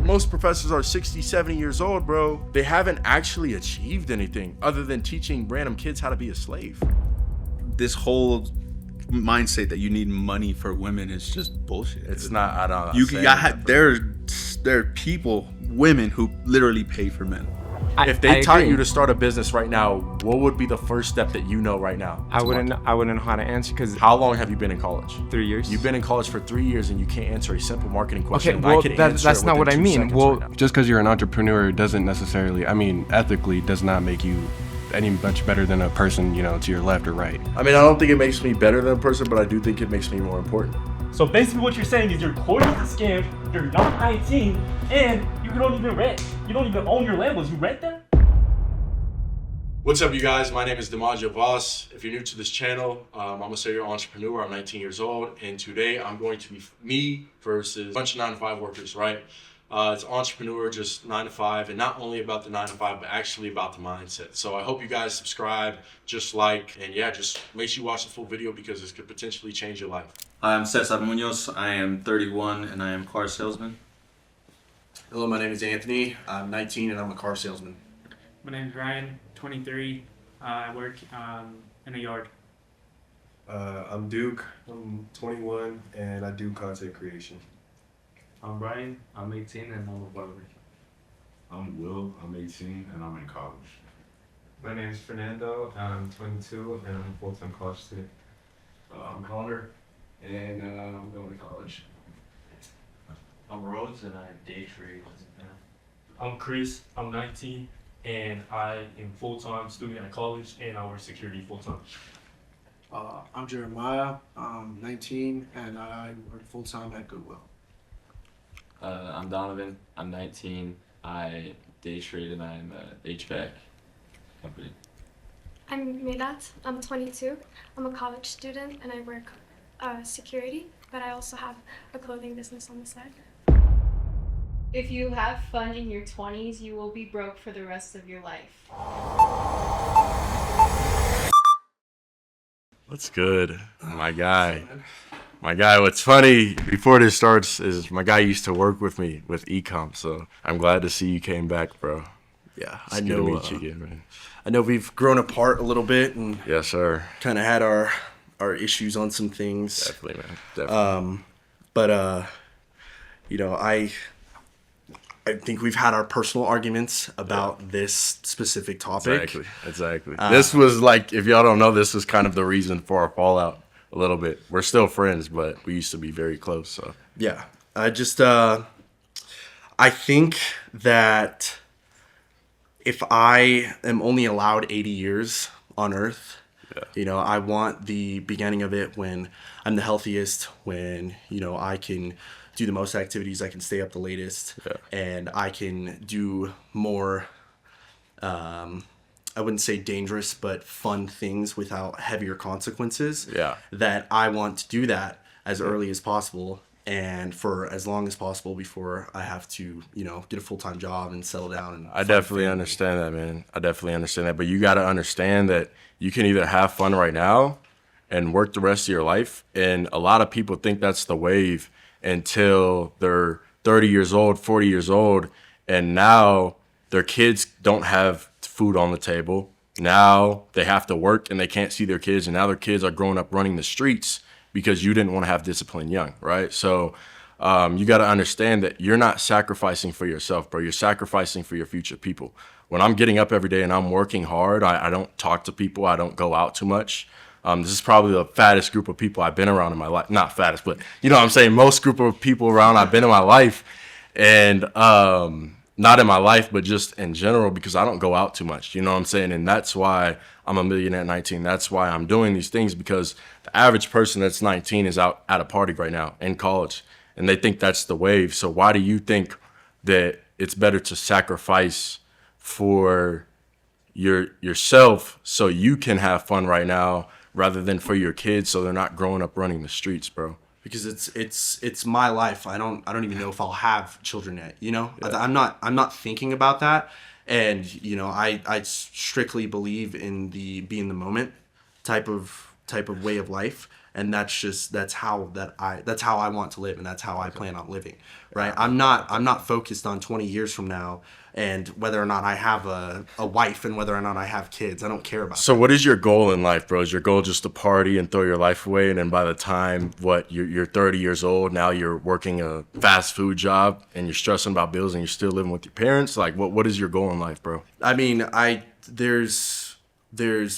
Most professors are 60, 70 years old, bro. They haven't actually achieved anything other than teaching random kids how to be a slave. This whole mindset that you need money for women is just bullshit. It's not. I don't. There are people, women who literally pay for men. If they taught you to start a business right now, what would be the first step that you know right now? I wouldn't know how to answer because How long have you been in college? 3 years. You've been in college for 3 years and you can't answer a simple marketing question. Okay, well, I could answer that's it not what I within 2 mean. seconds Well, right now. Just because you're an entrepreneur doesn't necessarily, ethically does not make you any much better than a person, to your left or right. I mean, I don't think it makes me better than a person, but I do think it makes me more important. So basically what you're saying is your course is a scam, you're not 19, and you don't even rent. You don't even own your Lambos. You rent them? What's up, you guys? My name is dimaggiovoss. If you're new to this channel, I'm a serial entrepreneur. I'm 19 years old, and today I'm going to be me versus a bunch of 9-to-5 workers, right? It's entrepreneur, just 9 to 5, and not only about the 9 to 5, but actually about the mindset. So I hope you guys subscribe, just like, and yeah, just make sure you watch the full video because this could potentially change your life. I'm Cesar Munoz. I am 31 and I am car salesman. Hello, my name is Anthony. I'm 19 and I'm a car salesman. My name is Ryan, 23. I work in a yard. I'm Duke. I'm 21 and I do content creation. I'm Brian. I'm 18 and I'm a barber. I'm Will. I'm 18 and I'm in college. My name is Fernando. I'm 22 and I'm a full-time college student. I'm Connor and I'm going to college. I'm Rhodes and I day trade. I'm Chris. I'm 19 and I am full-time student at college and I work security full-time. I'm Jeremiah. I'm 19 and I work full-time at Goodwill. I'm Donovan. I'm 19. I day trade and I'm a HVAC company. I'm Milat. I'm 22. I'm a college student and I work security, but I also have a clothing business on the side. If you have fun in your 20s, you will be broke for the rest of your life. What's good? My guy. What's funny, before this starts, is my guy used to work with me with Ecom, so I'm glad to see you came back, bro. Yeah, It's good to meet you again, man. I know we've grown apart a little bit and Yes, sir. kind of had our issues on some things. Definitely, man. Definitely. But I think we've had our personal arguments about this specific topic. Exactly. This was like, if y'all don't know, this was kind of the reason for our fallout a little bit. We're still friends, but we used to be very close. So Yeah, I think that if I am only allowed 80 years on Earth, I want the beginning of it when I'm the healthiest, when, I can do the most activities, I can stay up the latest, and I can do more, I wouldn't say dangerous, but fun things without heavier consequences. Yeah. That I want to do that as early as possible and for as long as possible before I have to, get a full-time job and settle down. And I definitely understand that, man. I definitely understand that. But you got to understand that you can either have fun right now and work the rest of your life. And a lot of people think that's the wave until they're 30 years old, 40 years old, and now their kids don't have food on the table. Now they have to work and they can't see their kids, and now their kids are growing up running the streets because you didn't want to have discipline young, right? So you got to understand that you're not sacrificing for yourself, bro. You're sacrificing for your future people. When I'm getting up every day and I'm working hard, I don't talk to people. I don't go out too much. This is probably the fattest group of people I've been around in my life. Not fattest, but you know what I'm saying? Most group of people around I've been in my life. And not in my life, but just in general, because I don't go out too much. You know what I'm saying? And that's why I'm a millionaire at 19. That's why I'm doing these things, because the average person that's 19 is out at a party right now in college, and they think that's the wave. So why do you think that it's better to sacrifice for yourself so you can have fun right now rather than for your kids so they're not growing up running the streets, bro? Because it's my life. I don't even know if I'll have children yet. Yeah. I'm not thinking about that. And I strictly believe in the be in the moment type of way of life. and that's how I want to live, and that's how I plan on living, right? I'm not focused on 20 years from now and whether or not I have a wife and whether or not I have kids. I don't care about So what is your goal in life, bro? Is your goal just to party and throw your life away, and then by the time you're 30 years old, now you're working a fast food job and you're stressing about bills and you're still living with your parents? Like, what is your goal in life, bro? I mean, there's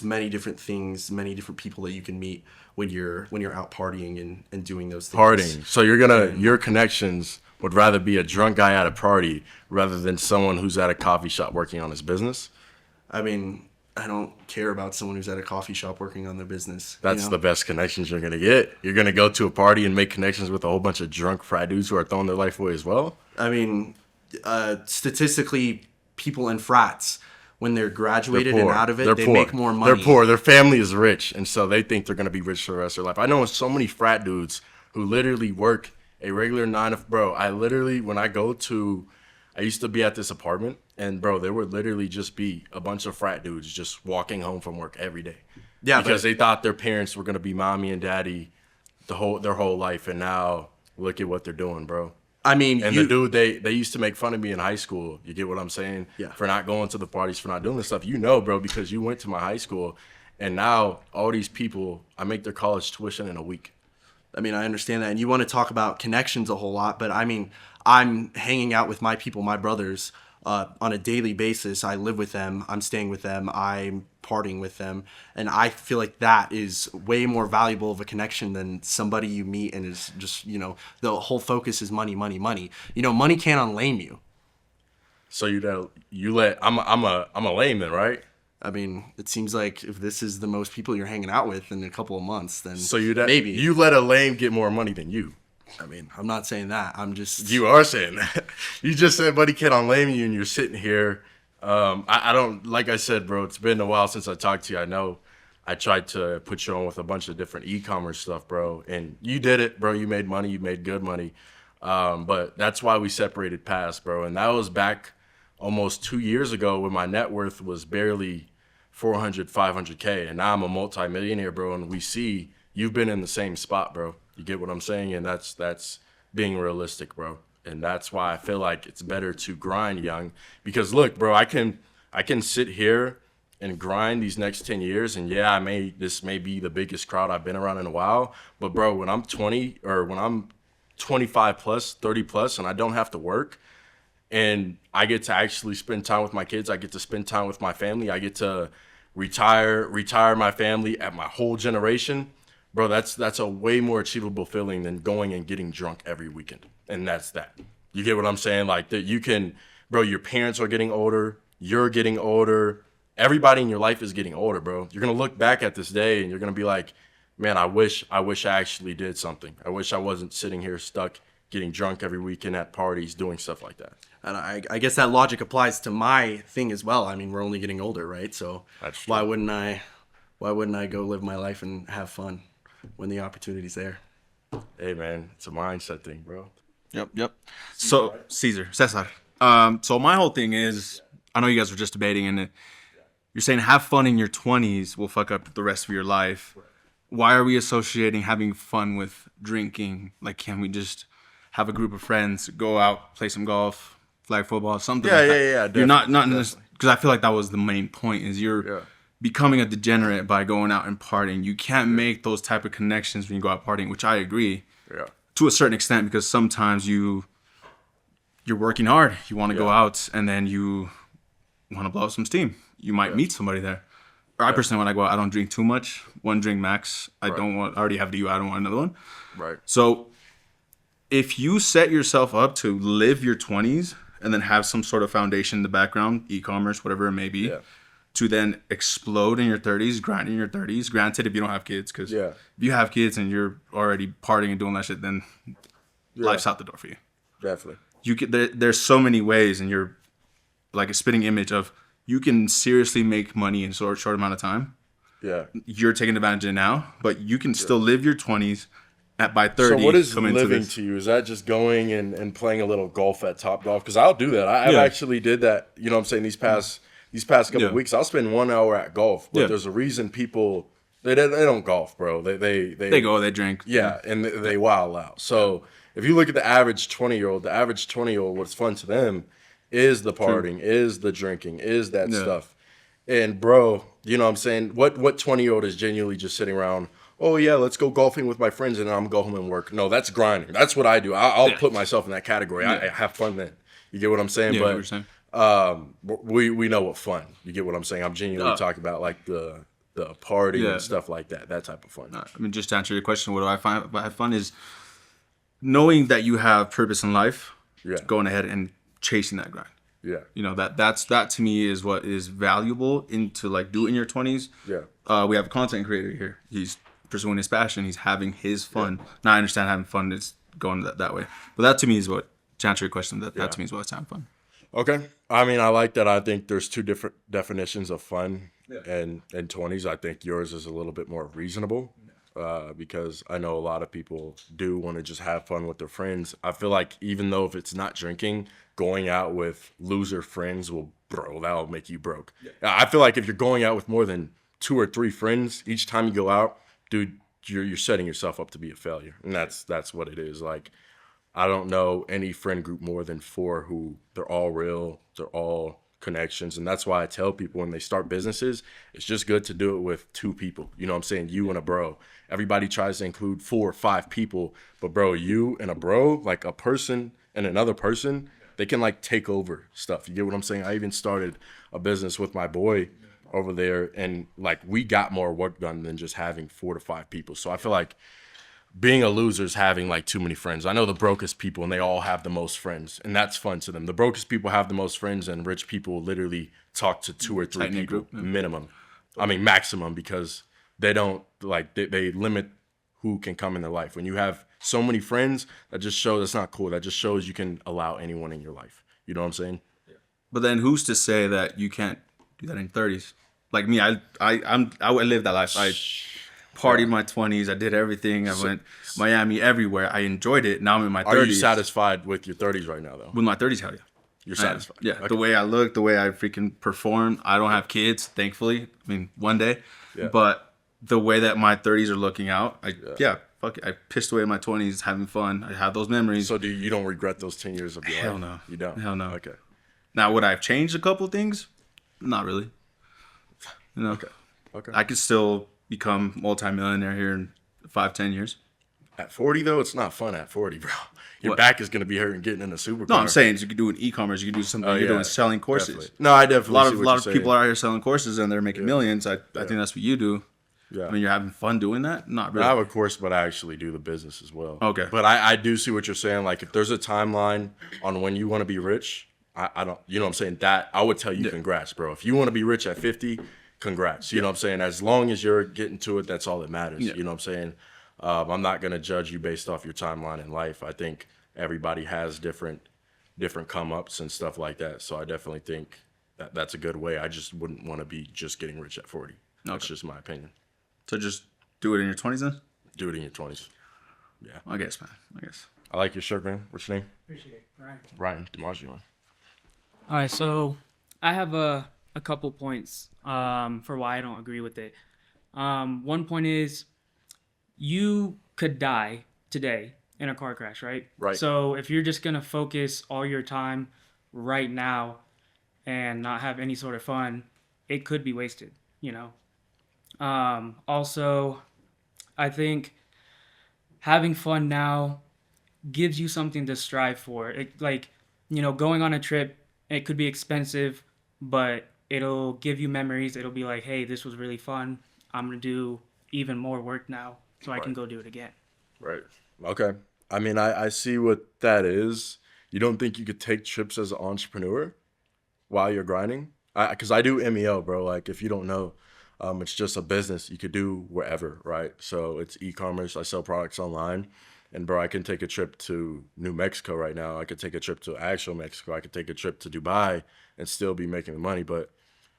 many different things, many different people that you can meet when you're out partying and doing those things. Partying. So your connections would rather be a drunk guy at a party rather than someone who's at a coffee shop working on his business? I mean, I don't care about someone who's at a coffee shop working on their business. That's the best connections you're going to get. You're going to go to a party and make connections with a whole bunch of drunk frat dudes who are throwing their life away as well? I mean, statistically, people in frats, when they're graduated and out of it, they make more money. They're poor. Their family is rich, and so they think they're going to be rich for the rest of their life. I know so many frat dudes who literally work a regular 9 to... Bro, I used to be at this apartment, and bro, there would literally just be a bunch of frat dudes just walking home from work every day. Yeah, because they thought their parents were going to be mommy and daddy their whole life, and now look at what they're doing, bro. I mean, and the dude, they used to make fun of me in high school. You get what I'm saying? Yeah. For not going to the parties, for not doing this stuff. You know, bro, because you went to my high school, and now all these people, I make their college tuition in a week. I mean, I understand that. And you want to talk about connections a whole lot, but I mean, I'm hanging out with my people, my brothers, on a daily basis. I live with them. I'm staying with them. I'm partying with them. And I feel like that is way more valuable of a connection than somebody you meet and is just, the whole focus is money, money, money. Money can't unlame you. So I'm a lame then, right? I mean, it seems like if this is the most people you're hanging out with in a couple of months, then maybe you let a lame get more money than you. I mean, I'm not saying that. You are saying that. You just said buddy can't unlame you, and you're sitting here. I don't, like I said, bro, it's been a while since I talked to you. I know I tried to put you on with a bunch of different e-commerce stuff, bro, and you did it, bro. You made money. You made good money. But that's why we separated paths, bro. And that was back almost 2 years ago when my net worth was barely 400, 500K. And now I'm a multi-millionaire, bro. And we see you've been in the same spot, bro. You get what I'm saying? And that's being realistic, bro. And that's why I feel like it's better to grind young. Because look, bro, I can sit here and grind these next 10 years. And yeah, this may be the biggest crowd I've been around in a while. But bro, when I'm 20 or when I'm 25 plus, 30 plus, and I don't have to work, and I get to actually spend time with my kids, I get to spend time with my family, I get to retire my family at my whole generation, bro, that's a way more achievable feeling than going and getting drunk every weekend. And that's that. You get what I'm saying? Like that you can, bro, your parents are getting older, you're getting older, everybody in your life is getting older, bro. You're gonna look back at this day and you're gonna be like, man, I wish I actually did something. I wish I wasn't sitting here stuck getting drunk every weekend at parties, doing stuff like that. And I guess that logic applies to my thing as well. I mean, we're only getting older, right? So why wouldn't I go live my life and have fun when the opportunity's there? Hey, man, it's a mindset thing, bro. Yep. So Cesar. So my whole thing is, I know you guys were just debating, and you're saying have fun in your 20s will fuck up the rest of your life. Why are we associating having fun with drinking? Like, can we just have a group of friends, go out, play some golf, flag football, something like that? Yeah. You're not because I feel like that was the main point, is you're becoming a degenerate by going out and partying. You can't make those type of connections when you go out partying, which I agree to a certain extent, because sometimes you're working hard. You want to go out and then you want to blow up some steam. You might meet somebody there. Or I personally, when I go out, I don't drink too much. One drink max. I already have DUI. I don't want another one. Right. So if you set yourself up to live your 20s and then have some sort of foundation in the background, e-commerce, whatever it may be, to then explode in your 30s, grind in your 30s. Granted, if you don't have kids, because if you have kids and you're already partying and doing that shit, then life's out the door for you. Definitely. There's so many ways, and you're like a spitting image of, you can seriously make money in a short amount of time. Yeah. You're taking advantage of it now, but you can still live your 20s by 30. So what is living to you? Is that just going and playing a little golf at Topgolf? Because I'll do that. I've actually did that, you know what I'm saying, these past couple of weeks. I'll spend 1 hour at golf, but there's a reason people They don't golf, bro. They go, they drink. Yeah, and they wild out. So if you look at the average 20-year-old, what's fun to them is the partying, is the drinking, is that stuff. And bro, you know what I'm saying? What 20-year-old is genuinely just sitting around, oh yeah, let's go golfing with my friends and I'm go home and work. No, that's grinding. That's what I do. I'll put myself in that category. I have fun then. You get what I'm saying? Yeah, but what you're saying. We know what fun. You get what I'm saying? I'm genuinely talking about like the party and stuff like that. That type of fun. I mean, just to answer your question, what do I find? What I have fun is knowing that you have purpose in life. Yeah. Going ahead and chasing that grind. Yeah. You know, that to me is what is valuable into like do it in your 20s. Yeah. We have a content creator here. He's pursuing his passion. He's having his fun. Now I understand having fun is going that way. But that to me is what, to answer your question, that to me is what's having fun. Okay. I mean, I like that. I think there's two different definitions of fun and 20s. I think yours is a little bit more reasonable because I know a lot of people do want to just have fun with their friends. I feel like even though if it's not drinking, going out with loser friends that'll make you broke. Yeah. I feel like if you're going out with more than 2 or 3 friends each time you go out, dude, you're setting yourself up to be a failure. And that's what it is. Like, I don't know any friend group more than 4 who they're all real, they're all connections. And that's why I tell people when they start businesses, it's just good to do it with 2 people. You know what I'm saying? You and a bro. Everybody tries to include 4 or 5 people, but bro, you and a bro, like a person and another person, they can like take over stuff. You get what I'm saying? I even started a business with my boy over there, and like we got more work done than just having 4 to 5 people. So I feel like being a loser is having like too many friends. I know the brokest people and they all have the most friends, and that's fun to them. The brokest people have the most friends, and rich people literally talk to 2 or 3 people minimum. I mean maximum, because they don't like they limit who can come in their life. When you have so many friends, that just shows that's not cool. That just shows you can allow anyone in your life. You know what I'm saying? But then who's to say that you can't do that in your 30s? Like me, I lived that life. I partied in my 20s. I did everything. I went Miami, everywhere. I enjoyed it. Now I'm in my 30s. Are you satisfied with your 30s right now, though? With my 30s, hell yeah. You're satisfied? Yeah. Okay. The way I look, the way I freaking perform. I don't have kids, thankfully. I mean, one day. Yeah. But the way that my 30s are looking out, fuck it. I pissed away my 20s having fun. I have those memories. So you don't regret those 10 years of your life? Hell no. You don't? Hell no. Okay. Now, would I have changed a couple things? Not really. You know? Okay. I could still become multimillionaire here in 5-10 years. At 40 though, it's not fun at 40, bro. Your back is gonna be hurting getting in a supercar. No, I'm saying you could do an e-commerce. You could do something. You're doing selling courses. Definitely. No, I definitely. A lot of people are out here selling courses and they're making millions. I think that's what you do. Yeah. I mean, you're having fun doing that? Not really. I have a course, but I actually do the business as well. Okay. But I do see what you're saying. Like, if there's a timeline on when you want to be rich, I don't. You know what I'm saying? That I would tell you, congrats, bro. If you want to be rich at 50, congrats. You know what I'm saying? As long as you're getting to it, that's all that matters. You know what I'm saying? I'm not gonna judge you based off your timeline in life. I think everybody has different come ups and stuff like that. So I definitely think that's a good way. I just wouldn't want to be just getting rich at 40. That's just my opinion. So just do it in your 20s then? Do it in your 20s. Yeah. I guess, man. I guess. I like your shirt, man. What's your name? Appreciate it. Ryan. Ryan DiMaggio. All right, so I have a couple points for why I don't agree with it. One point is you could die today in a car crash, right? Right. So if you're just going to focus all your time right now and not have any sort of fun, it could be wasted, you know? Also, I think having fun now gives you something to strive for. It, like, you know, going on a trip, it could be expensive, but it'll give you memories. It'll be like, hey, this was really fun. I'm going to do even more work now so I can go do it again. Right. Okay. I mean, I see what that is. You don't think you could take trips as an entrepreneur while you're grinding? Because I do MEO, bro. Like, if you don't know, it's just a business you could do wherever, right? So it's e-commerce. I sell products online. And, bro, I can take a trip to New Mexico right now. I could take a trip to actual Mexico. I could take a trip to Dubai and still be making the money. But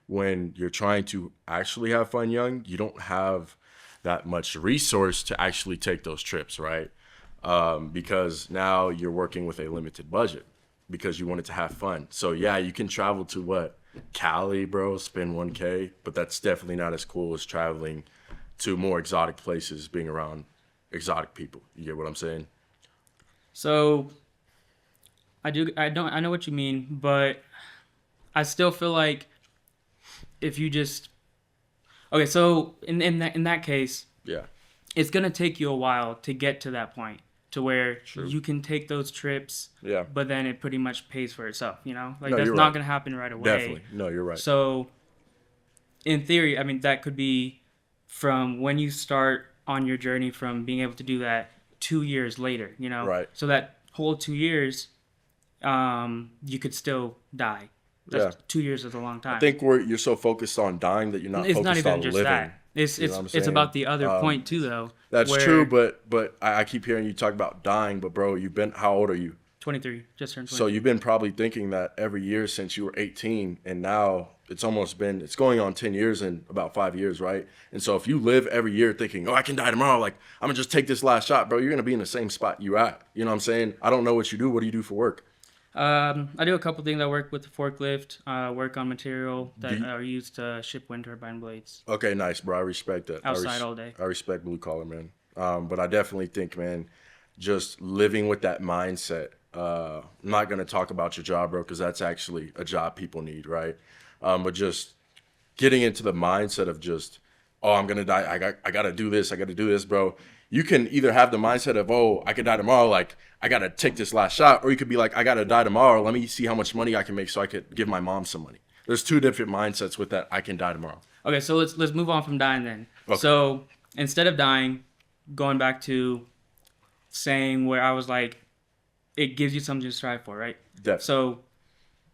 when you're trying to actually have fun young, you don't have that much resource to actually take those trips, right? Because now you're working with a limited budget because you wanted to have fun. So, yeah, you can travel to Cali, bro, spend $1K, but that's definitely not as cool as traveling to more exotic places, being around exotic people. You get what I'm saying? So I know what you mean, but I still feel like if you just okay, so in that case, yeah, it's gonna take you a while to get to that point to where you can take those trips, yeah, but then it pretty much pays for itself, you know? Like No, that's you're not right. gonna happen right away. Definitely. No, you're right. So in theory, I mean that could be from when you start on your journey from being able to do that 2 years later, you know? Right. So that whole 2 years, you could still die. That's 2 years is a long time. I think you're so focused on dying that you're not It's focused not even on just living. that. It's You know what I'm it's saying? about the other point too, though. That's where- true, but I keep hearing you talk about dying. But bro, how old are you? 23, just turned 23. So you've been probably thinking that every year since you were 18, and now it's going on 10 years in about 5 years, right? And so if you live every year thinking, oh, I can die tomorrow, like I'm gonna just take this last shot, bro, you're gonna be in the same spot you at. You know what I'm saying? I don't know what you do. What do you do for work? I do a couple things. I work with the forklift, work on material that are used to ship wind turbine blades. Okay, nice, bro. I respect that. Outside all day. I respect blue collar, man. But I definitely think, man, just living with that mindset. I'm not gonna talk about your job, bro, because that's actually a job people need, right? But just getting into the mindset of just, oh, I'm gonna die. I gotta do this. I gotta do this, bro. You can either have the mindset of, oh, I could die tomorrow, like I gotta take this last shot, or you could be like, I gotta die tomorrow. Let me see how much money I can make so I could give my mom some money. There's two different mindsets with that. I can die tomorrow. Okay, so let's move on from dying then. Okay. So instead of dying, going back to saying where I was like, it gives you something to strive for, right? Definitely. So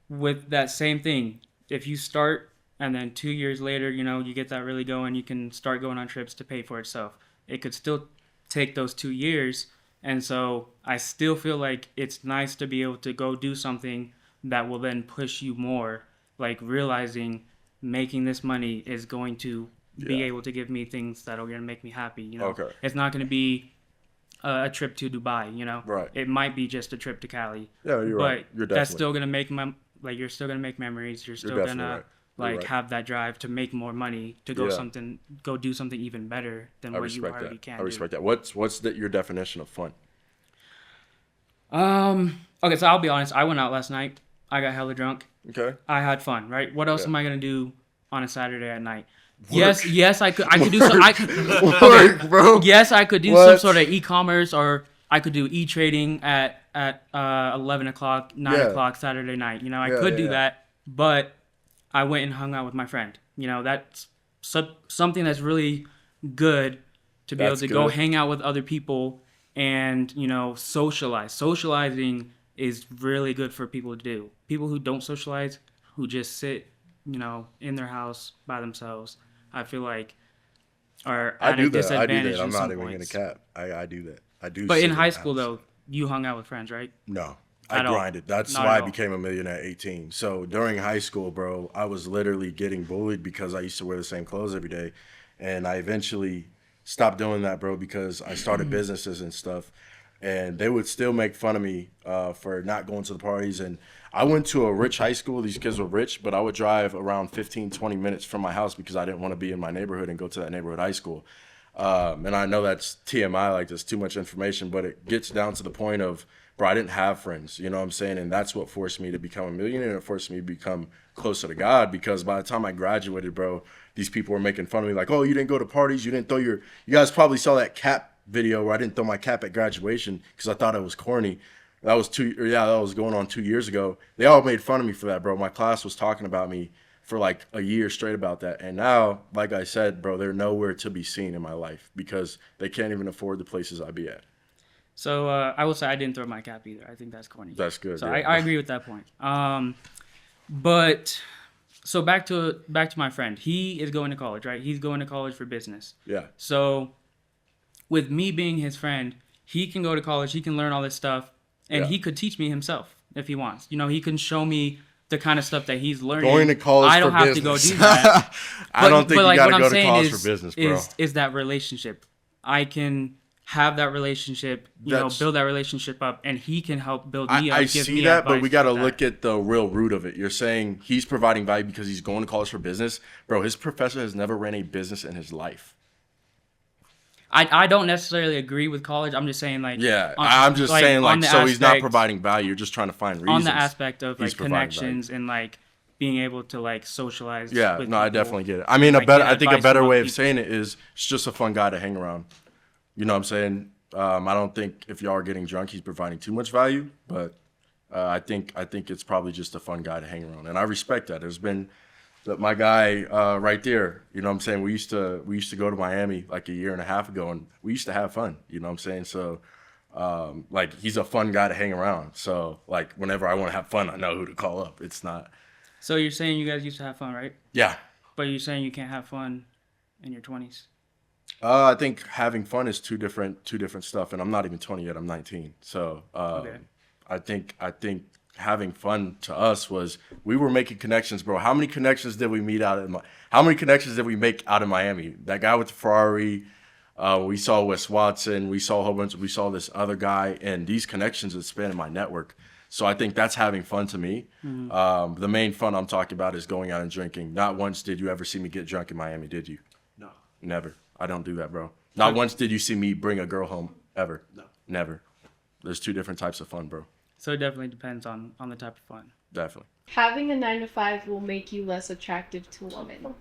with that same thing, if you start and then 2 years later, you know, you get that really going, you can start going on trips to pay for itself. It could still take those 2 years. And so I still feel like it's nice to be able to go do something that will then push you more, like realizing making this money is going to be able to give me things that are going to make me happy. You know, Okay. It's not going to be a trip to Dubai, you know, Right. It might be just a trip to Cali. Yeah, you're right. You're But that's definitely- still going to make you're still going to make memories. You're still going definitely to right. You're right. have that drive to make more money, to go Yeah. go do something even better than I what you respect already that. can I do. respect that. What's your definition of fun? Okay, so I'll be honest. I went out last night. I got hella drunk. Okay. I had fun, right? What else Yeah. am I gonna do on a Saturday at night? Work. Yes, I could do some. Work, bro. Yes, I could do What? some sort of e-commerce, or I could do e-trading at 11 o'clock, 9 Yeah. o'clock Saturday night. You know, I Yeah, could yeah, do yeah. that, but I went and hung out with my friend. You know, that's something that's really good to be That's able to go good. hang out with other people and, you know, socialize. Socializing is really good for people to do. People who don't socialize, who just sit, you know, in their house by themselves, I feel like are I at do a that. I do disadvantage that. I'm in not some even points. gonna cap. I do that. I do. But sit in high the school, house. though, you hung out with friends, right? No. I At all. grinded. That's Not why at I all. became a millionaire at 18. So during high school, bro, I was literally getting bullied because I used to wear the same clothes every day. And I eventually stopped doing that, bro, because I started businesses and stuff. And they would still make fun of me for not going to the parties. And I went to a rich high school. These kids were rich, but I would drive around 15, 20 minutes from my house because I didn't want to be in my neighborhood and go to that neighborhood high school. And I know that's TMI, like there's too much information, but it gets down to the point of, bro, I didn't have friends, you know what I'm saying? And that's what forced me to become a millionaire. It forced me to become closer to God, because by the time I graduated, bro, these people were making fun of me like, oh, you didn't go to parties, you didn't throw you guys probably saw that cap video where I didn't throw my cap at graduation because I thought it was corny. That was going on 2 years ago. They all made fun of me for that, bro. My class was talking about me for like a year straight about that. And now, like I said, bro, they're nowhere to be seen in my life because they can't even afford the places I be at. So I will say I didn't throw my cap either. I think that's corny. That's good. So yeah. I agree with that point. But so back to my friend. He is going to college, right? He's going to college for business. Yeah. So with me being his friend, he can go to college. He can learn all this stuff, and Yeah. he could teach me himself if he wants. You know, he can show me the kind of stuff that he's learning. Going to college I don't for have business. to go do that. I don't think you like, gotta what go I'm to saying college is, for business, bro. Is that relationship? I can have that relationship, build that relationship up, and he can help build me up. I give see me that, but advice we got to with that. look at the real root of it. You're saying he's providing value because he's going to college for business. Bro, his professor has never ran a business in his life. I don't necessarily agree with college. I'm just saying like I'm just saying like so he's not aspect- providing value. You're just trying to find reasons. on the aspect of He's like providing connections and like being able to like socialize. Yeah, with no, I people, definitely get it. I mean, like, I think a advice better from way other of people. saying it is it's just a fun guy to hang around. You know what I'm saying? I don't think if y'all are getting drunk, he's providing too much value, but I think it's probably just a fun guy to hang around, and I respect that. There's been my guy right there. You know what I'm saying? We used to go to Miami like a year and a half ago, and we used to have fun. You know what I'm saying? So like he's a fun guy to hang around. So like whenever I want to have fun, I know who to call up. It's not. So you're saying you guys used to have fun, right? Yeah. But you're saying you can't have fun in your 20s. I think having fun is two different stuff, and I'm not even 20 yet. I'm 19. So Okay. I think having fun to us was we were making connections, bro. How many connections did we meet how many connections did we make out of Miami? That guy with the Ferrari, we saw Wes Watson, we saw a whole bunch. We saw this other guy, and these connections expanded my network. So I think that's having fun to me. Mhm. The main fun I'm talking about is going out and drinking. Not once did you ever see me get drunk in Miami, did you? No. Never. I don't do that, bro. Not once did you see me bring a girl home, ever. No. Never. There's two different types of fun, bro. So it definitely depends on the type of fun. Definitely. Having a 9 to 5 will make you less attractive to women.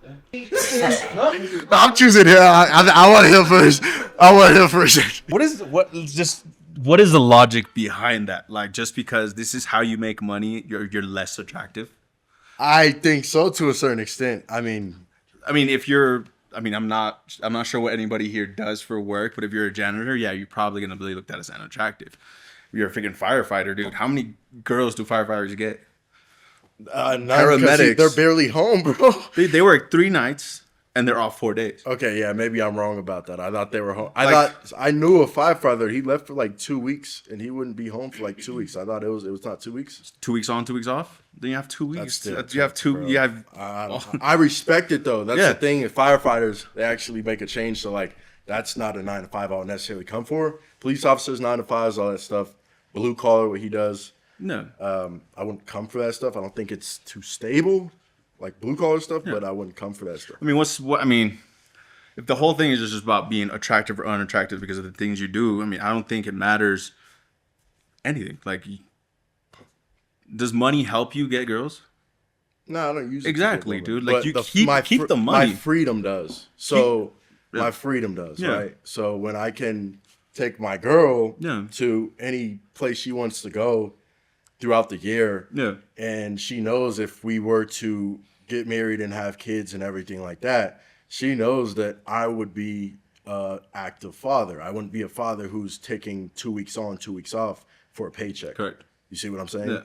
I'm choosing him. I want him first. I want him first. What is the logic behind that? Like, just because this is how you make money, you're less attractive? I think so to a certain extent. I mean, if you're, I'm not sure what anybody here does for work, but if you're a janitor, yeah, you're probably gonna be looked at as unattractive. If you're a freaking firefighter, dude. How many girls do firefighters get? paramedics. They're barely home, bro. They work 3 nights and they're off 4 days. Okay, yeah, maybe I'm wrong about that. I thought they were home. I knew a firefighter. He left for like 2 weeks, and he wouldn't be home for like 2 weeks. I thought it was not 2 weeks. 2 weeks on, 2 weeks off. Then you have 2 weeks. Still, you have two. bro. You have. I respect it though. That's Yeah. the thing. If firefighters, they actually make a change. So like, that's not a 9 to 5 I would necessarily come for. Police officers, 9 to 5s, all that stuff. Blue collar, what he does. No. I wouldn't come for that stuff. I don't think it's too stable, like blue collar stuff. But I wouldn't come for that stuff. If the whole thing is just about being attractive or unattractive because of the things you do, I don't think it matters anything. Like, does money help you get girls? No, I don't use it. Exactly, dude. But Like, you keep the money. My freedom does. So my freedom does, Yeah. right? So when I can take my girl Yeah. to any place she wants to go throughout the year, Yeah. and she knows if we were to get married and have kids and everything like that, she knows that I would be an active father. I wouldn't be a father who's taking 2 weeks on, 2 weeks off for a paycheck. Correct. You see what I'm saying? Yeah.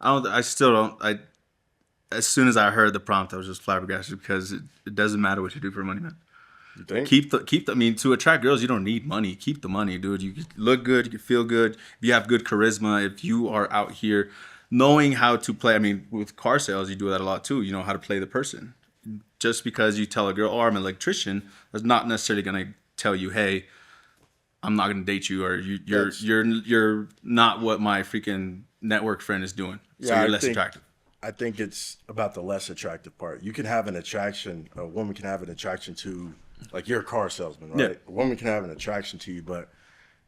I still don't. As soon as I heard the prompt, I was just flabbergasted because it doesn't matter what you do for money, man. You think? Keep the. To attract girls, you don't need money. Keep the money, dude. You can look good. You can feel good. If you have good charisma, if you are out here knowing how to play. With car sales, you do that a lot too. You know how to play the person. Just because you tell a girl, "Oh, I'm an electrician," that's not necessarily gonna tell you, "Hey, I'm not gonna date you," or you're not what my freaking network friend is doing. So you're less attractive. I think it's about the less attractive part. You can have an attraction. A woman can have an attraction to, like, you're a car salesman, right? Yeah. A woman can have an attraction to you, but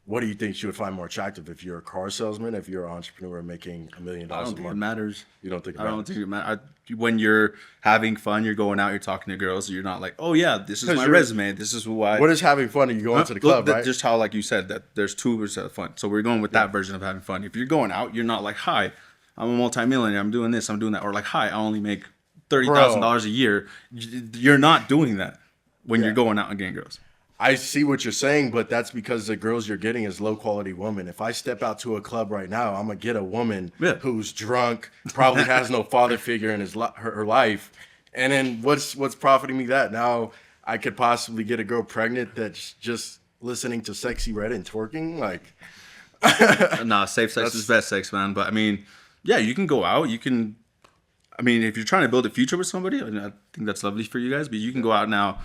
what do you think she would find more attractive if you're a car salesman, if you're an entrepreneur making $1 million I a don't think it month? matters. You don't think it I matters? don't think it matters. When you're having fun, you're going out, you're talking to girls, you're not like, "Oh yeah, this is 'Cause my you're- resume. This is who I." What is having fun? You go into the club, right? Just how, like you said, that there's 2% of fun. So we're going with that version of having fun. If you're going out, you're not like, "Hi, I'm a multimillionaire. I'm doing this. I'm doing that," or like, "Hi, I only make $30,000 a year." You're not doing that when you're going out and getting girls. I see what you're saying, but that's because the girls you're getting is low quality women. If I step out to a club right now, I'm gonna get a woman who's drunk, probably has no father figure in her life, and then what's profiting me that? Now I could possibly get a girl pregnant that's just listening to Sexy Red and twerking, like. Nah, safe sex is best sex, man. But yeah, you can go out. You can. If you're trying to build a future with somebody, I think that's lovely for you guys. But you can go out now.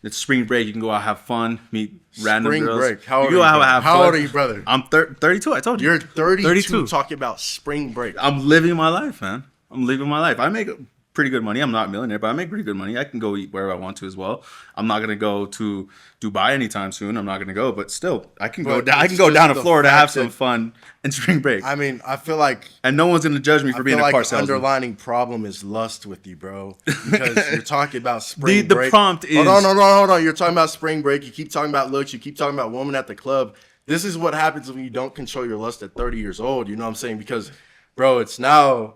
It's spring break. You can go out, have fun, meet random Spring girls. break. How old you are you, go out, have How fun. old are you, brother? I'm 32. I told you. You're 32 talking about spring break. I'm living my life, man. I'm living my life. I make pretty good money. I'm not a millionaire, but I make pretty good money. I can go eat wherever I want to as well. I'm not gonna go to Dubai anytime soon. I'm not gonna go, but still, I can go down. I can go down to Florida, have some fun, and spring break. I mean, I feel like, and no one's gonna judge me for being a car the salesman. underlining problem is lust with you, bro. Because you're talking about spring break. The prompt is hold on. You're talking about spring break. You keep talking about looks. You keep talking about women at the club. This is what happens when you don't control your lust at 30 years old. You know what I'm saying? Because, bro, it's now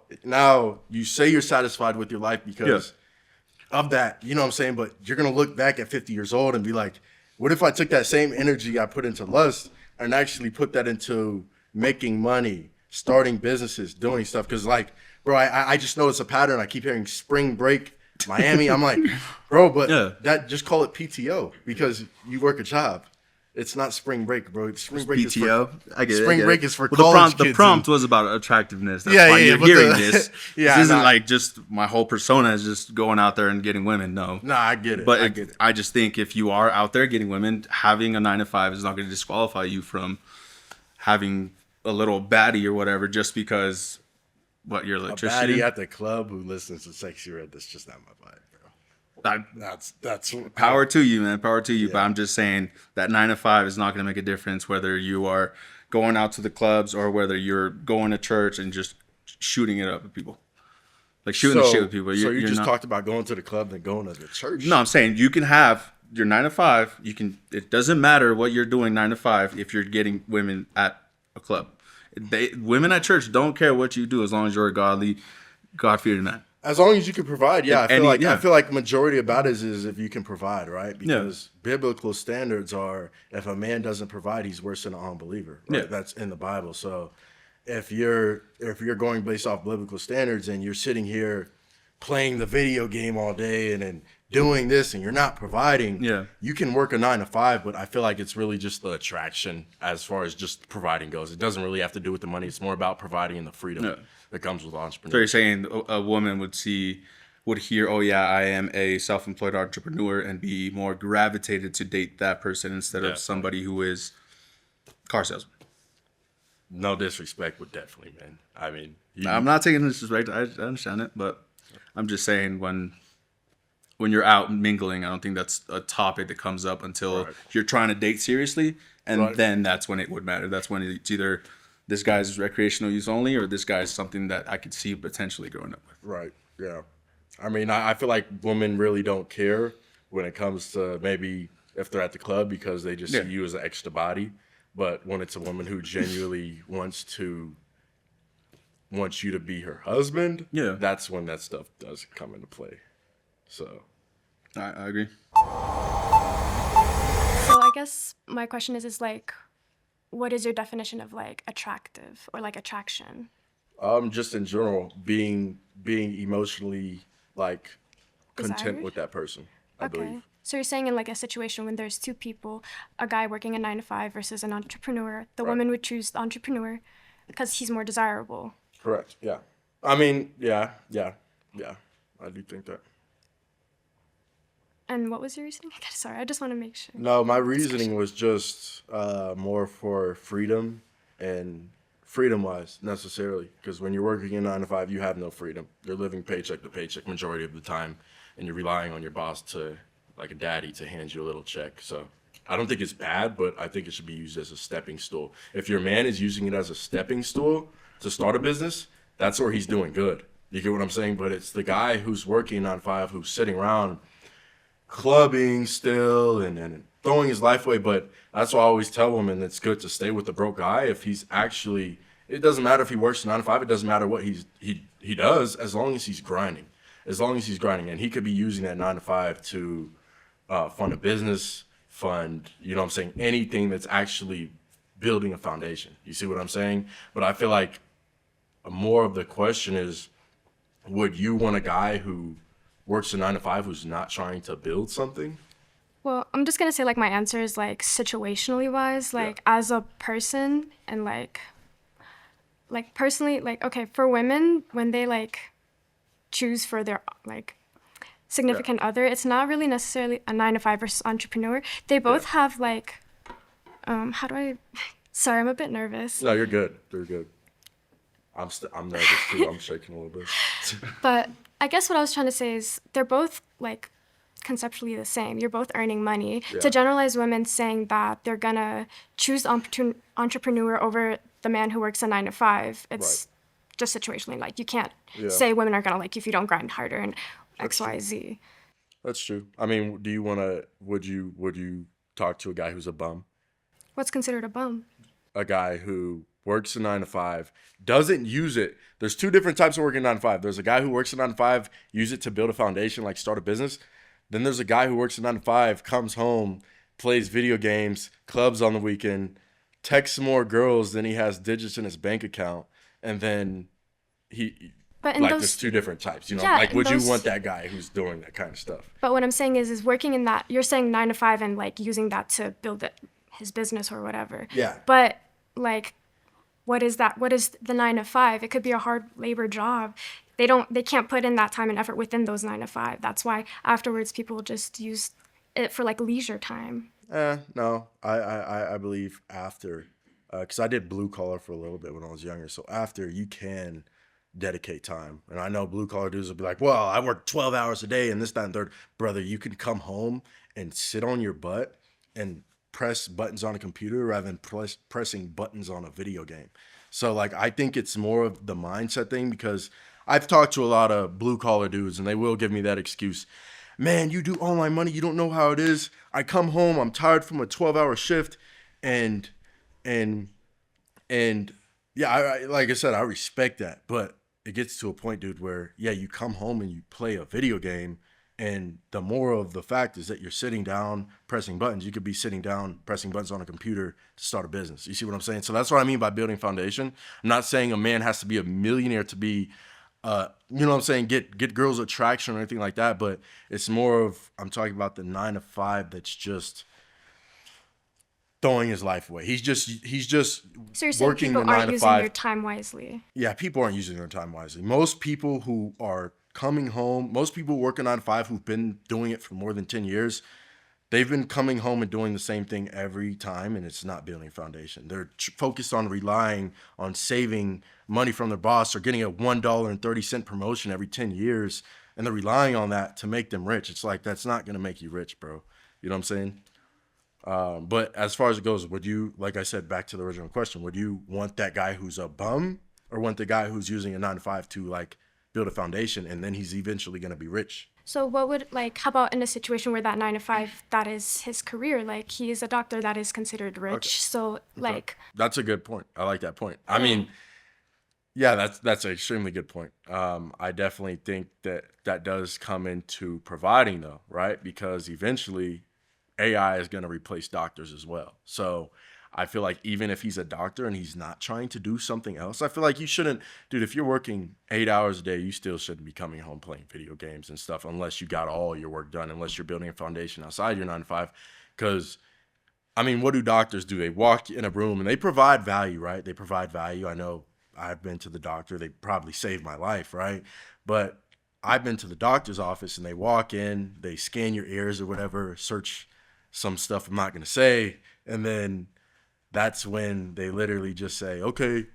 you say you're satisfied with your life because of that. You know what I'm saying? But you're going to look back at 50 years old and be like, what if I took that same energy I put into lust and actually put that into making money, starting businesses, doing stuff? Because, like, bro, I just know it's a pattern. I keep hearing spring break, Miami. I'm like, bro, but that just call it PTO because you work a job. It's not spring break, bro. Spring break PTO. I get spring break is for college college kids. The prompt was about attractiveness. That's why you're hearing this. This isn't like just my whole persona is just going out there and getting women. No. Nah, I get it. But I just think if you are out there getting women, having a 9-to-5 is not going to disqualify you from having a little baddie or whatever just because your electricity. A baddie at the club who listens to Sexy Red, that's just not my vibe. That's power to you, man. Power to you. Yeah. But I'm just saying that 9-to-5 is not going to make a difference whether you are going out to the clubs or whether you're going to church and just shooting it up with people, like shooting the shit with people. So you just talked about going to the club and going to the church. No, I'm saying you can have your 9-to-5. You can. It doesn't matter what you're doing 9-to-5 if you're getting women at a club. Women at church don't care what you do as long as you're a godly, God-fearing man. As long as you can provide, I feel like majority about it is if you can provide, right? Because biblical standards are if a man doesn't provide, he's worse than an unbeliever. Right? Yeah. That's in the Bible. So if you're going based off biblical standards and you're sitting here playing the video game all day and doing this and you're not providing, you can work a 9-to-5, but I feel like it's really just the attraction as far as just providing goes. It doesn't really have to do with the money. It's more about providing and the freedom that comes with entrepreneurship. So you're saying a woman would hear, oh yeah, I am a self-employed entrepreneur and be more gravitated to date that person instead of somebody who is car salesman. No disrespect, but definitely, man. I mean, I'm not taking disrespect. I understand it, but I'm just saying when you're out mingling, I don't think that's a topic that comes up until you're trying to date seriously, and then that's when it would matter. That's when it's either this guy's recreational use only or this guy's something that I could see potentially growing up with. Right, yeah. I mean, I feel like women really don't care when it comes to maybe if they're at the club because they just see you as an extra body. But when it's a woman who genuinely wants you to be her husband, that's when that stuff does come into play. So, I agree. So I guess my question is like, what is your definition of like attractive or like attraction? Just in general, being emotionally like content with that person. I believe. So you're saying in like a situation when there's two people, a guy working a 9-to-5 versus an entrepreneur, the woman would choose the entrepreneur because he's more desirable. Correct. Yeah. I mean, yeah. I do think that. And what was your reasoning? Sorry, I just want to make sure. No, my reasoning was just more for freedom and freedom-wise necessarily. Because when you're working in 9-to-5, you have no freedom. You're living paycheck to paycheck majority of the time, and you're relying on your boss to, like a daddy, to hand you a little check. So I don't think it's bad, but I think it should be used as a stepping stool. If your man is using it as a stepping stool to start a business, that's where he's doing good. You get what I'm saying? But it's the guy who's working 9-to-5, who's sitting around clubbing still and throwing his life away. But that's why I always tell women it's good to stay with the broke guy if he's actually, it doesn't matter if he works 9-to-5, it doesn't matter what he does, as long as he's grinding. As long as he's grinding. And he could be using that 9-to-5 to fund a business, fund, you know what I'm saying, anything that's actually building a foundation. You see what I'm saying? But I feel like more of the question is, would you want a guy who works a 9-to-5 who's not trying to build something? Well, I'm just going to say like my answer is like situationally wise, like as a person and like personally, like, okay, for women, when they like choose for their like significant other, it's not really necessarily a 9-to-5 versus entrepreneur. They both have like, sorry, I'm a bit nervous. No, you're good. You're good. I'm nervous too. I'm shaking a little bit. But I guess what I was trying to say is they're both like conceptually the same. You're both earning money. Yeah. To generalize women saying that they're gonna choose entrepreneur over the man who works a 9 to 5, it's just situationally. Like, you can't say women are gonna like you if you don't grind harder and X, Y, Z. That's true. I mean, would you talk to a guy who's a bum? What's considered a bum? A guy who works a 9 to 5, doesn't use it. There's two different types of working 9 to 5. There's a guy who works a 9 to 5, use it to build a foundation, like start a business. Then there's a guy who works a 9 to 5, comes home, plays video games, clubs on the weekend, texts more girls than he has digits in his bank account, and then there's two different types, you know? Yeah, like, would you want that guy who's doing that kind of stuff? But what I'm saying is working in that, you're saying 9 to 5 and like using that to build his business or whatever. Yeah. But like, what is that? What is the 9 to 5? It could be a hard labor job. They can't put in that time and effort within those 9 to 5. That's why afterwards people just use it for like leisure time. No, I believe after, because I did blue collar for a little bit when I was younger. So after, you can dedicate time. And I know blue collar dudes will be like, well, I work 12 hours a day and this, that, and third. Brother, you can come home and sit on your butt and press buttons on a computer rather than pressing buttons on a video game. So like, I think it's more of the mindset thing, because I've talked to a lot of blue collar dudes and they will give me that excuse. Man, you do online money, you don't know how it is. I come home, I'm tired from a 12-hour shift, and yeah, like I said, I respect that, but it gets to a point, dude, where you come home and you play a video game, and the moral of the fact is that you're sitting down pressing buttons. You could be sitting down pressing buttons on a computer to start a business. You see what I'm saying? So that's what I mean by building foundation. I'm not saying a man has to be a millionaire to be you know what I'm saying, get girls attraction or anything like that, but it's more of, I'm talking about the 9 to 5 that's just throwing his life away. He's just So you're saying working people the 9 aren't to using 5. their time wisely? Yeah, people aren't using their time wisely. Most people who are coming home, most people working 9 to 5 who've been doing it for more than 10 years, they've been coming home and doing the same thing every time, and it's not building a foundation. They're focused on relying on saving money from their boss or getting a $1.30 promotion every 10 years, and they're relying on that to make them rich. It's like, that's not going to make you rich, bro. You know what I'm saying? But as far as it goes, would you, like I said, back to the original question, would you want that guy who's a bum, or want the guy who's using a 9 to 5 to like build a foundation, and then he's eventually going to be rich? So what would, like, how about in a situation where that 9 to 5, that is his career? Like, he is a doctor, that is considered rich. Okay. So, like... That's a good point. I like that point. I mean, yeah, that's an extremely good point. I definitely think that does come into providing, though, right? Because eventually AI is going to replace doctors as well. So I feel like even if he's a doctor and he's not trying to do something else, I feel like you shouldn't, dude, if you're working 8 hours a day, you still shouldn't be coming home playing video games and stuff unless you got all your work done, unless you're building a foundation outside your 9 to 5. Because, I mean, what do doctors do? They walk in a room and they provide value, right? They provide value. I know I've been to the doctor. They probably saved my life, right? But I've been to the doctor's office and they walk in, they scan your ears or whatever, search some stuff I'm not going to say, and then that's when they literally just say, okay,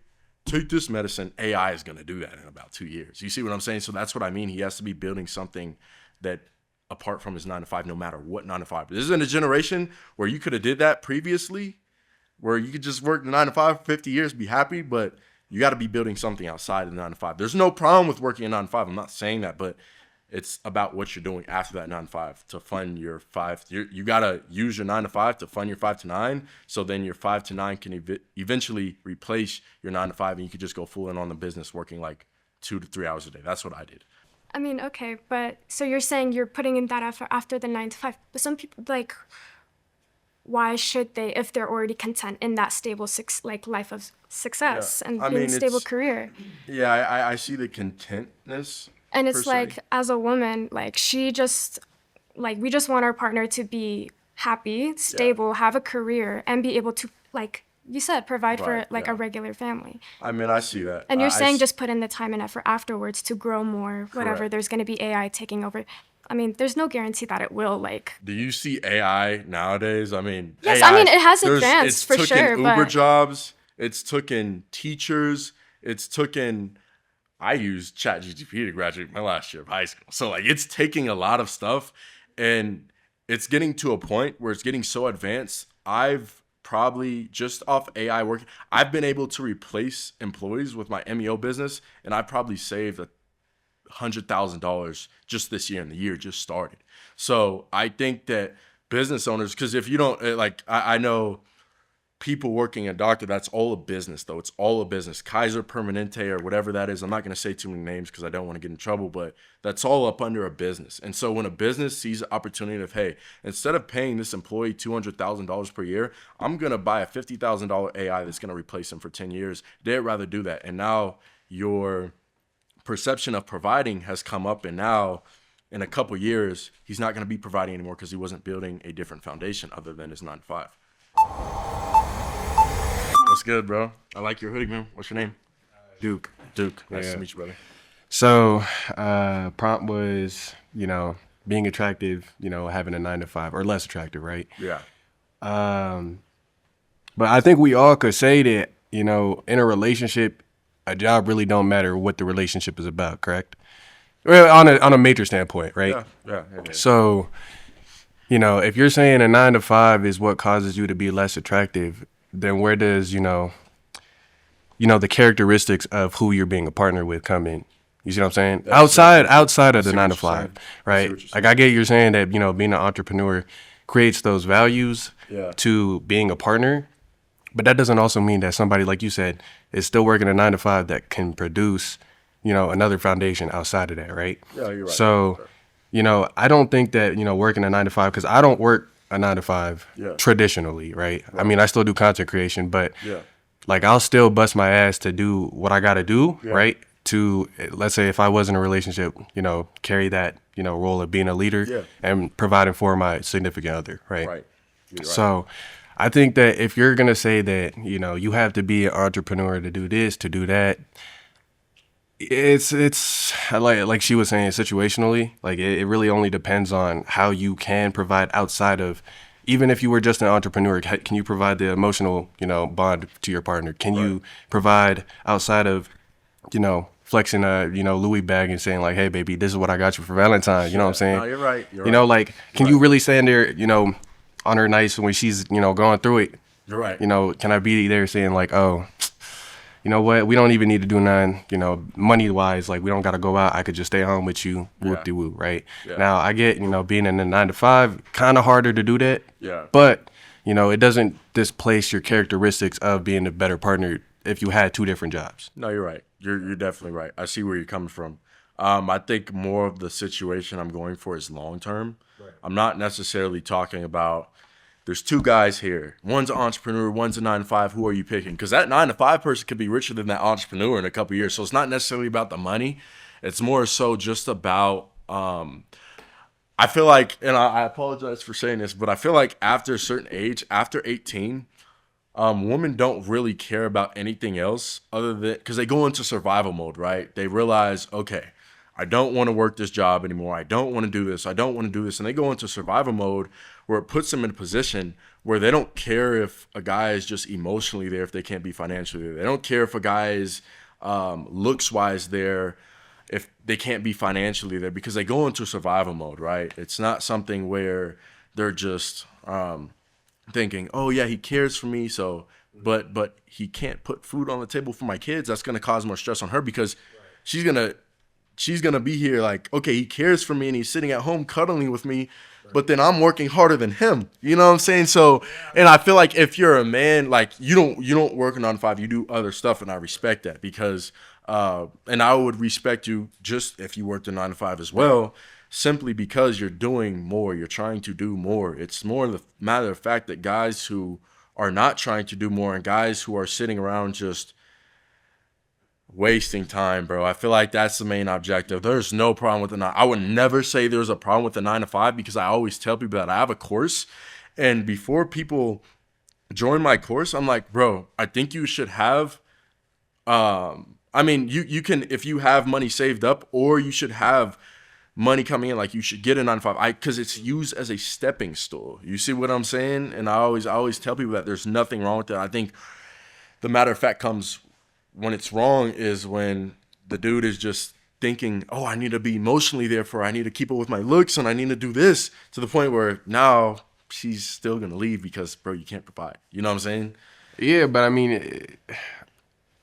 take this medicine. AI is going to do that in about 2 years. You see what I'm saying? So that's what I mean. He has to be building something that, apart from his 9 to 5, no matter what 9 to 5. This isn't a generation where you could have did that previously, where you could just work the 9 to 5 for 50 years, be happy, but you got to be building something outside of the 9 to 5. There's no problem with working a 9 to 5. I'm not saying that, but it's about what you're doing after that 9 to 5 to fund your 5. You got to use your 9 to 5 to fund your 5 to 9. So then your 5 to 9 can eventually replace your 9 to 5, and you could just go full in on the business, working like 2 to 3 hours a day. That's what I did. I mean, okay, but so you're saying you're putting in that effort after the 9 to 5, but some people, like, why should they, if they're already content in that stable life of success and being stable career? Yeah, I see the contentness. And it's like, as a woman, like, we just want our partner to be happy, stable, have a career, and be able to, like you said, provide for like a regular family. I mean, I see that. And you're saying just put in the time and effort afterwards to grow more, whatever. Correct. There's going to be AI taking over. I mean, there's no guarantee that it will, like... Do you see AI nowadays? I mean, yes, AI, I mean, it has advanced, for sure, It's taken Uber jobs. It's taken teachers. it's taken, I used ChatGPT to graduate my last year of high school. So like it's taking a lot of stuff and it's getting to a point where it's getting so advanced. I've probably just off AI work, I've been able to replace employees with my MEO business, and I probably saved $100,000 just this year, and the year just started. So I think that business owners, because if you don't like, I know people working at doctor, that's all a business though. It's all a business. Kaiser Permanente or whatever that is. I'm not going to say too many names because I don't want to get in trouble, but that's all up under a business. And so when a business sees the opportunity of, hey, instead of paying this employee $200,000 per year, I'm going to buy a $50,000 AI that's going to replace him for 10 years. They'd rather do that. And now your perception of providing has come up, and now in a couple years, he's not going to be providing anymore because he wasn't building a different foundation other than his 9 to 5. What's good, bro? I like your hoodie, man. What's your name? Duke. Duke. Nice to meet you, brother. So, prompt was, being attractive, having a 9 to 5 or less attractive, right? Yeah. But I think we all could say that, in a relationship, a job really don't matter what the relationship is about, correct? Well, on a major standpoint, right? Yeah. So, if you're saying a 9 to 5 is what causes you to be less attractive, then where does, the characteristics of who you're being a partner with come in? You see what I'm saying? Outside of the 9 to 5, right? Like I get you're saying that, being an entrepreneur creates those values to being a partner, but that doesn't also mean that somebody, like you said, is still working a 9 to 5 that can produce, another foundation outside of that, right? Yeah, you're right. So, I don't think that, working a 9 to 5, because I don't work a 9 to 5 traditionally, right? I mean, I still do content creation, but like I'll still bust my ass to do what I got to do, right? To, let's say if I was in a relationship, carry that, role of being a leader and providing for my significant other, right? Right. So I think that if you're going to say that, you have to be an entrepreneur to do this, to do that, it's like she was saying, situationally, like it really only depends on how you can provide outside of, even if you were just an entrepreneur, can you provide the emotional, bond to your partner? Can you provide outside of, flexing a, Louis bag and saying like, hey baby, this is what I got you for Valentine's, you know what I'm saying? No, you're right. Like, can you really stand there, on her nights when she's, going through it? You're right. Can I be there saying like, oh, you know what? We don't even need to do none, money wise. Like, we don't got to go out. I could just stay home with you, whoop-de-woo, right? Yeah. Now, I get, being in a 9 to 5, kind of harder to do that. Yeah. But, it doesn't displace your characteristics of being a better partner if you had 2 different jobs. No, you're right. You're definitely right. I see where you're coming from. I think more of the situation I'm going for is long-term. Right. I'm not necessarily talking about, there's 2 guys here. One's an entrepreneur, one's a 9 to 5. Who are you picking? Because that 9 to 5 person could be richer than that entrepreneur in a couple of years. So it's not necessarily about the money. It's more so just about, I feel like, and I apologize for saying this, but I feel like after a certain age, after 18, women don't really care about anything else other than, because they go into survival mode, right? They realize, okay, I don't want to work this job anymore. I don't want to do this. I don't want to do this. And they go into survival mode where it puts them in a position where they don't care if a guy is just emotionally there if they can't be financially there. They don't care if a guy is looks-wise there if they can't be financially there, because they go into survival mode, right? It's not something where they're just thinking, oh, yeah, he cares for me, so but he can't put food on the table for my kids. That's going to cause more stress on her because she's going to be here like, okay, he cares for me and he's sitting at home cuddling with me, but then I'm working harder than him. You know what I'm saying? So, and I feel like if you're a man, like you don't work a 9 to 5, you do other stuff, and I respect that because, and I would respect you just if you worked a 9 to 5 as well, simply because you're doing more, you're trying to do more. It's more the matter of fact that guys who are not trying to do more and guys who are sitting around just wasting time, bro. I feel like that's the main objective. There's no problem with the 9. I would never say there's a problem with the 9 to 5 because I always tell people that I have a course, and before people join my course, I'm like, bro, I think you should have, I mean, you can, if you have money saved up, or you should have money coming in, like you should get a 9 to 5, because it's used as a stepping stool. You see what I'm saying? And I always tell people that there's nothing wrong with that. I think the matter of fact comes when it's wrong is when the dude is just thinking, oh, I need to be emotionally there for her. I need to keep up with my looks and I need to do this, to the point where now she's still going to leave because, bro, you can't provide. You know what I'm saying? Yeah, but I mean,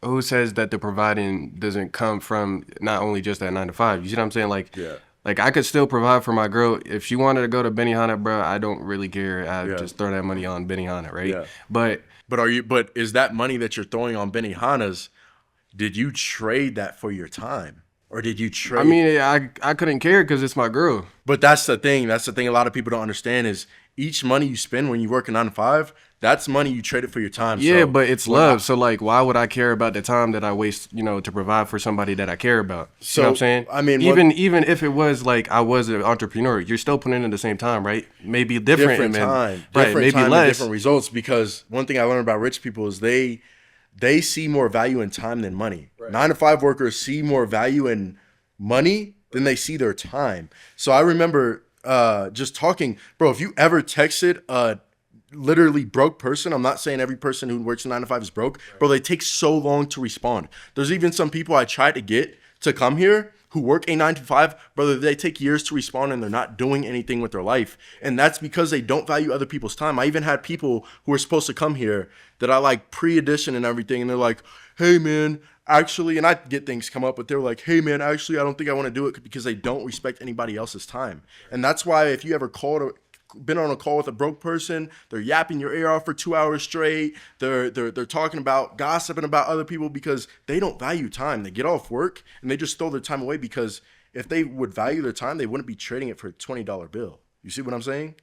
who says that the providing doesn't come from not only just that 9 to 5? You see what I'm saying? Like, like I could still provide for my girl. If she wanted to go to Benihana, bro, I don't really care. I just throw that money on Benihana, right? Yeah. But is that money that you're throwing on Benihana's, did you trade that for your time? Or did you trade? I mean, I couldn't care because it's my girl. But that's the thing. That's the thing a lot of people don't understand is each money you spend when you work a 9 to 5, that's money you traded for your time. Yeah, so but it's love. So, like, why would I care about the time that I waste, to provide for somebody that I care about? So, you know what I'm saying? I mean, even if it was like I was an entrepreneur, you're still putting in the same time, right? Maybe different time. Right, Different maybe time less. and different results. Because one thing I learned about rich people is they see more value in time than money. Right. 9 to 5 workers see more value in money than they see their time. So I remember just talking, bro, if you ever texted a literally broke person, I'm not saying every person who works 9 to 5 is broke, bro, they take so long to respond. There's even some people I tried to get to come here who work a 9 to 5, brother, they take years to respond and they're not doing anything with their life. And that's because they don't value other people's time. I even had people who were supposed to come here that I like pre-audition and everything, and they're like, hey man, actually, and I get things come up, but they're like, hey man, actually, I don't think I want to do it, because they don't respect anybody else's time. And that's why if you ever been on a call with a broke person, they're yapping your ear off for 2 hours straight. They're talking about, gossiping about other people because they don't value time. They get off work and they just throw their time away, because if they would value their time, they wouldn't be trading it for a $20 bill. You see what I'm saying?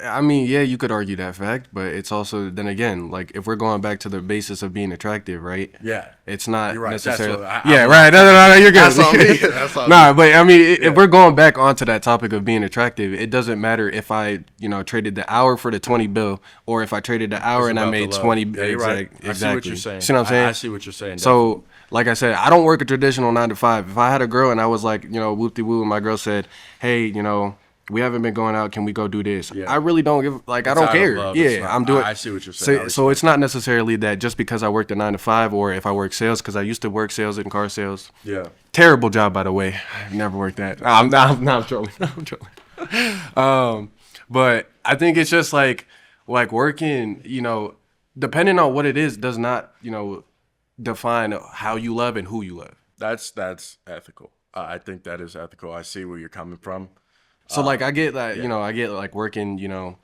I mean, yeah, you could argue that fact, but it's also, then again, like, if we're going back to the basis of being attractive, right? Yeah. It's not You're right. necessarily. Yeah, right. No, you're good. That's on me. That's on Nah, me. but I mean, if we're going back onto that topic of being attractive, it doesn't matter if I, traded the hour for the 20 bill, or if I traded the hour and I made 20. Yeah, you're right. I see what you're saying. See what I'm saying? I see what you're saying. So, like I said, I don't work a traditional 9 to 5. If I had a girl and I was like, whoop-de-woo, and my girl said, hey, we haven't been going out, can we go do this? Yeah. I really don't give, like, I don't care. I'm doing. I see what you're saying. So it's not necessarily that just because I worked a 9 to 5, or if I work sales, because I used to work sales and car sales. Yeah. Terrible job, by the way. I've never worked that. I'm trolling. I'm trolling. But I think it's just like working, depending on what it is, does not, define how you love and who you love. That's ethical. I think that is ethical. I see where you're coming from. So like I get that, I get like working, to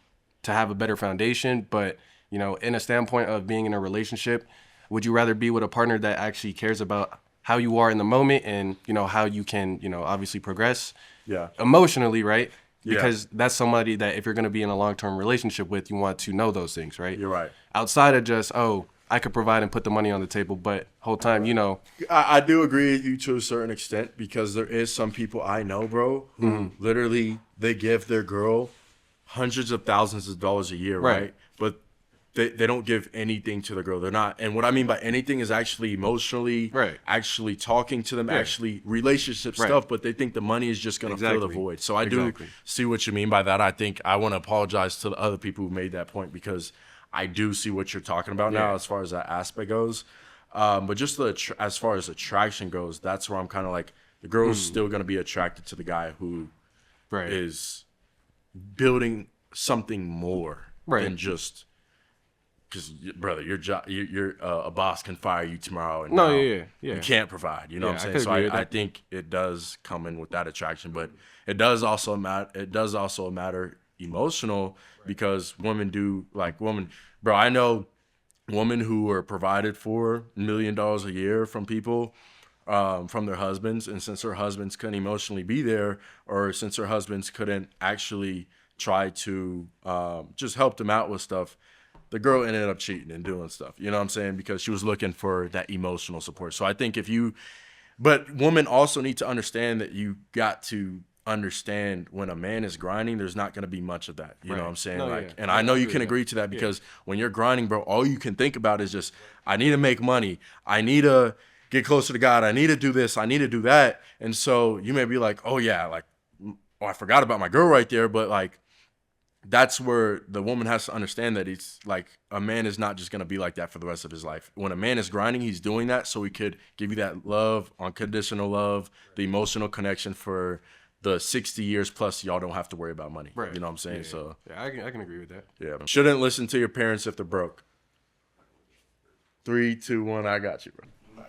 have a better foundation, but in a standpoint of being in a relationship, would you rather be with a partner that actually cares about how you are in the moment and, how you can, obviously progress emotionally, right? Because that's somebody that if you're going to be in a long-term relationship with, you want to know those things, right? You're right. Outside of just, I could provide and put the money on the table, but whole time, I do agree with you to a certain extent, because there is some people I know, bro, who literally, they give their girl hundreds of thousands of dollars a year, right? But they don't give anything to the girl. They're not, and what I mean by anything is actually emotionally, actually talking to them, actually relationship stuff, but they think the money is just going to fill the void. So I do see what you mean by that. I think I want to apologize to the other people who made that point, because I do see what you're talking about now as far as that aspect goes. But just as far as attraction goes, that's where I'm kind of like, the girl's still going to be attracted to the guy who is building something more than just, because, brother, you're a boss can fire you tomorrow, and you can't provide. You know what I'm saying? So I think it does come in with that attraction, but it does also matter emotional, because women do, like, bro, I know women who are provided for $1 million a year from people, from their husbands, and since their husbands couldn't emotionally be there, or since their husbands couldn't actually try to just help them out with stuff, the girl ended up cheating and doing stuff, you know what I'm saying, because she was looking for that emotional support. So I think but women also need to understand that you got to understand when a man is grinding, there's not going to be much of that. You know what I'm saying? And I know you can agree to that, because when you're grinding, bro, all you can think about is just, I need to make money. I need to get closer to God. I need to do this. I need to do that. And so you may be like, oh yeah, like, I forgot about my girl right there. But like, that's where the woman has to understand that it's like a man is not just going to be like that for the rest of his life. When a man is grinding, he's doing that so he could give you that love, unconditional love, the emotional connection for the 60 years plus y'all don't have to worry about money. Right. You know what I'm saying? Yeah. So yeah, I can agree with that. yeah. Shouldn't listen to your parents if they're broke. 3, 2, 1, I got you, bro.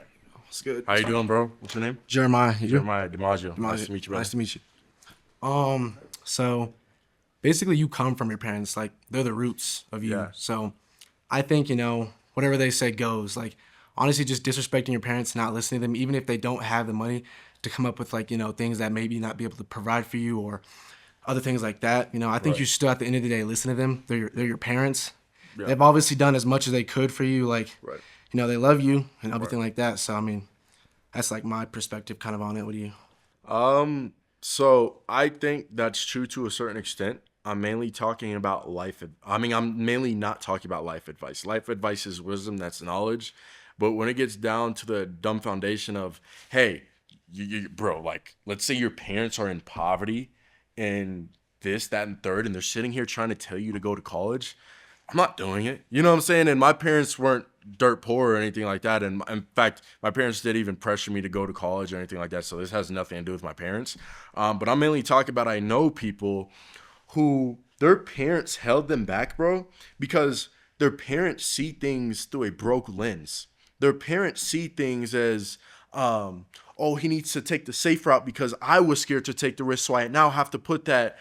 It's good. How you doing, bro? What's your name? Jeremiah. Jeremiah DiMaggio. Nice to meet you, bro. Nice to meet you. So basically you come from your parents, like they're the roots of you. Yeah. So I think, whatever they say goes. Like honestly, just disrespecting your parents, not listening to them, even if they don't have the money to come up with like, things that maybe not be able to provide for you or other things like that. I think Right. you still at the end of the day listen to them. They're your parents. Yeah. They've obviously done as much as they could for you. Like, Right. they love you and everything like that. So, I mean, that's like my perspective kind of on it. What do you? So I think that's true to a certain extent. I'm mainly talking about I'm mainly not talking about life advice. Life advice is wisdom, that's knowledge. But when it gets down to the dumb foundation of, hey, bro, like, let's say your parents are in poverty and this, that, and third, and they're sitting here trying to tell you to go to college. I'm not doing it. You know what I'm saying? And my parents weren't dirt poor or anything like that. And in fact, my parents didn't even pressure me to go to college or anything like that. So this has nothing to do with my parents. But I'm mainly talking about, I know people who their parents held them back, bro, because their parents see things through a broke lens. Their parents see things as, oh, he needs to take the safe route because I was scared to take the risk. So I now have to put that,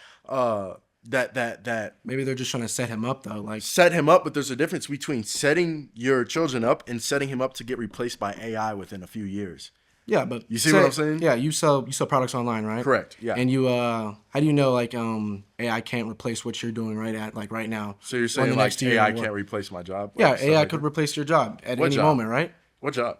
Maybe they're just trying to set him up though. Like set him up, but there's a difference between setting your children up and setting him up to get replaced by AI within a few years. Yeah, but you see what I'm saying? Yeah, you sell products online, right? Correct. Yeah. And you how do you know like AI can't replace what you're doing right now? So you're saying like AI can't replace my job? Yeah, Like, AI could replace your job at any moment, right? What job?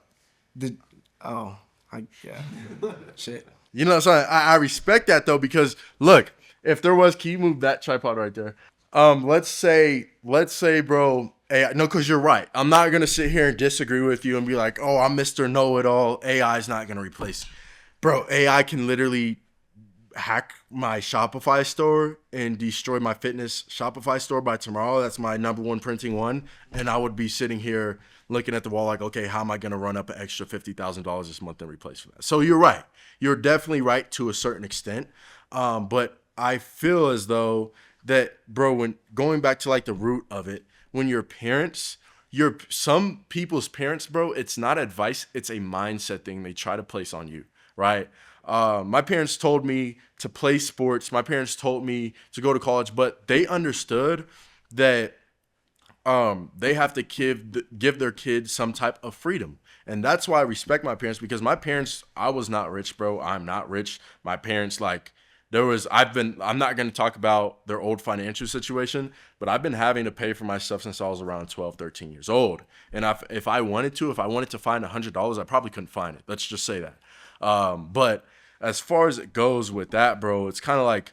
Shit. You know, so I respect that though, because look, if there was, can you move that tripod right there? Let's say, bro, AI, no, because you're right. I'm not gonna sit here and disagree with you and be like, oh, I'm Mr. Know-It-All. AI is not gonna replace, bro. AI can literally hack my Shopify store and destroy my fitness Shopify store by tomorrow. That's my #1 printing one, and I would be sitting here looking at the wall like, okay, how am I gonna run up an extra $50,000 this month and replace for that? So you're right. You're definitely right to a certain extent, but I feel as though that, bro, when going back to like the root of it, when your parents, some people's parents, bro, it's not advice, it's a mindset thing they try to place on you, right? My parents told me to play sports. My parents told me to go to college, but they understood that they have to give their kids some type of freedom. And that's why I respect my parents, because my parents, I was not rich, bro. I'm not rich. My parents, like, I'm not going to talk about their old financial situation, but I've been having to pay for my stuff since I was around 12, 13 years old. And if I wanted to find $100, I probably couldn't find it. Let's just say that. But as far as it goes with that, bro, it's kind of like,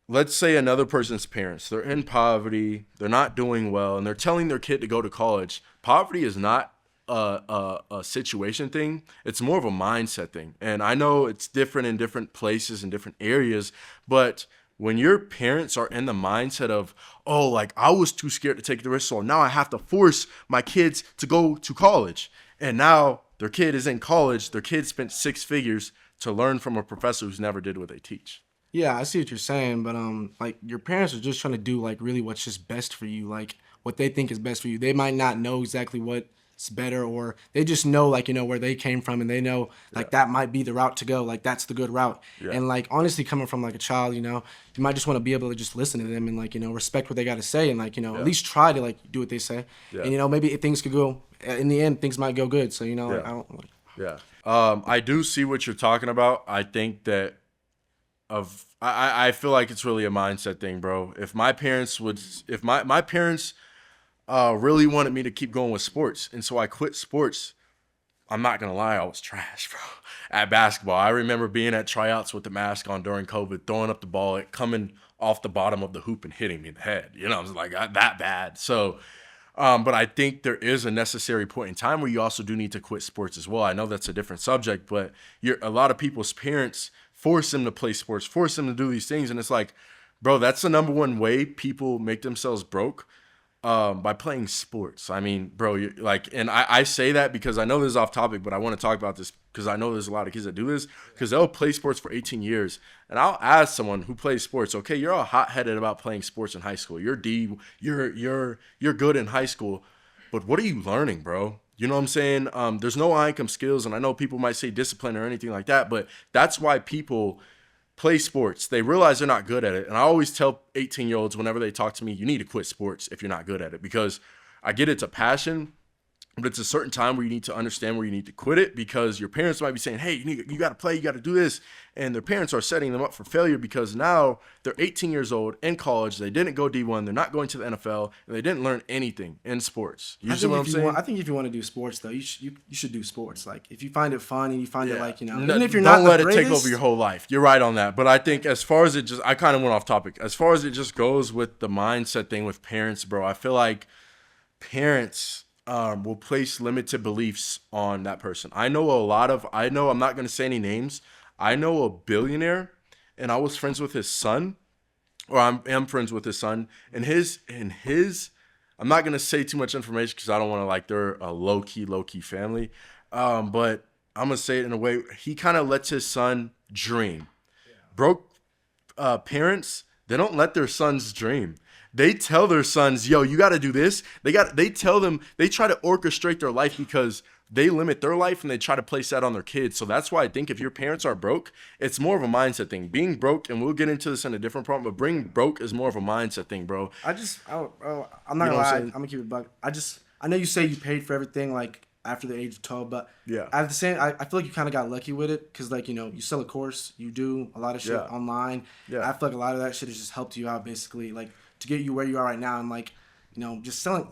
let's say another person's parents, they're in poverty, they're not doing well, and they're telling their kid to go to college. Poverty is not a situation thing. It's more of a mindset thing. And I know it's different in different places and different areas, but when your parents are in the mindset of, oh, like, I was too scared to take the risk, so now I have to force my kids to go to college. And now their kid is in college, their kid spent 6 figures to learn from a professor who's never did what they teach. Yeah, I see what you're saying, but like, your parents are just trying to do like really what's just best for you, like what they think is best for you. They might not know exactly what's better, or they just know, like, where they came from, and they know like that might be the route to go, like that's the good route. And like, honestly, coming from like a child, you might just want to be able to just listen to them and like, respect what they got to say, and like, at least try to like do what they say. And maybe if things could go in the end, things might go good. So like, I don't like. I do see what you're talking about. I think that I feel like it's really a mindset thing, bro. If my parents really wanted me to keep going with sports, and so I quit sports, I'm not gonna lie, I was trash, bro. At basketball, I remember being at tryouts with the mask on during COVID, throwing up the ball, it coming off the bottom of the hoop and hitting me in the head. I was like, that bad. So, but I think there is a necessary point in time where you also do need to quit sports as well. I know that's a different subject, but a lot of people's parents force them to play sports, force them to do these things, and it's like, Bro, that's the number one way people make themselves broke. By playing sports. I mean, bro, you're like, and I say that because I know this is off topic, but I want to talk about this because I know there's a lot of kids that do this because they'll play sports for 18 years. And I'll ask someone who plays sports, okay, you're all hot-headed about playing sports in high school. You're good in high school, but what are you learning, bro? You know what I'm saying? There's no high income skills, and I know people might say discipline or anything like that, but that's why people play sports. They realize they're not good at it. And I always tell 18-year-olds whenever they talk to me, you need to quit sports if you're not good at it, because I get it's a passion, but it's a certain time where you need to understand where you need to quit it, because your parents might be saying, hey, you got to play, you got to do this. And their parents are setting them up for failure because now they're 18 years old in college. They didn't go D1. They're not going to the NFL, and they didn't learn anything in sports. You see what I'm saying? I think if you want to do sports, though, you should do sports. Like, if you find it fun and you find it like, even if you're don't not let the it take greatest, over your whole life. You're right on that. But I think as far as I kind of went off topic. As far as it just goes with the mindset thing with parents, bro, I feel like parents will place limited beliefs on that person. I'm not going to say any names. I know a billionaire, and I was friends with his son, or I am friends with his son, and his, I'm not going to say too much information because I don't want to, like, they're a low-key family. But I'm going to say it in a way, he kind of lets his son dream. Broke parents, they don't let their sons dream. They tell their sons, yo, you got to do this. They tell them, they try to orchestrate their life because they limit their life and they try to place that on their kids. So that's why I think if your parents are broke, it's more of a mindset thing. Being broke, and we'll get into this in a different problem, but being broke is more of a mindset thing, bro. I'm not gonna lie. I'm gonna keep it buck. I know you say you paid for everything like after the age of 12, but yeah, at the same, I feel like you kind of got lucky with it because, like, you sell a course, you do a lot of shit online. Yeah, I feel like a lot of that shit has just helped you out, basically, like, to get you where you are right now, and, like, just selling.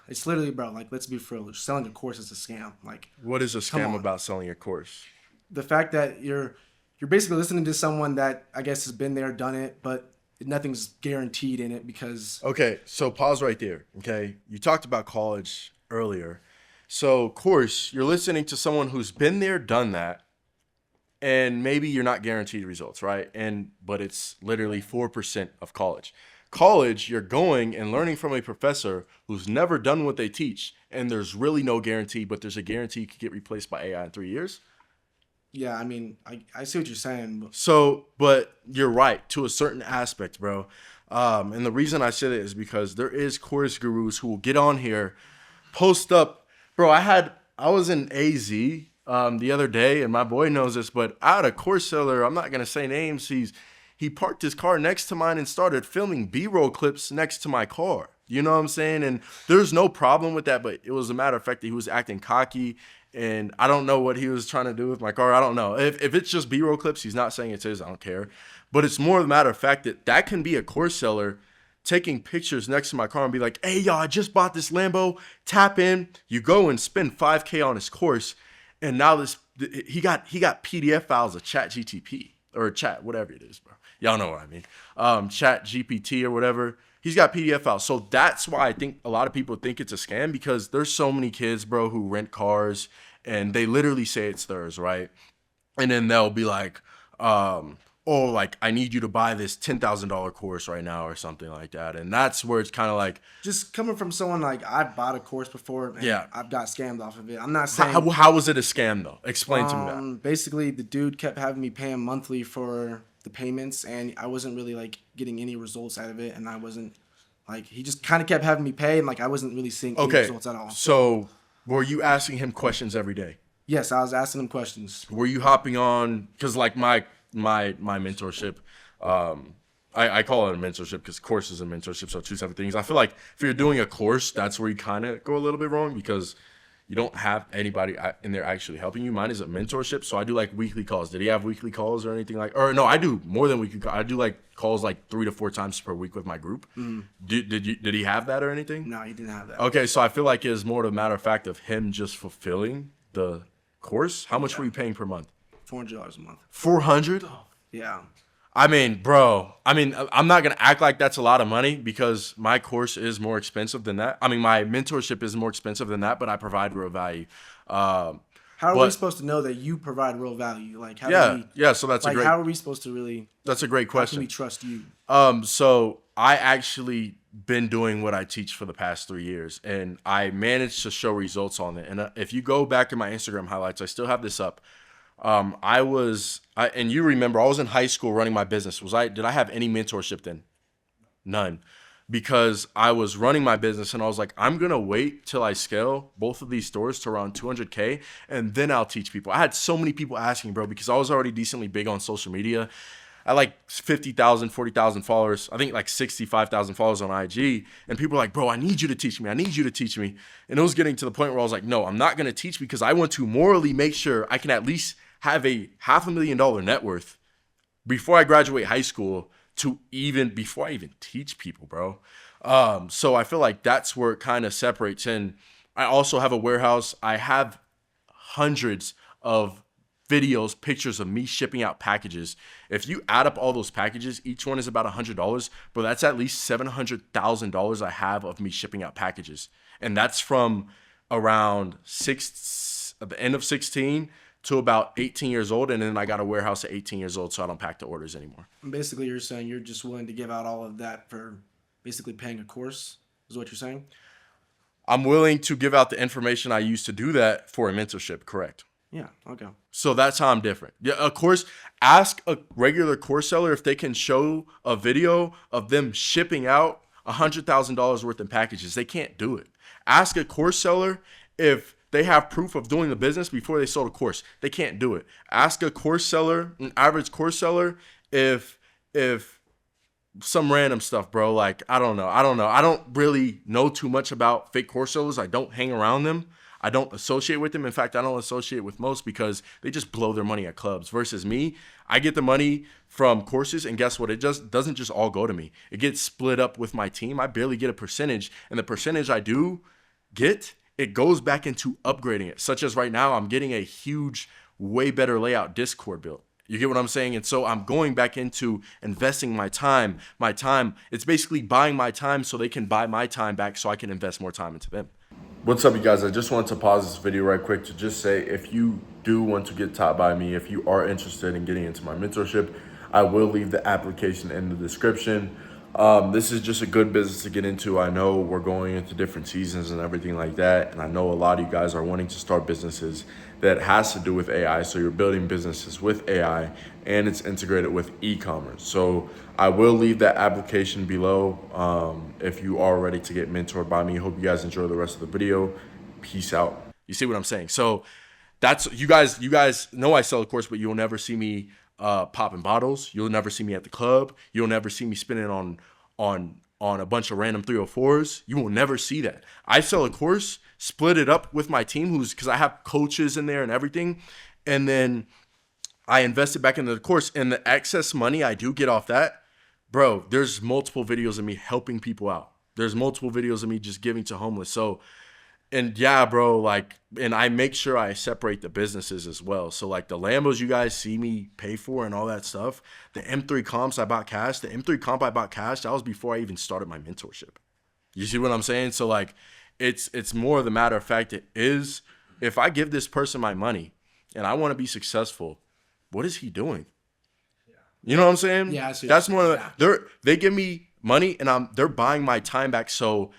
It's literally, bro, like, let's be for real. Selling a course is a scam. Like, what is a scam about selling your course? The fact that you're basically listening to someone that I guess has been there, done it, but nothing's guaranteed in it because. Okay, so pause right there. Okay, you talked about college earlier, so course you're listening to someone who's been there, done that, and maybe you're not guaranteed results, right? But it's literally 4% of college. College, you're going and learning from a professor who's never done what they teach, and there's really no guarantee, but there's a guarantee you could get replaced by AI in 3 years. Yeah, I mean, I see what you're saying. But you're right to a certain aspect, bro. And the reason I say that is because there is course gurus who will get on here, post up. Bro, I was in AZ the other day, and my boy knows this, but I had a course seller. I'm not gonna say names. He parked his car next to mine and started filming B-roll clips next to my car. You know what I'm saying? And there's no problem with that, but it was a matter of fact that he was acting cocky, and I don't know what he was trying to do with my car. I don't know. If it's just B-roll clips, he's not saying it's his. I don't care. But it's more the matter of fact that can be a course seller taking pictures next to my car and be like, hey, y'all, I just bought this Lambo. Tap in. You go and spend $5K on his course, and now he got PDF files of ChatGTP or Chat, whatever it is, bro. Y'all know what I mean. Chat GPT or whatever. He's got PDF files. So that's why I think a lot of people think it's a scam, because there's so many kids, bro, who rent cars and they literally say it's theirs, right? And then they'll be like, like, I need you to buy this $10,000 course right now or something like that. And that's where it's kind of like. Just coming from someone like, I bought a course before and I've got scammed off of it. I'm not saying. How was it a scam, though? Explain to me that. Basically, the dude kept having me pay him monthly for the payments, and I wasn't really, like, getting any results out of it, and I wasn't, like, he just kind of kept having me pay, and, like, I wasn't really seeing any results at all. So were you asking him questions every day? Yes, I was asking him questions. Were you hopping on, because, like, my mentorship, I call it a mentorship because courses and mentorships are two separate things. I feel like if you're doing a course, that's where you kind of go a little bit wrong, because you don't have anybody in there actually helping you. Mine is a mentorship, so I do like weekly calls. Did he have weekly calls or anything like? Or no, I do more than weekly calls. I do like calls like 3 to 4 times per week with my group. Did he have that or anything? No, he didn't have that. Okay, so I feel like it's more of a matter of fact of him just fulfilling the course. How much were you paying per month? $400 a month. 400? Yeah. I mean, bro, I'm not going to act like that's a lot of money, because my course is more expensive than that. I mean, my mentorship is more expensive than that, but I provide real value. How are we supposed to know that you provide real value? Like, how do we, so that's a great. How are we supposed to really? That's a great question. How can we trust you? So I actually been doing what I teach for the past 3 years, and I managed to show results on it. And if you go back in my Instagram highlights, I still have this up. And you remember, I was in high school running my business. Did I have any mentorship then? None. Because I was running my business and I was like, I'm going to wait till I scale both of these stores to around 200K and then I'll teach people. I had so many people asking, bro, because I was already decently big on social media. I like 50,000, 40,000 followers. I think like 65,000 followers on IG. And people were like, bro, I need you to teach me. I need you to teach me. And it was getting to the point where I was like, no, I'm not going to teach because I want to morally make sure I can at least have a $500,000 net worth before I graduate high school before I even teach people, bro. So I feel like that's where it kind of separates. And I also have a warehouse. I have hundreds of videos, pictures of me shipping out packages. If you add up all those packages, each one is about $100, but that's at least $700,000 I have of me shipping out packages. And that's from around the end of 16 to about 18 years old, and then I got a warehouse at 18 years old, so I don't pack the orders anymore. Basically, you're saying you're just willing to give out all of that for basically paying a course, is what you're saying? I'm willing to give out the information I used to do that for a mentorship, correct? Yeah, okay. So that's how I'm different. Yeah, of course, ask a regular course seller if they can show a video of them shipping out $100,000 worth of packages. They can't do it. Ask a course seller if they have proof of doing the business before they sold a course. They can't do it. Ask a course seller, an average course seller, if some random stuff, bro. Like, I don't know. I don't really know too much about fake course sellers. I don't hang around them. I don't associate with them. In fact, I don't associate with most because they just blow their money at clubs. Versus me, I get the money from courses, and guess what? It just doesn't just all go to me. It gets split up with my team. I barely get a percentage, and the percentage I do get, it goes back into upgrading it. Such as right now, I'm getting a huge, way better layout Discord built. You get what I'm saying? And so I'm going back into investing my time. It's basically buying my time so they can buy my time back so I can invest more time into them. What's up, you guys? I just wanted to pause this video right quick to just say, if you do want to get taught by me, if you are interested in getting into my mentorship, I will leave the application in the description. This is just a good business to get into. I know we're going into different seasons and everything like that. And I know a lot of you guys are wanting to start businesses that has to do with AI. So you're building businesses with AI and it's integrated with e-commerce. So I will leave that application below if you are ready to get mentored by me. Hope you guys enjoy the rest of the video. Peace out. You see what I'm saying? So that's, you guys know I sell a course, but you'll never see me popping bottles. You'll never see me at the club. You'll never see me spending on a bunch of random 304s. You will never see that. I sell a course, split it up with my team, because I have coaches in there and everything, and then I invest it back into the course, and the excess money I do get off that, bro, there's multiple videos of me helping people out. There's multiple videos of me just giving to homeless. So, and yeah, bro, like, and I make sure I separate the businesses as well. So like the Lambos you guys see me pay for and all that stuff, the M3 comps I bought cash, that was before I even started my mentorship. You see what I'm saying? So like, it's more of the matter of fact, it is, if I give this person my money and I want to be successful, what is he doing? You know what I'm saying? Yeah, I see. That's more they give me money and they're buying my time back so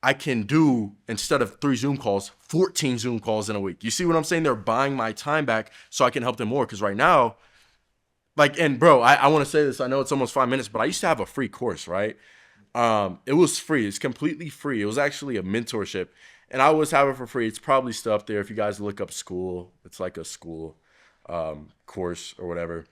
I can do, instead of 3 Zoom calls, 14 Zoom calls in a week. You see what I'm saying? They're buying my time back so I can help them more. Because right now, like, and bro, I want to say this. I know it's almost 5 minutes, but I used to have a free course, right? It was free. It's completely free. It was actually a mentorship. And I always have it for free. It's probably still up there. If you guys look up school, it's like a school course or whatever.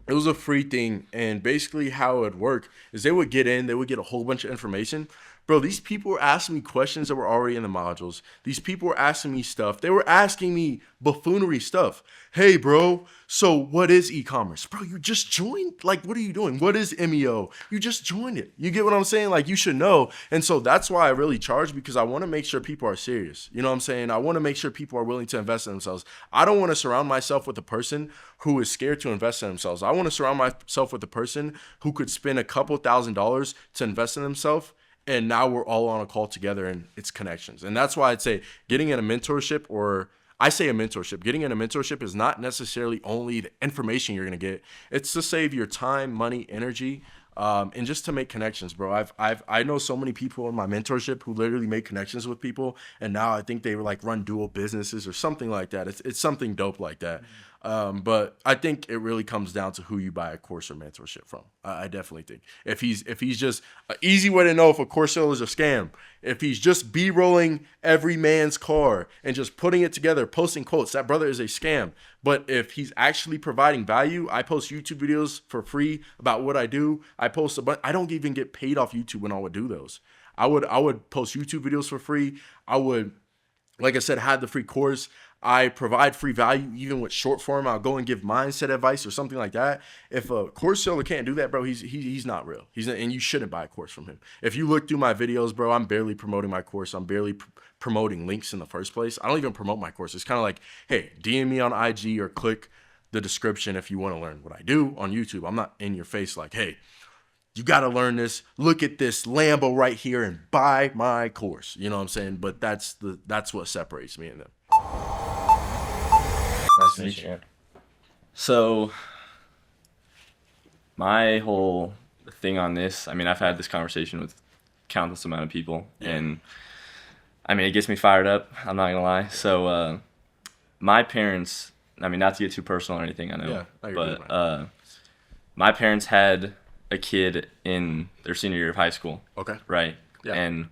It was a free thing. And basically how it would work is they would get a whole bunch of information. Bro, these people were asking me questions that were already in the modules. These people were asking me stuff. They were asking me buffoonery stuff. Hey, bro, so what is e-commerce? Bro, you just joined? Like, what are you doing? What is MEO? You just joined it. You get what I'm saying? Like, you should know. And so that's why I really charge, because I want to make sure people are serious. You know what I'm saying? I want to make sure people are willing to invest in themselves. I don't want to surround myself with a person who is scared to invest in themselves. I want to surround myself with a person who could spend a couple $1,000s to invest in themselves. And now we're all on a call together and it's connections. And that's why I'd say getting in a mentorship or I say a mentorship. Getting in a mentorship is not necessarily only the information you're going to get. It's to save your time, money, energy, and just to make connections, bro. I know so many people in my mentorship who literally make connections with people, and now I think they like run dual businesses or something like that. It's something dope like that. But I think it really comes down to who you buy a course or mentorship from. I definitely think if he's just an easy way to know if a course sale is a scam, if he's just B-rolling every man's car and just putting it together, posting quotes, that brother is a scam. But if he's actually providing value, I post YouTube videos for free about what I do. I post I don't even get paid off YouTube when I would do those. I would post YouTube videos for free. I would, like I said, have the free course. I provide free value even with short form. I'll go and give mindset advice or something like that. If a course seller can't do that, bro, he's not real. And you shouldn't buy a course from him. If you look through my videos, bro, I'm barely promoting my course. I'm barely promoting links in the first place. I don't even promote my course. It's kind of like, hey, DM me on IG or click the description if you want to learn what I do on YouTube. I'm not in your face like, hey, you got to learn this. Look at this Lambo right here and buy my course. You know what I'm saying? But that's what separates me and them. Nice to meet you. So, my whole thing on this, I mean, I've had this conversation with countless amount of people, and I mean, it gets me fired up. I'm not gonna lie. So, my parents, I mean, not to get too personal or anything, I know, but my parents had a kid in their senior year of high school. Okay. Right. Yeah. And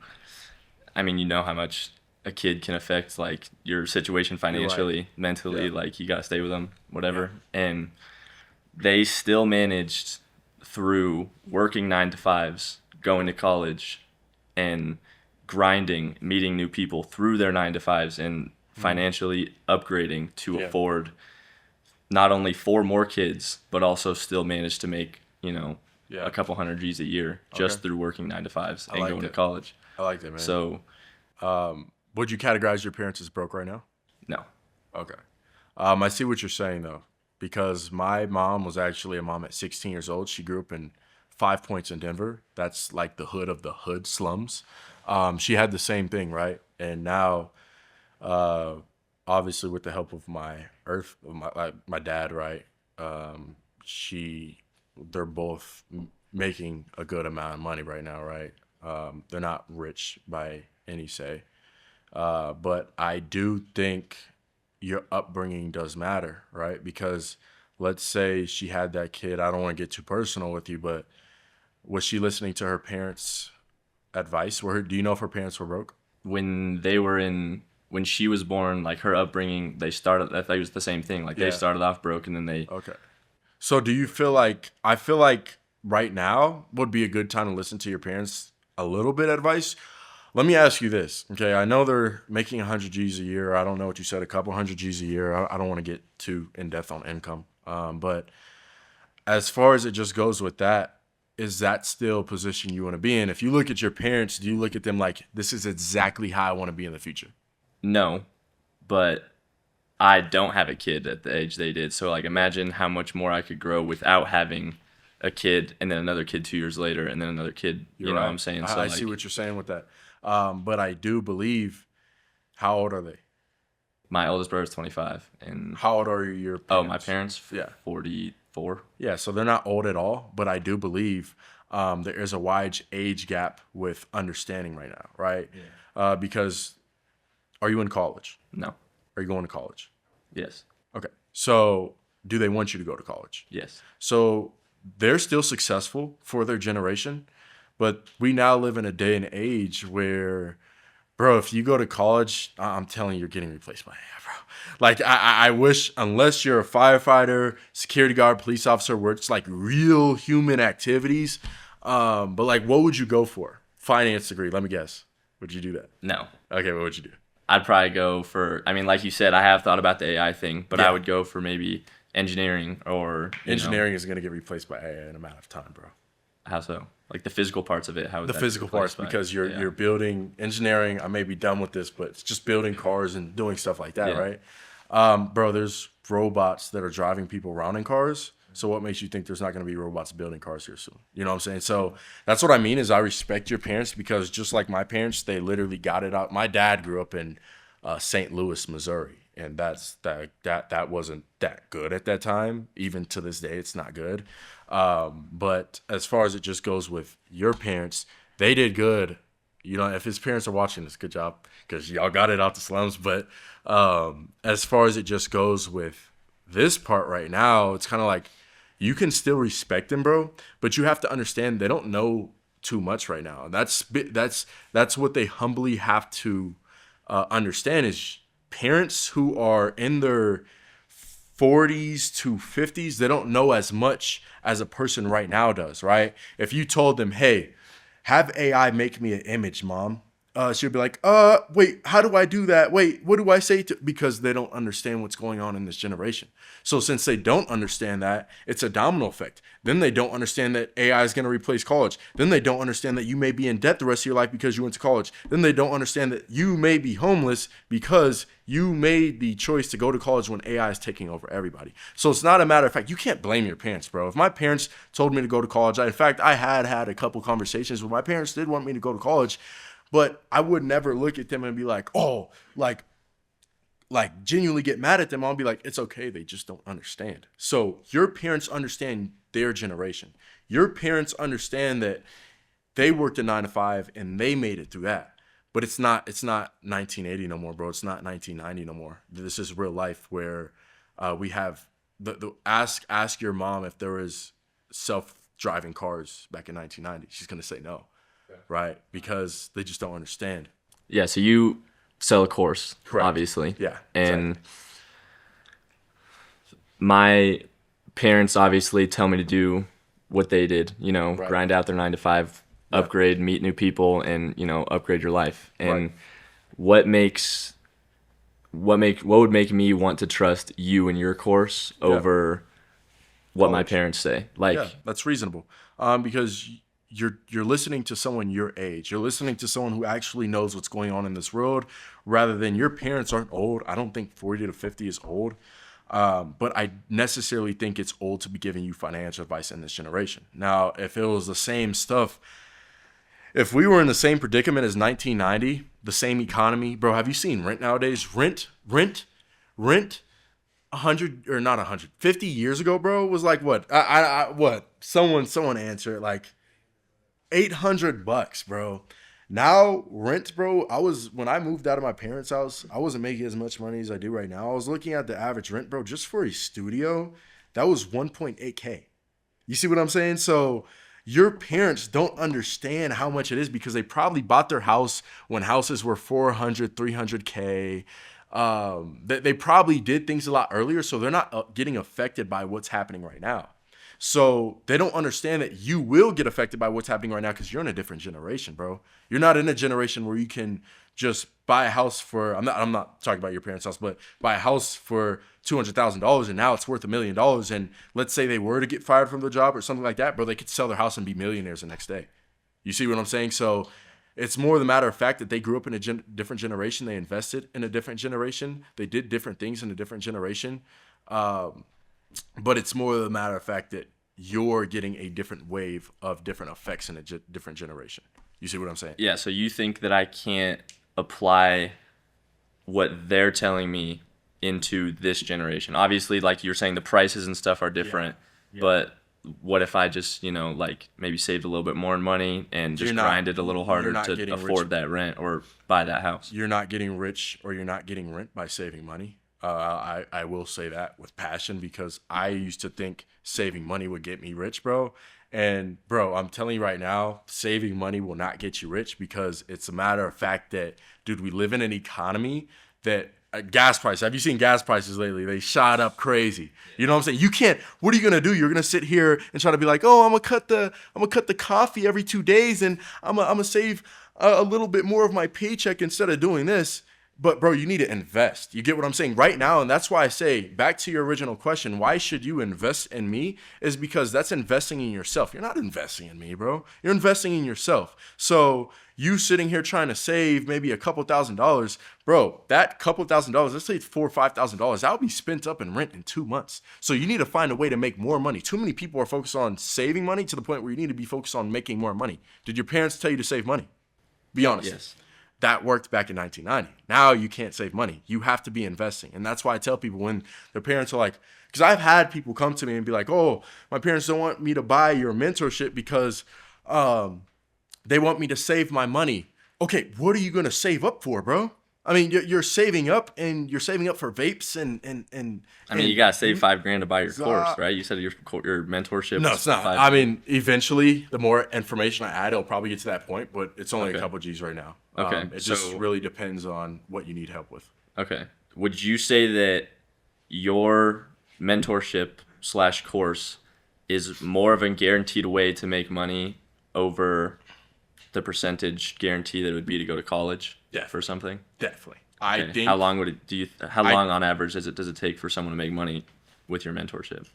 I mean, you know how much a kid can affect like your situation financially, mentally, like you got to stay with them, whatever. And they still managed through working 9 to 5s, going to college and grinding, meeting new people through their 9 to 5s and financially upgrading to afford not only 4 more kids, but also still manage to make, you know, a couple hundred G's a year just through working 9 to 5s and going to college. I like that, man. So, would you categorize your parents as broke right now? No. Okay. I see what you're saying though, because my mom was actually a mom at 16 years old. She grew up in 5 Points in Denver. That's like the hood of the hood slums. She had the same thing, right? And now, obviously with the help of my dad, right? They're both making a good amount of money right now, right? They're not rich by any say. But I do think your upbringing does matter, right? Because let's say she had that kid. I don't want to get too personal with you, but was she listening to her parents' advice? Do you know if her parents were broke? When she was born, like her upbringing, I thought it was the same thing. Like they started off broke and then they... Okay. So do you feel like, I feel like right now would be a good time to listen to your parents a little bit advice. Let me ask you this, okay? I know they're making 100 G's a year. I don't know what you said, a couple hundred G's a year. I don't want to get too in-depth on income. But as far as it just goes with that, is that still a position you want to be in? If you look at your parents, do you look at them like, this is exactly how I want to be in the future? No, but I don't have a kid at the age they did. So like imagine how much more I could grow without having a kid and then another kid 2 years later and then another kid. You know what I'm saying? So I see what you're saying with that. But I do believe, how old are they? My oldest brother is 25. And how old are your parents? Oh, my parents? 44. Yeah, so they're not old at all, but I do believe there is a wide age gap with understanding right now, right? Yeah. Because are you in college? No. Are you going to college? Yes. Okay. So do they want you to go to college? Yes. So they're still successful for their generation, but we now live in a day and age where, bro, if you go to college, I'm telling you, you're getting replaced by AI, bro. Like, I wish, unless you're a firefighter, security guard, police officer, where it's like real human activities. But like, what would you go for? Finance degree, let me guess. Would you do that? No. Okay, what would you do? I'd probably go for, I mean, like you said, I have thought about the AI thing, but I would go for maybe engineering or... Engineering is going to get replaced by AI in a matter of time, bro. How so? Like the physical parts of it? How would the that physical parts, because you're building engineering. I may be done with this, but it's just building cars and doing stuff like that, right? Bro, there's robots that are driving people around in cars. So what makes you think there's not going to be robots building cars here soon? You know what I'm saying? So that's what I mean is I respect your parents, because just like my parents, they literally got it out. My dad grew up in St. Louis, Missouri. And that wasn't that good at that time. Even to this day, it's not good. But as far as it just goes with your parents, they did good. You know, if his parents are watching this, good job, because y'all got it out the slums. But as far as it just goes with this part right now, it's kind of like you can still respect them, bro, but you have to understand they don't know too much right now. That's what they humbly have to understand is parents who are in their 40s to 50s, they don't know as much as a person right now does, right? If you told them, hey, have AI make me an image, mom, she'll be like, wait, how do I do that? Wait, what do I say to, because they don't understand what's going on in this generation. So since they don't understand that, it's a domino effect. Then they don't understand that AI is going to replace college. Then they don't understand that you may be in debt the rest of your life because you went to college. Then they don't understand that you may be homeless because you made the choice to go to college when AI is taking over everybody. So it's not a matter of fact, you can't blame your parents, bro. If my parents told me to go to college, in fact, I had a couple conversations with my parents did want me to go to college, but I would never look at them and be like, oh, like genuinely get mad at them. I'll be like, it's okay. They just don't understand. So your parents understand their generation. Your parents understand that they worked a 9 to 5 and they made it through that. But it's not 1980 no more, bro. It's not 1990 no more. This is real life where we have ask your mom if there was self-driving cars back in 1990. She's gonna say no. Right? Because they just don't understand. Yeah, so you sell a course, correct, obviously. Yeah. And exactly. My parents obviously tell me to do what they did, Right. grind out their 9 to 5, upgrade, meet new people, and, upgrade your life. And Right. what would make me want to trust you and your course over what my parents say? Like, yeah, that's reasonable. Because you're listening to someone your age. You're listening to someone who actually knows what's going on in this world, rather than your parents aren't old. I don't think 40 to 50 is old. But I necessarily think it's old to be giving you financial advice in this generation. Now, if it was the same stuff, if we were in the same predicament as 1990, the same economy, bro, have you seen rent nowadays? Rent, 100 or not 100, 50 years ago, bro, was like what? What? Someone answer it, like $800, bro. Now rent, bro, when I moved out of my parents' house, I wasn't making as much money as I do right now. I was looking at the average rent, bro, just for a studio, that was 1.8K. You see what I'm saying? So your parents don't understand how much it is because they probably bought their house when houses were 400, 300K. They probably did things a lot earlier, so they're not getting affected by what's happening right now. So they don't understand that you will get affected by what's happening right now because you're in a different generation, bro. You're not in a generation where you can just buy a house for, I'm not talking about your parents' house, but buy a house for $200,000 and now it's worth $1 million. And let's say they were to get fired from the job or something like that, bro, they could sell their house and be millionaires the next day. You see what I'm saying? So it's more the matter of fact that they grew up in a different generation. They invested in a different generation. They did different things in a different generation. But it's more the matter of fact that you're getting a different wave of different effects in a different generation. You see what I'm saying? Yeah, so you think that I can't apply what they're telling me into this generation? Obviously, like you're saying, the prices and stuff are different, but what if I just, like maybe saved a little bit more money and just grinded a little harder to afford that rent or buy that house? You're not getting rich or you're not getting rent by saving money. I will say that with passion because I used to think saving money would get me rich, bro. And bro, I'm telling you right now, saving money will not get you rich because it's a matter of fact that, dude, we live in an economy that gas prices. Have you seen gas prices lately? They shot up crazy. You know what I'm saying? What are you going to do? You're going to sit here and try to be like, oh, I'm going to cut the coffee every 2 days and I'm going to save a little bit more of my paycheck instead of doing this. But bro, you need to invest. You get what I'm saying right now. And that's why I say back to your original question, why should you invest in me? Is because that's investing in yourself. You're not investing in me, bro. You're investing in yourself. So you sitting here trying to save maybe a couple $1,000s, bro, that couple $1,000, let's say it's $4,000 or $5,000, that'll be spent up in rent in 2 months. So you need to find a way to make more money. Too many people are focused on saving money to the point where you need to be focused on making more money. Did your parents tell you to save money? Be honest. Yes. that worked back in 1990. Now you can't save money. You have to be investing. And that's why I tell people when their parents are like, because I've had people come to me and be like, oh, my parents don't want me to buy your mentorship because they want me to save my money. Okay, what are you going to save up for, bro? I mean, you're saving up, and you're saving up for vapes and. I mean, you gotta save $5,000 to buy your course, right? You said your mentorship. No, it's not. I mean, eventually, the more information I add, it'll probably get to that point, but it's only a couple G's right now. Okay, it just really depends on what you need help with. Okay, would you say that your mentorship/course is more of a guaranteed way to make money over the percentage guarantee that it would be to go to college for something? Definitely. Okay. I think. How long would it? How long on average does it take for someone to make money with your mentorship?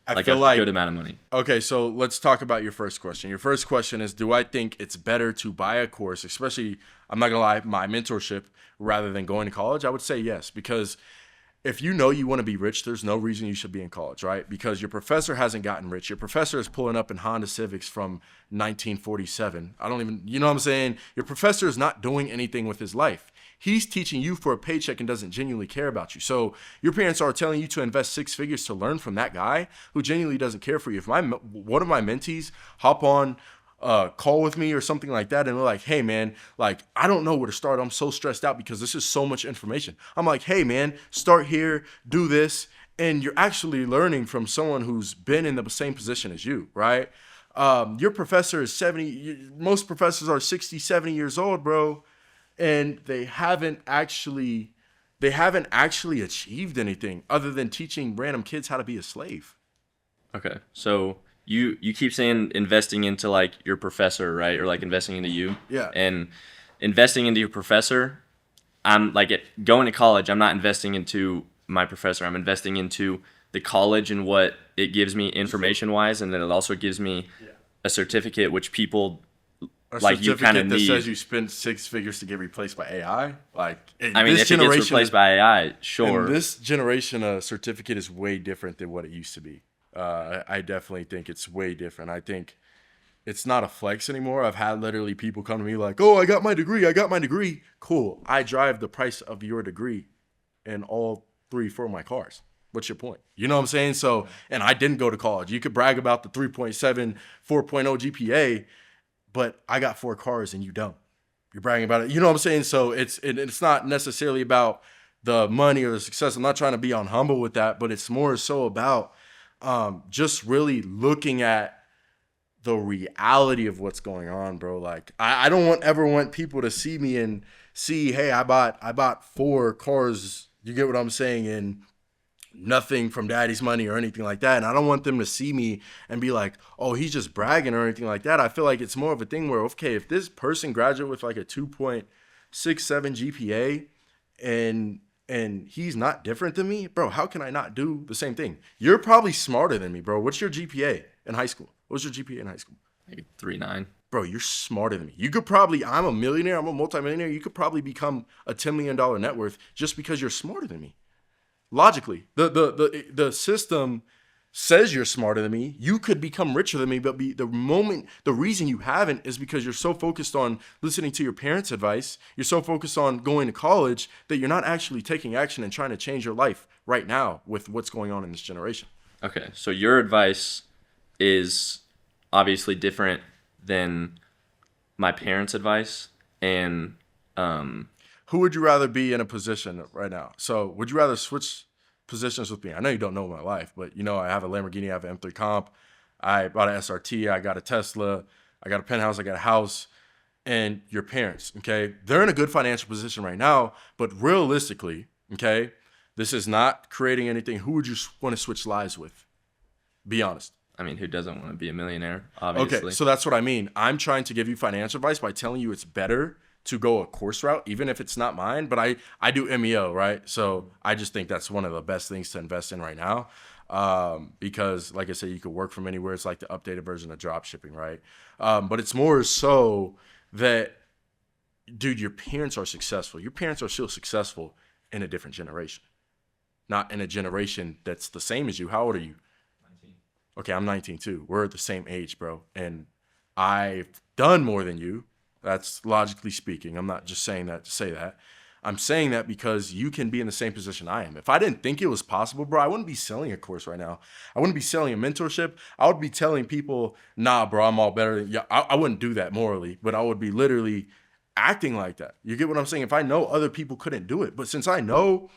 I feel like a good amount of money. Okay, so let's talk about your first question. Your first question is, do I think it's better to buy a course, especially, I'm not gonna lie, my mentorship, rather than going to college? I would say yes, because if you know you want to be rich, there's no reason you should be in college, right? Because your professor hasn't gotten rich. Your professor is pulling up in Honda Civics from 1947. You know what I'm saying? Your professor is not doing anything with his life. He's teaching you for a paycheck and doesn't genuinely care about you. So your parents are telling you to invest 6 figures to learn from that guy who genuinely doesn't care for you. If one of my mentees hop on call with me or something like that, and they're like, hey man, like, I don't know where to start. I'm so stressed out because this is so much information. I'm like, hey man, start here, do this. And you're actually learning from someone who's been in the same position as you, right? Your professor is 70, most professors are 60, 70 years old, bro. And they haven't actually achieved anything other than teaching random kids how to be a slave. Okay. So you keep saying investing into like your professor, right? Or like investing into you. Yeah. And investing into your professor, I'm like going to college, I'm not investing into my professor. I'm investing into the college and what it gives me information wise, and then it also gives me a certificate which people like you kind of need. That says you spent 6 figures to get replaced by AI. Like, I mean, if it gets replaced by AI, sure. In this generation, a certificate is way different than what it used to be. I definitely think it's way different. I think it's not a flex anymore. I've had literally people come to me like, oh, I got my degree. Cool. I drive the price of your degree in all 3-4 of my cars. What's your point? You know what I'm saying? So, and I didn't go to college. You could brag about the 3.7, 4.0 GPA, but I got 4 cars and you don't. You're bragging about it. You know what I'm saying? So it's not necessarily about the money or the success. I'm not trying to be on humble with that, but it's more so about just really looking at the reality of what's going on, bro. Like, I don't ever want people to see me and see, hey, I bought 4 cars. You get what I'm saying? And nothing from daddy's money or anything like that. And I don't want them to see me and be like, oh, he's just bragging or anything like that. I feel like it's more of a thing where, okay, if this person graduated with like a 2.67 GPA and he's not different than me, bro, how can I not do the same thing? You're probably smarter than me, bro. What's your GPA in high school? What's your GPA in high school? Like 3.9. Bro, you're smarter than me. You could probably, I'm a millionaire, I'm a multimillionaire. You could probably become a $10 million net worth just because you're smarter than me. Logically, the system says you're smarter than me. You could become richer than me, but the reason you haven't is because you're so focused on listening to your parents' advice. You're so focused on going to college that you're not actually taking action and trying to change your life right now with what's going on in this generation. Okay, so your advice is obviously different than my parents' advice, and who would you rather be in a position right now? So would you rather switch positions with me? I know you don't know my life, but you know, I have a Lamborghini, I have an M3 Comp, I bought an SRT, I got a Tesla, I got a penthouse, I got a house, and your parents, okay? They're in a good financial position right now, but realistically, okay, this is not creating anything. Who would you want to switch lives with? Be honest. I mean, who doesn't want to be a millionaire, obviously? Okay, so that's what I mean. I'm trying to give you financial advice by telling you it's better to go a course route, even if it's not mine, but I do MEO, right? So I just think that's one of the best things to invest in right now, because like I said, you could work from anywhere. It's like the updated version of drop shipping, right? But it's more so that, dude, your parents are successful. Your parents are still successful in a different generation, not in a generation that's the same as you. How old are you? 19. Okay, I'm 19 too. We're the same age, bro. And I've done more than you. That's logically speaking. I'm not just saying that to say that. I'm saying that because you can be in the same position I am. If I didn't think it was possible, bro, I wouldn't be selling a course right now. I wouldn't be selling a mentorship. I would be telling people, nah, bro, I'm all better than you. I wouldn't do that morally, but I would be literally acting like that. You get what I'm saying? If I know other people couldn't do it, but since I know,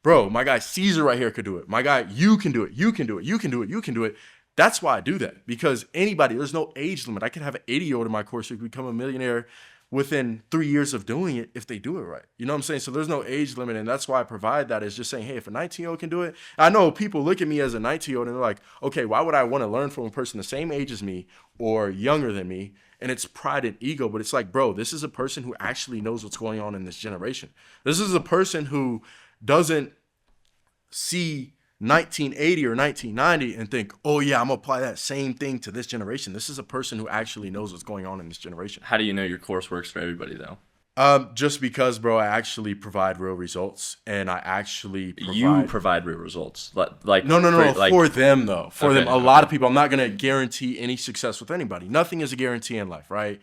bro, my guy Caesar right here could do it. My guy, you can do it. You can do it. You can do it. You can do it. That's why I do that, because anybody, there's no age limit. I could have an 80-year-old in my course who could become a millionaire within 3 years of doing it if they do it right. You know what I'm saying? So there's no age limit, and that's why I provide that, is just saying, hey, if a 19-year-old can do it, I know people look at me as a 19-year-old and they're like, okay, why would I want to learn from a person the same age as me or younger than me? And it's pride and ego, but it's like, bro, this is a person who actually knows what's going on in this generation. This is a person who doesn't see 1980 or 1990 and think, oh yeah, I'm gonna apply that same thing to this generation. This is a person who actually knows what's going on in this generation. How do you know your course works for everybody though? Just because, bro, I actually provide real results, and I actually provide real results. Like no, for them though. For them, a lot of people. I'm not gonna guarantee any success with anybody. Nothing is a guarantee in life, right?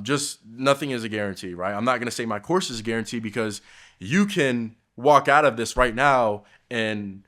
Just nothing is a guarantee, right? I'm not gonna say my course is a guarantee, because you can walk out of this right now and,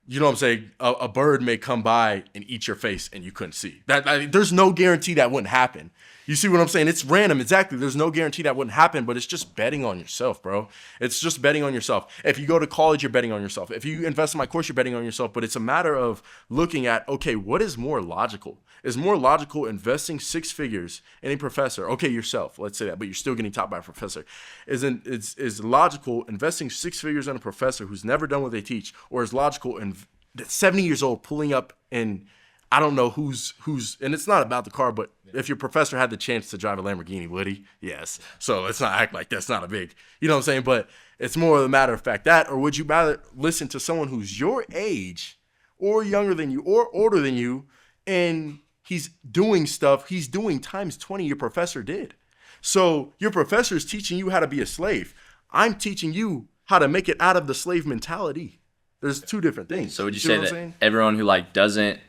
you know what I'm saying, a bird may come by and eat your face and you couldn't see. There's no guarantee that wouldn't happen. You see what I'm saying? It's random, exactly. There's no guarantee that wouldn't happen, but it's just betting on yourself, bro. It's just betting on yourself. If you go to college, you're betting on yourself. If you invest in my course, you're betting on yourself. But it's a matter of looking at, okay, what is more logical? Is more logical investing 6 figures in a professor? Okay, yourself, let's say that, but you're still getting taught by a professor. Is logical investing 6 figures in a professor who's never done what they teach, or is logical in 70 years old pulling up in, I don't know who's, and it's not about the car, but if your professor had the chance to drive a Lamborghini, would he? Yes. So let's not act like that's not a big, you know what I'm saying? But it's more of a matter of fact that, or would you rather listen to someone who's your age or younger than you or older than you, and he's doing stuff, he's doing times 20 your professor did. So your professor is teaching you how to be a slave. I'm teaching you how to make it out of the slave mentality. There's 2 different things. So would you say that everyone who like doesn't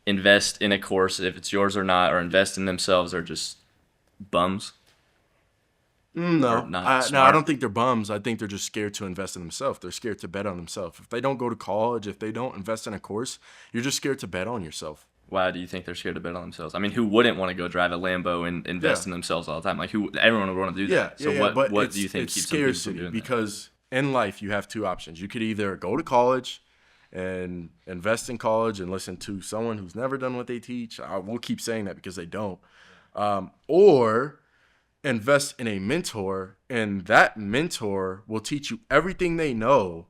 invest in a course, if it's yours or not, or invest in themselves, are just bums? No, I don't think they're bums. I think they're just scared to invest in themselves. They're scared to bet on themselves. If they don't go to college, if they don't invest in a course, you're just scared to bet on yourself. Why do you think they're scared to bet on themselves? I mean, who wouldn't want to go drive a Lambo and invest in themselves all the time? Like, everyone would want to do that. So what do you think keeps them from doing that? Because in life, you have 2 options. You could either go to college and invest in college and listen to someone who's never done what they teach. I will keep saying that because they don't. Or invest in a mentor, and that mentor will teach you everything they know,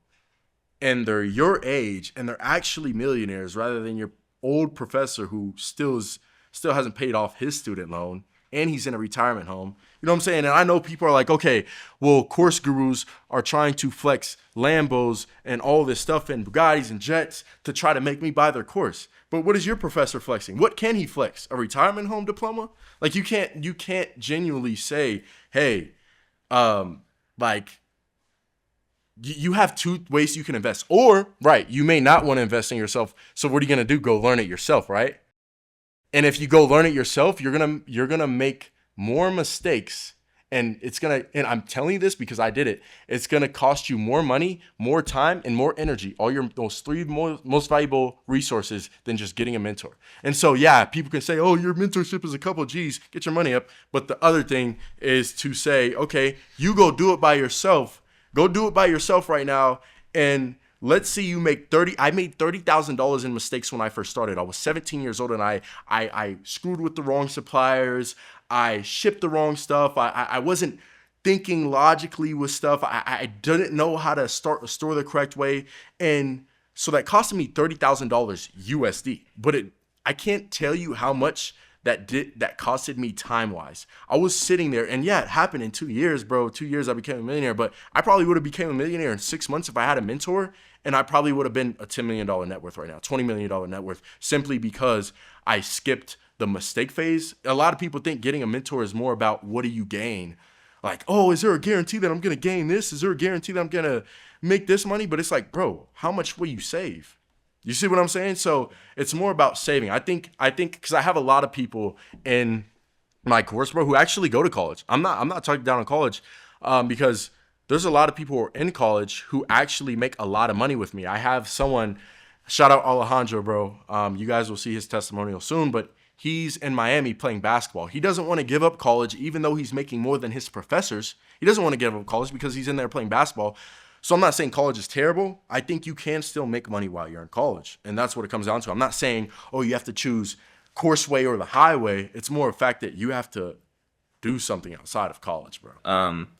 and they're your age, and they're actually millionaires, rather than your old professor who still hasn't paid off his student loan, and he's in a retirement home. You know what I'm saying? And I know people are like, okay, well, course gurus are trying to flex Lambos and all this stuff and Bugattis and jets to try to make me buy their course. But what is your professor flexing? What can he flex? A retirement home diploma? Like, you can't genuinely say, hey, like, you have 2 ways you can invest. Or, right, you may not want to invest in yourself. So what are you going to do? Go learn it yourself, right? And if you go learn it yourself, you're gonna make more mistakes, and I'm telling you this because I did it. It's gonna cost you more money, more time, and more energy. All those 3 most valuable resources than just getting a mentor. And so, yeah, people can say, oh, your mentorship is a couple of G's, get your money up. But the other thing is to say, okay, you go do it by yourself. Go do it by yourself right now, and let's see you make I made $30,000 in mistakes when I first started. I was 17 years old, and I screwed with the wrong suppliers. I shipped the wrong stuff. I wasn't thinking logically with stuff. I didn't know how to start a store the correct way. And so that costed me $30,000 USD. But I can't tell you how much that costed me time-wise. I was sitting there, and yeah, it happened in 2 years, bro. 2 years I became a millionaire, but I probably would have became a millionaire in 6 months if I had a mentor, and I probably would have been a $10 million net worth right now, $20 million net worth, simply because I skipped the mistake phase. A lot of people think getting a mentor is more about what do you gain? Like, oh, is there a guarantee that I'm going to gain this? Is there a guarantee that I'm going to make this money? But it's like, bro, how much will you save? You see what I'm saying? So it's more about saving. I think because I have a lot of people in my course, bro, who actually go to college. I'm not talking down on college, because there's a lot of people who are in college who actually make a lot of money with me. I have someone, shout out Alejandro, bro. You guys will see his testimonial soon, but he's in Miami playing basketball. He doesn't want to give up college, even though he's making more than his professors. He doesn't want to give up college because he's in there playing basketball. So I'm not saying college is terrible. I think you can still make money while you're in college. And that's what it comes down to. I'm not saying, oh, you have to choose Courseway or the highway. It's more a fact that you have to do something outside of college, bro.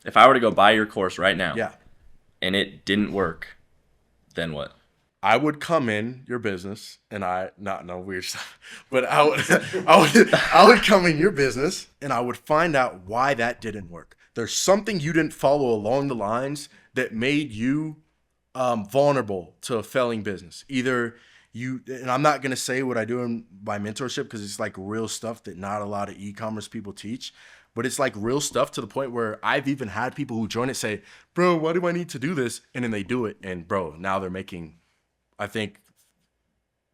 If I were to go buy your course right now, yeah, and it didn't work, then what? I would come in your business and no weird stuff, but I would come in your business and I would find out why that didn't work. There's something you didn't follow along the lines that made you vulnerable to a failing business. Either you, and I'm not going to say what I do in my mentorship because it's like real stuff that not a lot of e-commerce people teach, but it's like real stuff to the point where I've even had people who join it say, bro, why do I need to do this? And then they do it. And bro, now they're making, I think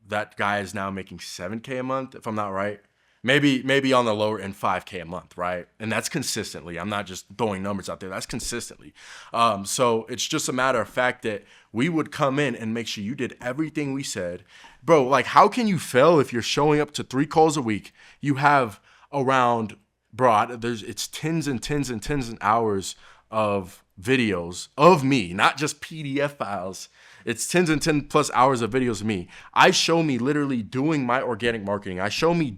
that guy is now making $7K a month, if I'm not right. Maybe on the lower end, $5K a month, right? And that's consistently. I'm not just throwing numbers out there. That's consistently. So it's just a matter of fact that we would come in and make sure you did everything we said. Bro, like how can you fail if you're showing up to 3 calls a week? You have around, bro, it's tens and tens and tens and hours of videos of me, not just PDF files. It's 10 and 10 plus hours of videos of me. I show me literally doing my organic marketing. I show me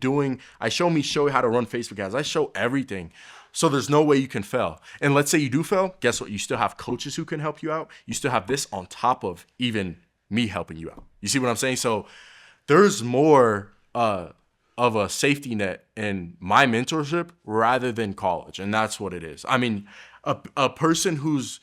show how to run Facebook ads. I show everything. So there's no way you can fail. And let's say you do fail, guess what? You still have coaches who can help you out. You still have this on top of even me helping you out. You see what I'm saying? So there's more of a safety net in my mentorship rather than college. And that's what it is. I mean, a person who's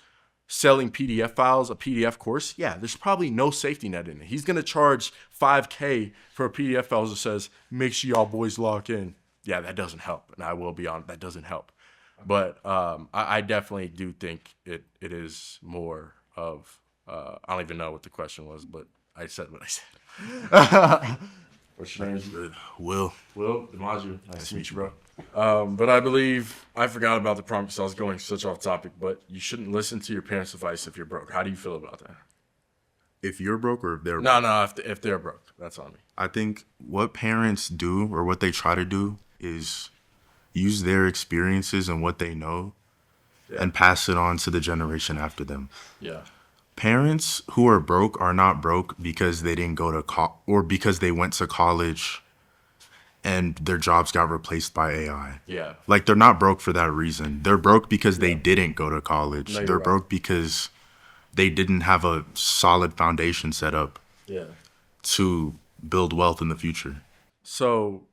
selling PDF files, a PDF course, yeah, there's probably no safety net in it. He's going to charge $5K for a PDF file that says, make sure y'all boys lock in. Yeah, that doesn't help. And I will be honest, that doesn't help. But I definitely do think it is more of, I don't even know what the question was, but I said what I said. What's your name? Will. Will DiMaggio. Nice to meet you, bro. But I believe I forgot about the prompt because I was going such off topic. But you shouldn't listen to your parents' advice if you're broke. How do you feel about that? If you're broke or if they're broke? No, if they're broke, that's on me. I think what parents do or what they try to do is use their experiences and what they know and pass it on to the generation after them. Yeah. Parents who are broke are not broke because they didn't go to or because they went to college and their jobs got replaced by AI. Yeah. Like they're not broke for that reason. They're broke because they didn't go to college. No, they're right. broke because they didn't have a solid foundation set up to build wealth in the future. So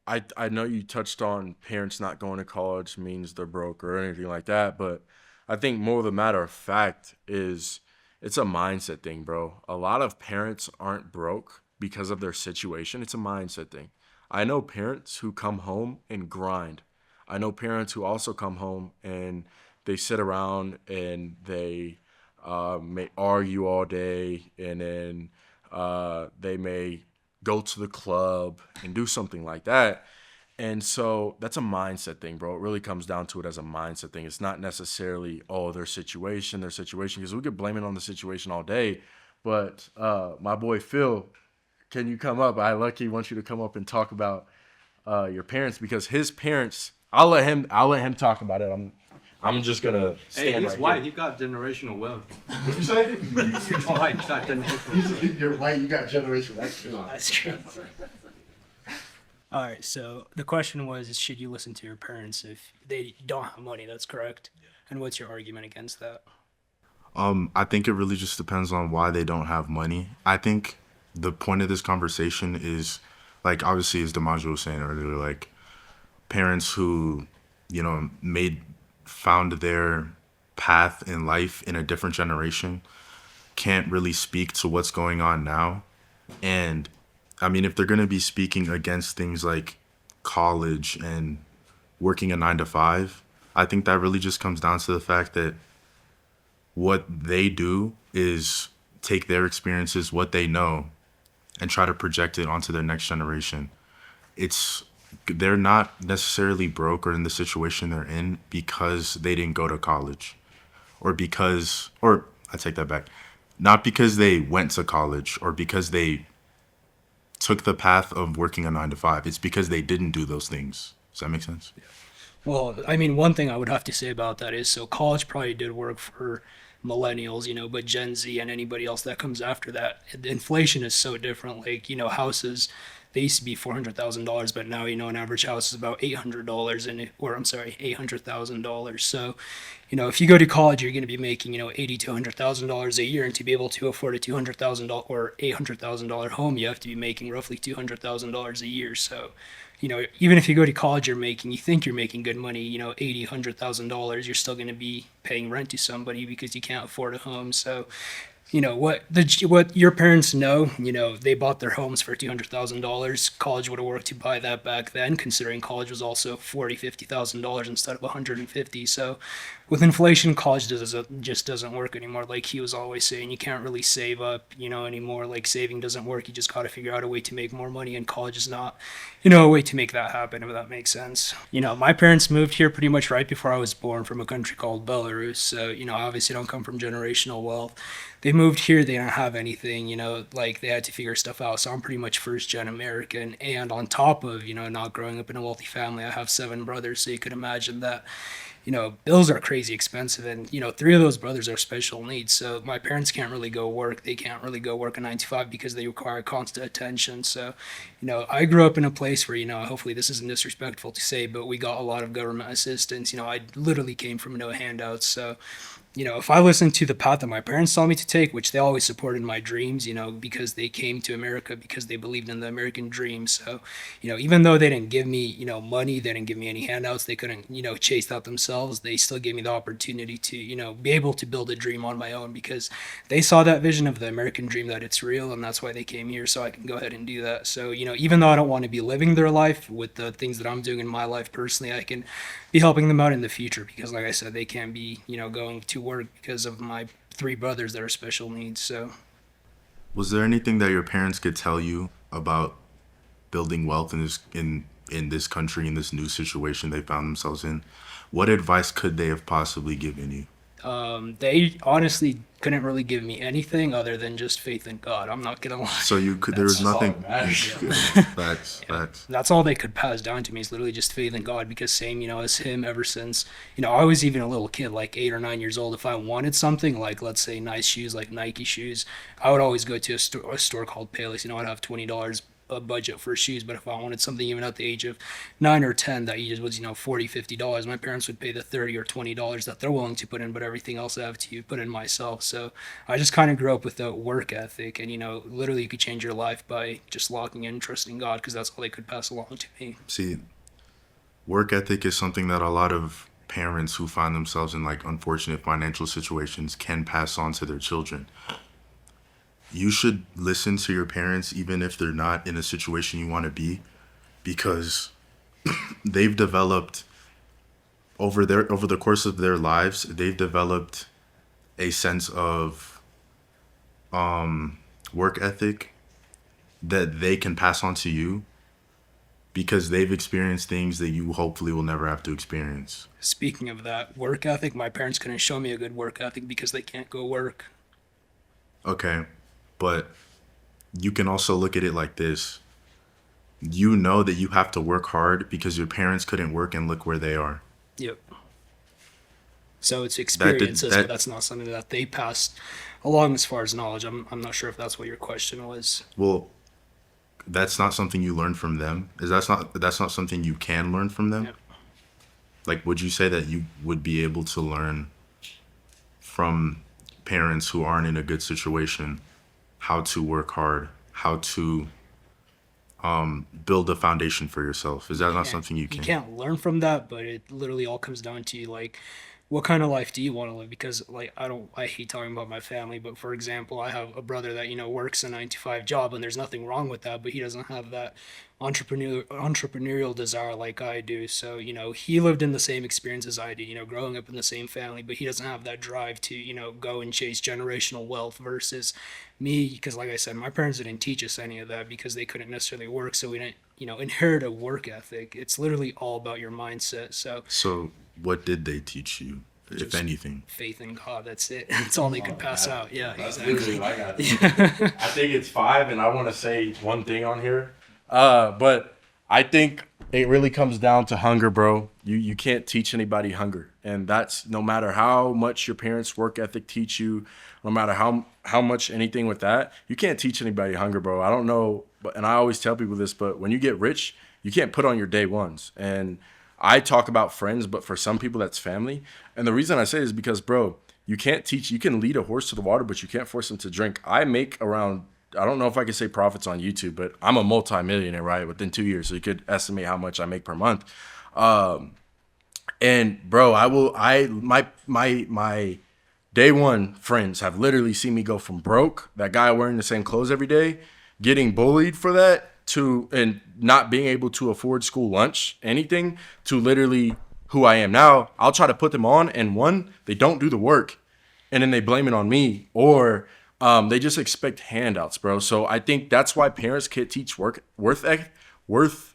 I know you touched on parents not going to college means they're broke or anything like that, but I think more of the matter of fact is it's a mindset thing, bro. A lot of parents aren't broke because of their situation. It's a mindset thing. I know parents who come home and grind. I know parents who also come home and they sit around and they may argue all day, and then they may go to the club and do something like that. And so that's a mindset thing, bro. It really comes down to it as a mindset thing. It's not necessarily, their situation, because we could blame it on the situation all day. But my boy Phil, can you come up? I lucky want you to come up and talk about your parents, because his parents, I'll let him talk about it. I'm just gonna stand Hey, he's right white. here. He got generational wealth. What you say? You're white. You got generational. You're white. You got generational. That's true. That's true. All right, so the question was, should you listen to your parents if they don't have money? That's correct. And what's your argument against that? I think it really just depends on why they don't have money. I think the point of this conversation is, like, obviously, as DiMaggio was saying earlier, like, parents who, found their path in life in a different generation can't really speak to what's going on now. And I mean, if they're going to be speaking against things like college and working a 9-to-5, I think that really just comes down to the fact that what they do is take their experiences, what they know, and try to project it onto their next generation. It's they're not necessarily broke or in the situation they're in because they didn't go to college, or I take that back, not because they went to college or because they took the path of working a 9 to 5. It's because they didn't do those things. Does that make sense? Well, I mean, one thing I would have to say about that is so college probably did work for millennials, but Gen Z and anybody else that comes after that, the inflation is so different. Like, houses, they used to be $400,000, but now, an average house is about $800 or I'm sorry, $800,000. So, if you go to college, you're going to be making, $80,000 to $100,000 a year, and to be able to afford a $200,000 or $800,000 home, you have to be making roughly $200,000 a year. So, even if you go to college, you think you're making good money, $80,000, $100,000, you're still going to be paying rent to somebody because you can't afford a home. So, what your parents know, they bought their homes for $200,000. College would have worked to buy that back then, considering college was also $40,000, $50,000 instead of $150,000. So with inflation, college just doesn't work anymore. Like he was always saying, you can't really save up, anymore. Like saving doesn't work. You just got to figure out a way to make more money, and college is not, a way to make that happen, if that makes sense. My parents moved here pretty much right before I was born from a country called Belarus. So, obviously don't come from generational wealth. They moved here, they didn't have anything, like they had to figure stuff out. So I'm pretty much first gen American. And on top of, not growing up in a wealthy family, I have 7 brothers. So you could imagine that, bills are crazy expensive. And, 3 of those brothers are special needs. So my parents can't really go work. They can't really go work a 9 to 5 because they require constant attention. So, I grew up in a place where, hopefully this isn't disrespectful to say, but we got a lot of government assistance. I literally came from no handouts. So, if I listened to the path that my parents told me to take, which they always supported my dreams, because they came to America because they believed in the American dream. So, even though they didn't give me, money, they didn't give me any handouts, they couldn't, chase that themselves, they still gave me the opportunity to, be able to build a dream on my own because they saw that vision of the American dream, that it's real, and that's why they came here, so I can go ahead and do that. So, even though I don't want to be living their life with the things that I'm doing in my life personally, I can be helping them out in the future because, like I said, they can't be, going to work because of my 3 brothers that are special needs. So was there anything that your parents could tell you about building wealth in this country, in this new situation they found themselves in? What advice could they have possibly given you? They honestly couldn't really give me anything other than just faith in God. I'm not gonna lie. So there was nothing. Facts. That's all they could pass down to me is literally just faith in God, because same, as him ever since, I was even a little kid, like 8 or 9 years old. If I wanted something, like let's say nice shoes, like Nike shoes, I would always go to a store called Payless. I'd have $20 a budget for shoes, but if I wanted something even at the age of 9 or 10 that was $40-$50, my parents would pay the $30 or $20 that they're willing to put in, but everything else I have to put in myself. So I just kind of grew up with a work ethic, and literally you could change your life by just locking in, trusting God, because that's all they could pass along to me. See, work ethic is something that a lot of parents who find themselves in like unfortunate financial situations can pass on to their children. You should listen to your parents even if they're not in a situation you want to be, because they've developed over the course of their lives, they've developed a sense of work ethic that they can pass on to you because they've experienced things that you hopefully will never have to experience. Speaking of that work ethic, my parents couldn't show me a good work ethic because they can't go work. Okay. But you can also look at it like this. You know that you have to work hard because your parents couldn't work, and look where they are. Yep. So it's experiences, but that's not something that they passed along as far as knowledge. I'm not sure if that's what your question was. Well, that's not something you learn from them. That's not something you can learn from them? Yep. Like, would you say that you would be able to learn from parents who aren't in a good situation how to work hard, how to build a foundation for yourself? Is that not something you can? You can't learn from that, but it literally all comes down to like, what kind of life do you want to live? Because like I hate talking about my family, but for example, I have a brother that works a 9 to 5 job, and there's nothing wrong with that, but he doesn't have that entrepreneurial desire like I do. So he lived in the same experience as I did, growing up in the same family, but he doesn't have that drive to go and chase generational wealth versus me, because like I said, my parents didn't teach us any of that because they couldn't necessarily work, so we didn't inherit a work ethic. It's literally all about your mindset. So what did they teach you, if anything? Faith in God. That's it. That's all they could pass out. Yeah, That's exactly. literally what I got. I think it's 5, and I want to say one thing on here. But I think it really comes down to hunger, bro. You can't teach anybody hunger. And that's no matter how much your parents' work ethic teach you, no matter how much anything with that, you can't teach anybody hunger, bro. I don't know, and I always tell people this, but when you get rich, you can't put on your day ones. And I talk about friends, but for some people that's family. And the reason I say is because, bro, you can lead a horse to the water, but you can't force him to drink. I make around, I don't know if I can say profits on YouTube, but I'm a multi-millionaire, right? Within 2 years. So you could estimate how much I make per month. And bro, my day one friends have literally seen me go from broke, that guy wearing the same clothes every day, getting bullied for that, and not being able to afford school lunch, anything, to literally who I am now. I'll try to put them on, and one, they don't do the work, and then they blame it on me, or they just expect handouts, bro. So I think that's why parents can't teach work ethic, because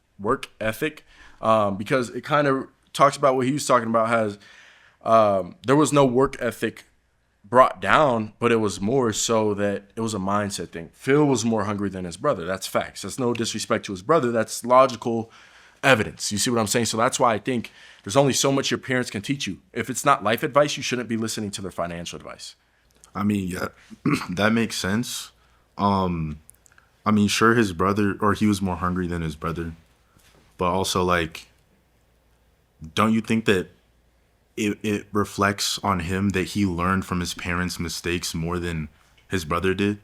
it kind of talks about what he was talking about. Has there was no work ethic brought down, but it was more so that it was a mindset thing. Phil was more hungry than his brother. That's facts. That's no disrespect to his brother. That's logical evidence. You see what I'm saying? So that's why I think there's only so much your parents can teach you. If it's not life advice, you shouldn't be listening to their financial advice. I mean, yeah, that makes sense. I mean, sure, his brother, or he was more hungry than his brother, but also, like, don't you think that it reflects on him that he learned from his parents' mistakes more than his brother did?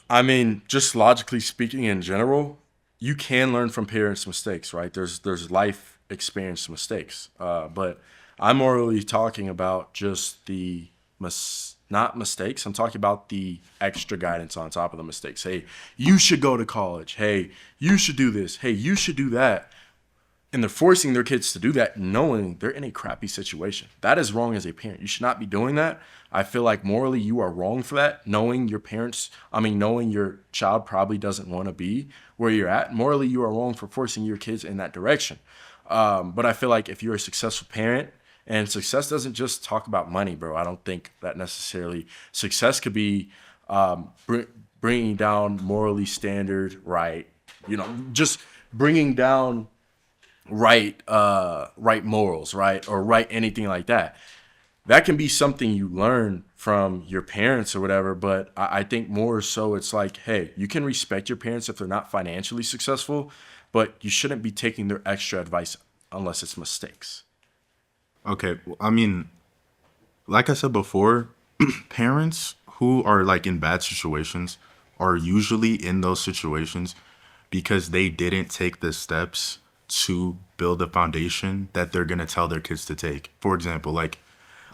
I mean, just logically speaking in general, you can learn from parents' mistakes, right? There's life experience mistakes. But I'm more really talking about just the not mistakes. I'm talking about the extra guidance on top of the mistakes. Hey, you should go to college. Hey, you should do this. Hey, you should do that. And they're forcing their kids to do that knowing they're in a crappy situation. That is wrong as a parent. You should not be doing that. I feel like morally you are wrong for that, knowing your child probably doesn't want to be where you're at. Morally, you are wrong for forcing your kids in that direction. But I feel like if you're a successful parent, and success doesn't just talk about money, bro. I don't think that necessarily. Success could be bringing down morally standard, right? Just bringing down right morals, right? Or right anything like that. That can be something you learn from your parents or whatever, but I think more so it's like, hey, you can respect your parents if they're not financially successful, but you shouldn't be taking their extra advice unless it's mistakes. Okay, I mean, like I said before, parents who are like in bad situations are usually in those situations because they didn't take the steps to build a foundation that they're going to tell their kids to take. For example, like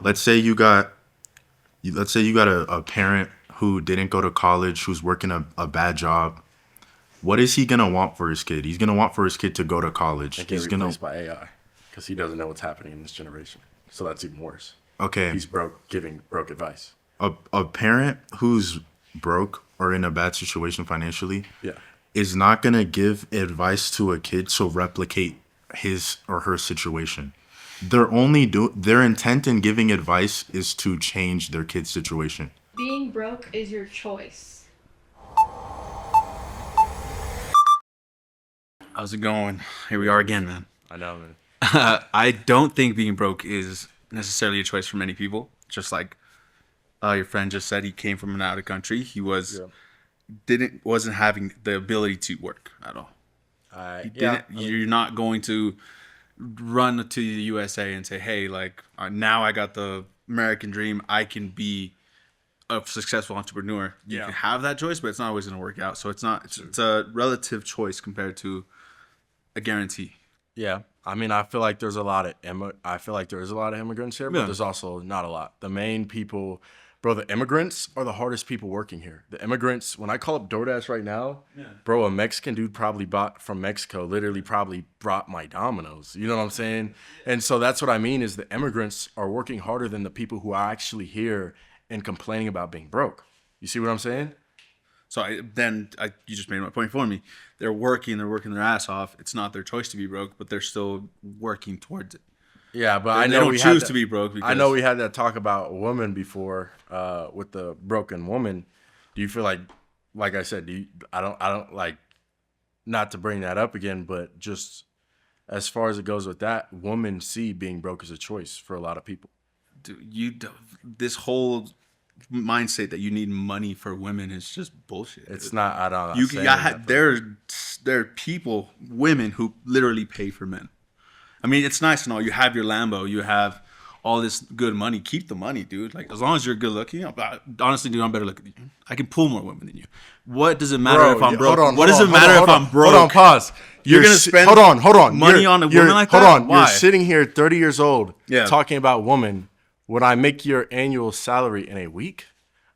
let's say you got a parent who didn't go to college, who's working a bad job. What is he going to want for his kid? He's going to want for his kid to go to college. And get replaced by AI because he doesn't know what's happening in this generation. So that's even worse. Okay. He's giving broke advice. A parent who's broke or in a bad situation financially, yeah, is not going to give advice to a kid to replicate his or her situation. Their intent in giving advice is to change their kid's situation. Being broke is your choice. How's it going? Here we are again, man. I know, man. I don't think being broke is necessarily a choice for many people. Just like your friend just said, he came from an out of country. He wasn't having the ability to work at all. You're not going to run to the USA and say, hey, like now I got the American dream. I can be a successful entrepreneur. You can have that choice, but it's not always going to work out. So it's a relative choice compared to a guarantee. Yeah. I mean, I feel like there's a lot of immigrants here, but there's also not a lot. The main people, bro, the immigrants are the hardest people working here. The immigrants, when I call up DoorDash right now, bro, a Mexican dude probably bought from Mexico, literally probably brought my Domino's. You know what I'm saying? And so that's what I mean is the immigrants are working harder than the people who are actually here and complaining about being broke. You see what I'm saying? So you just made my point for me. They're working their ass off. It's not their choice to be broke, but they're still working towards it. Yeah, but I know we choose to be broke. I know we had that talk about women before with the broken woman. Do you feel like I said, I don't like, not to bring that up again, but just as far as it goes with that, women see being broke as a choice for a lot of people. This whole mindset that you need money for women is just bullshit. It's not. I don't. There are people, women who literally pay for men. I mean, it's nice to know you have your Lambo, you have all this good money. Keep the money, dude. Like, as long as you're good looking, honestly, dude, I'm better looking than you. I can pull more women than you. What does it matter if I'm broke? What does it matter if I'm broke? Hold on, pause. You're gonna spend hold on money on a woman like that? Hold on. Why? You're sitting here 30 years old Yeah. talking about woman. Would I make your annual salary in a week?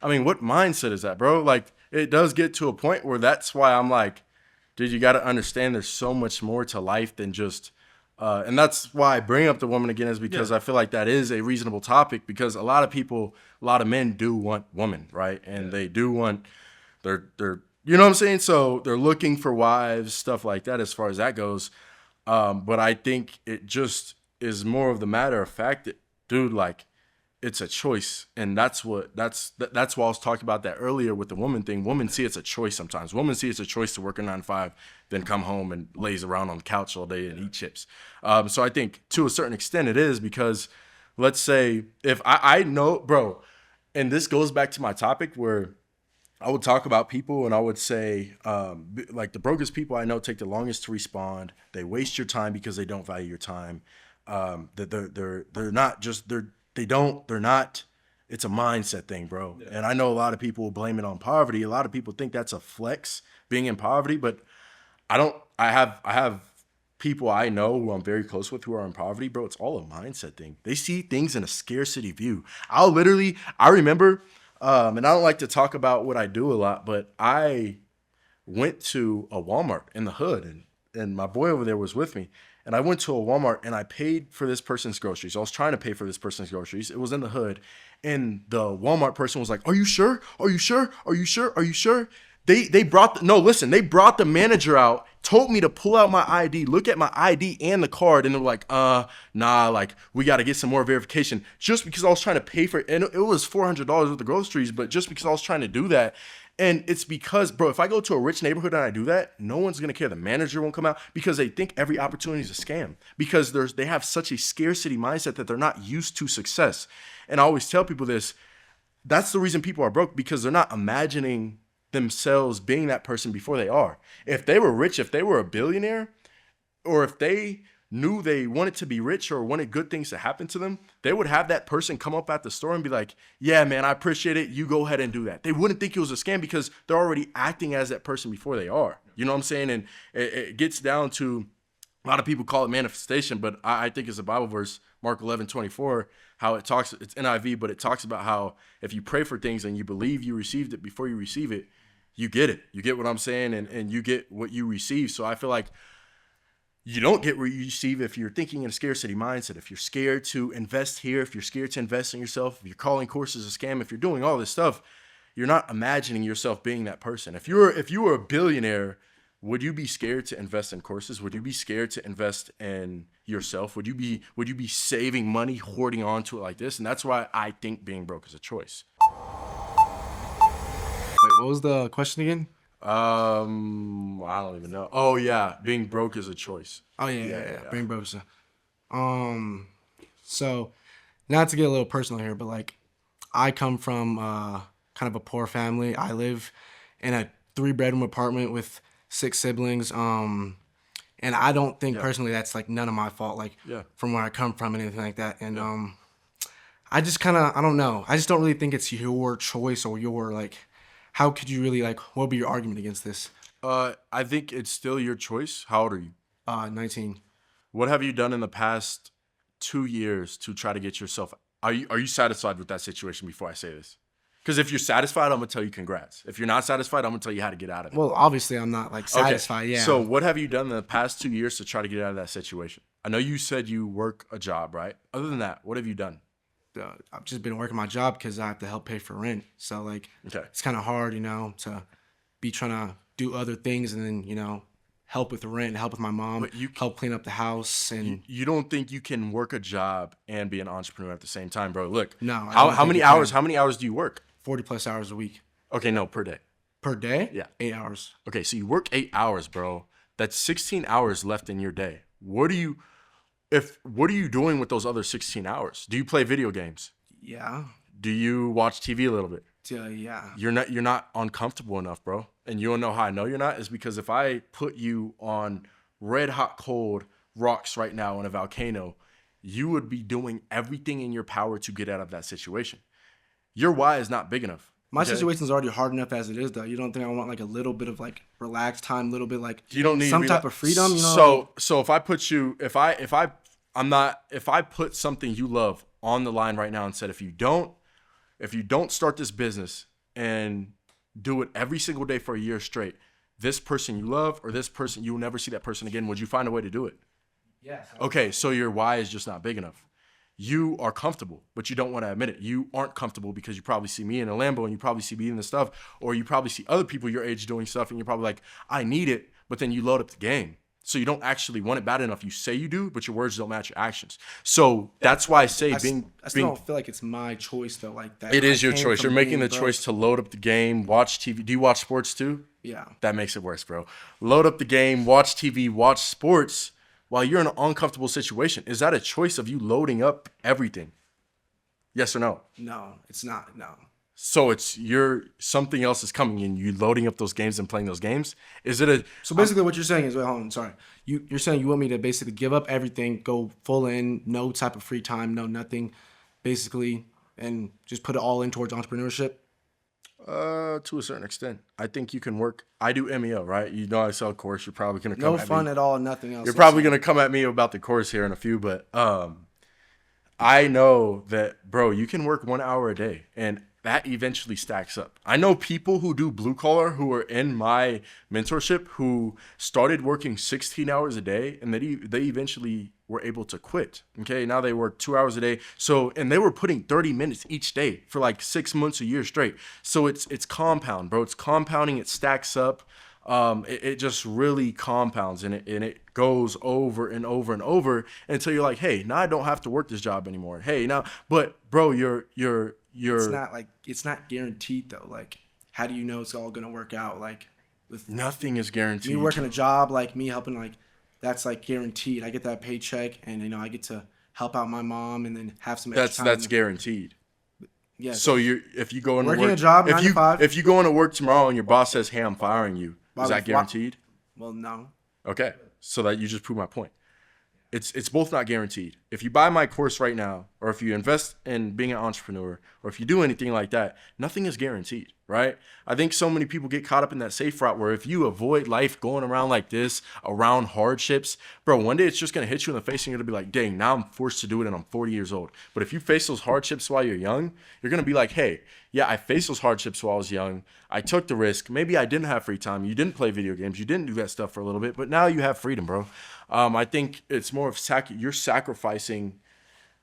I mean, what mindset is that, bro? Like, it does get to a point where that's why I'm like, dude, you got to understand there's so much more to life than just, and that's why I bring up the woman again, is because I feel like that is a reasonable topic, because a lot of men do want women, right? And they do want, they're, you know what I'm saying? So they're looking for wives, stuff like that, as far as that goes. But I think it just is more of the matter of fact that, dude, like, it's a choice, and that's why I was talking about that earlier with the woman thing. Women see it's a choice sometimes. Women see it's a choice to work a 9 to 5, then come home and laze around on the couch all day and eat chips. So I think to a certain extent it is, because let's say if I know, bro, and this goes back to my topic where I would talk about people and I would say, like, the brokest people I know take the longest to respond. They waste your time because they don't value your time. They're not, it's a mindset thing, bro. Yeah. And I know a lot of people will blame it on poverty. A lot of people think that's a flex, being in poverty, but I have people I know who I'm very close with who are in poverty, bro. It's all a mindset thing. They see things in a scarcity view. I remember, and I don't like to talk about what I do a lot, but I went to a Walmart in the hood, and my boy over there was with me. And I went to a Walmart and I paid for this person's groceries. I was trying to pay for this person's groceries. It was in the hood. And the Walmart person was like, "Are you sure? Are you sure? Are you sure? Are you sure?" They brought the manager out, told me to pull out my ID, look at my ID and the card, and they were like, nah, like, we got to get some more verification. Just because I was trying to pay for it, and it was $400 worth of groceries, but just because I was trying to do that. And it's because, bro, if I go to a rich neighborhood and I do that, no one's going to care. The manager won't come out because they think every opportunity is a scam, because they have such a scarcity mindset that they're not used to success. And I always tell people this, that's the reason people are broke, because they're not imagining themselves being that person before they are. If they were rich, if they were a billionaire, or if they knew they wanted to be rich or wanted good things to happen to them, they would have that person come up at the store and be like, "Yeah, man, I appreciate it. You go ahead and do that." They wouldn't think it was a scam because they're already acting as that person before they are. You know what I'm saying? And it gets down to, a lot of people call it manifestation, but I think it's a Bible verse, Mark 11:24, how it talks, it's NIV, but it talks about how if you pray for things and you believe you received it before you receive it, you get it. You get what I'm saying? And you get what you receive. So I feel like you don't get what you receive if you're thinking in a scarcity mindset. If you're scared to invest here, if you're scared to invest in yourself, if you're calling courses a scam, if you're doing all this stuff, you're not imagining yourself being that person. If you were a billionaire, would you be scared to invest in courses? Would you be scared to invest in yourself? Would you be saving money, hoarding onto it like this? And that's why I think being broke is a choice. Wait, what was the question again? I don't even know. Oh yeah, being broke is a choice. Oh yeah. Being broke is so, not to get a little personal here, but like, I come from kind of a poor family. I live in a 3-bedroom apartment with 6 siblings. And I don't think personally that's like none of my fault, like from where I come from and anything like that. And I just kind of, I don't know. I just don't really think it's your choice or your, like, how could you really, like, what would be your argument against this? I think it's still your choice. How old are you? 19. What have you done in the past 2 years to try to get yourself, are you satisfied with that situation before I say this? Because if you're satisfied, I'm going to tell you congrats. If you're not satisfied, I'm going to tell you how to get out of it. Well, obviously I'm not, like, satisfied, okay. So what have you done in the past 2 years to try to get out of that situation? I know you said you work a job, right? Other than that, what have you done? I've just been working my job because I have to help pay for rent. So, like, it's kind of hard, you know, to be trying to do other things and then, you know, help with the rent, help with my mom, But you help clean up the house. And you don't think you can work a job and be an entrepreneur at the same time, bro? Look, no, I how don't think many you can. hours? How many hours do you work? 40 plus hours a week. Okay, no, per day. Per day? Yeah, 8 hours. Okay, so you work 8 hours, bro. That's 16 hours left in your day. What are you doing with those other 16 hours? Do you play video games? Yeah. Do you watch TV a little bit? Yeah. You're not uncomfortable enough, bro. And you don't know how I know you're not is because if I put you on red hot cold rocks right now in a volcano, you would be doing everything in your power to get out of that situation. Your why is not big enough. My okay? situation's already hard enough as it is, though. You don't think I want like a little bit of like relaxed time, a little bit like You don't need some type of freedom, you know? So if I put you, if I put something you love on the line right now and said, if you don't start this business and do it every single day for a year straight, this person you love or this person, you will never see that person again. Would you find a way to do it? Yes. Okay, so your why is just not big enough. You are comfortable, but you don't want to admit it. You aren't comfortable because you probably see me in a Lambo and you probably see me in the stuff, or you probably see other people your age doing stuff and you're probably like, I need it, but then you load up the game. So you don't actually want it bad enough. You say you do, but your words don't match your actions. So that's why I say I still don't feel like it's my choice though. Like that. It is your came choice. from You're making being the choice to load up the game, watch TV. Do you watch sports too? Yeah. That makes it worse, bro. Load up the game, watch TV, watch sports while you're in an uncomfortable situation. Is that a choice of you loading up everything? Yes or no? No, it's not. No. So it's something else is coming and you loading up those games and playing those games. Is it a So basically, what you're saying is, wait, hold on, sorry. You're saying you want me to basically give up everything, go full in, no type of free time, no nothing, basically, and just put it all in towards entrepreneurship? To a certain extent. I think you can work. I do MEO, right? You know I sell a course. You're probably gonna come No at fun me. at all, nothing else. You're probably gonna come at me about the course here in a few, but I know that, bro, you can work 1 hour a day and that eventually stacks up. I know people who do blue collar who are in my mentorship who started working 16 hours a day and they eventually were able to quit. Okay, now they work 2 hours a day. So, and they were putting 30 minutes each day for like 6 months, a year straight. So it's compound, bro. It's compounding. It stacks up. It just really compounds and it goes over and over and over until you're like, hey, now I don't have to work this job anymore. Hey, now, but bro, you're. It's not guaranteed though. Like, how do you know it's all gonna work out? Like, with nothing is guaranteed. Me working a job, like me helping, like that's like guaranteed. I get that paycheck, and you know I get to help out my mom, and then have some extra time. That's guaranteed. Yeah. So if you go into working work, a job, 9 to 5. If you go into work tomorrow and your boss says, hey, I'm firing you, is that guaranteed? Well, no. Okay, so that you just proved my point. It's both not guaranteed. If you buy my course right now, or if you invest in being an entrepreneur, or if you do anything like that, nothing is guaranteed, right? I think so many people get caught up in that safe route where if you avoid life going around like this, around hardships, bro, one day it's just gonna hit you in the face and you're gonna be like, dang, now I'm forced to do it and I'm 40 years old. But if you face those hardships while you're young, you're gonna be like, hey, yeah, I faced those hardships while I was young. I took the risk. Maybe I didn't have free time. You didn't play video games. You didn't do that stuff for a little bit, but now you have freedom, bro. I think it's more of you're sacrificing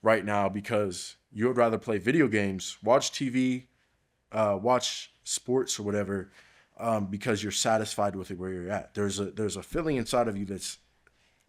right now because you would rather play video games, watch TV, watch sports or whatever, because you're satisfied with where you're at. There's a feeling inside of you that's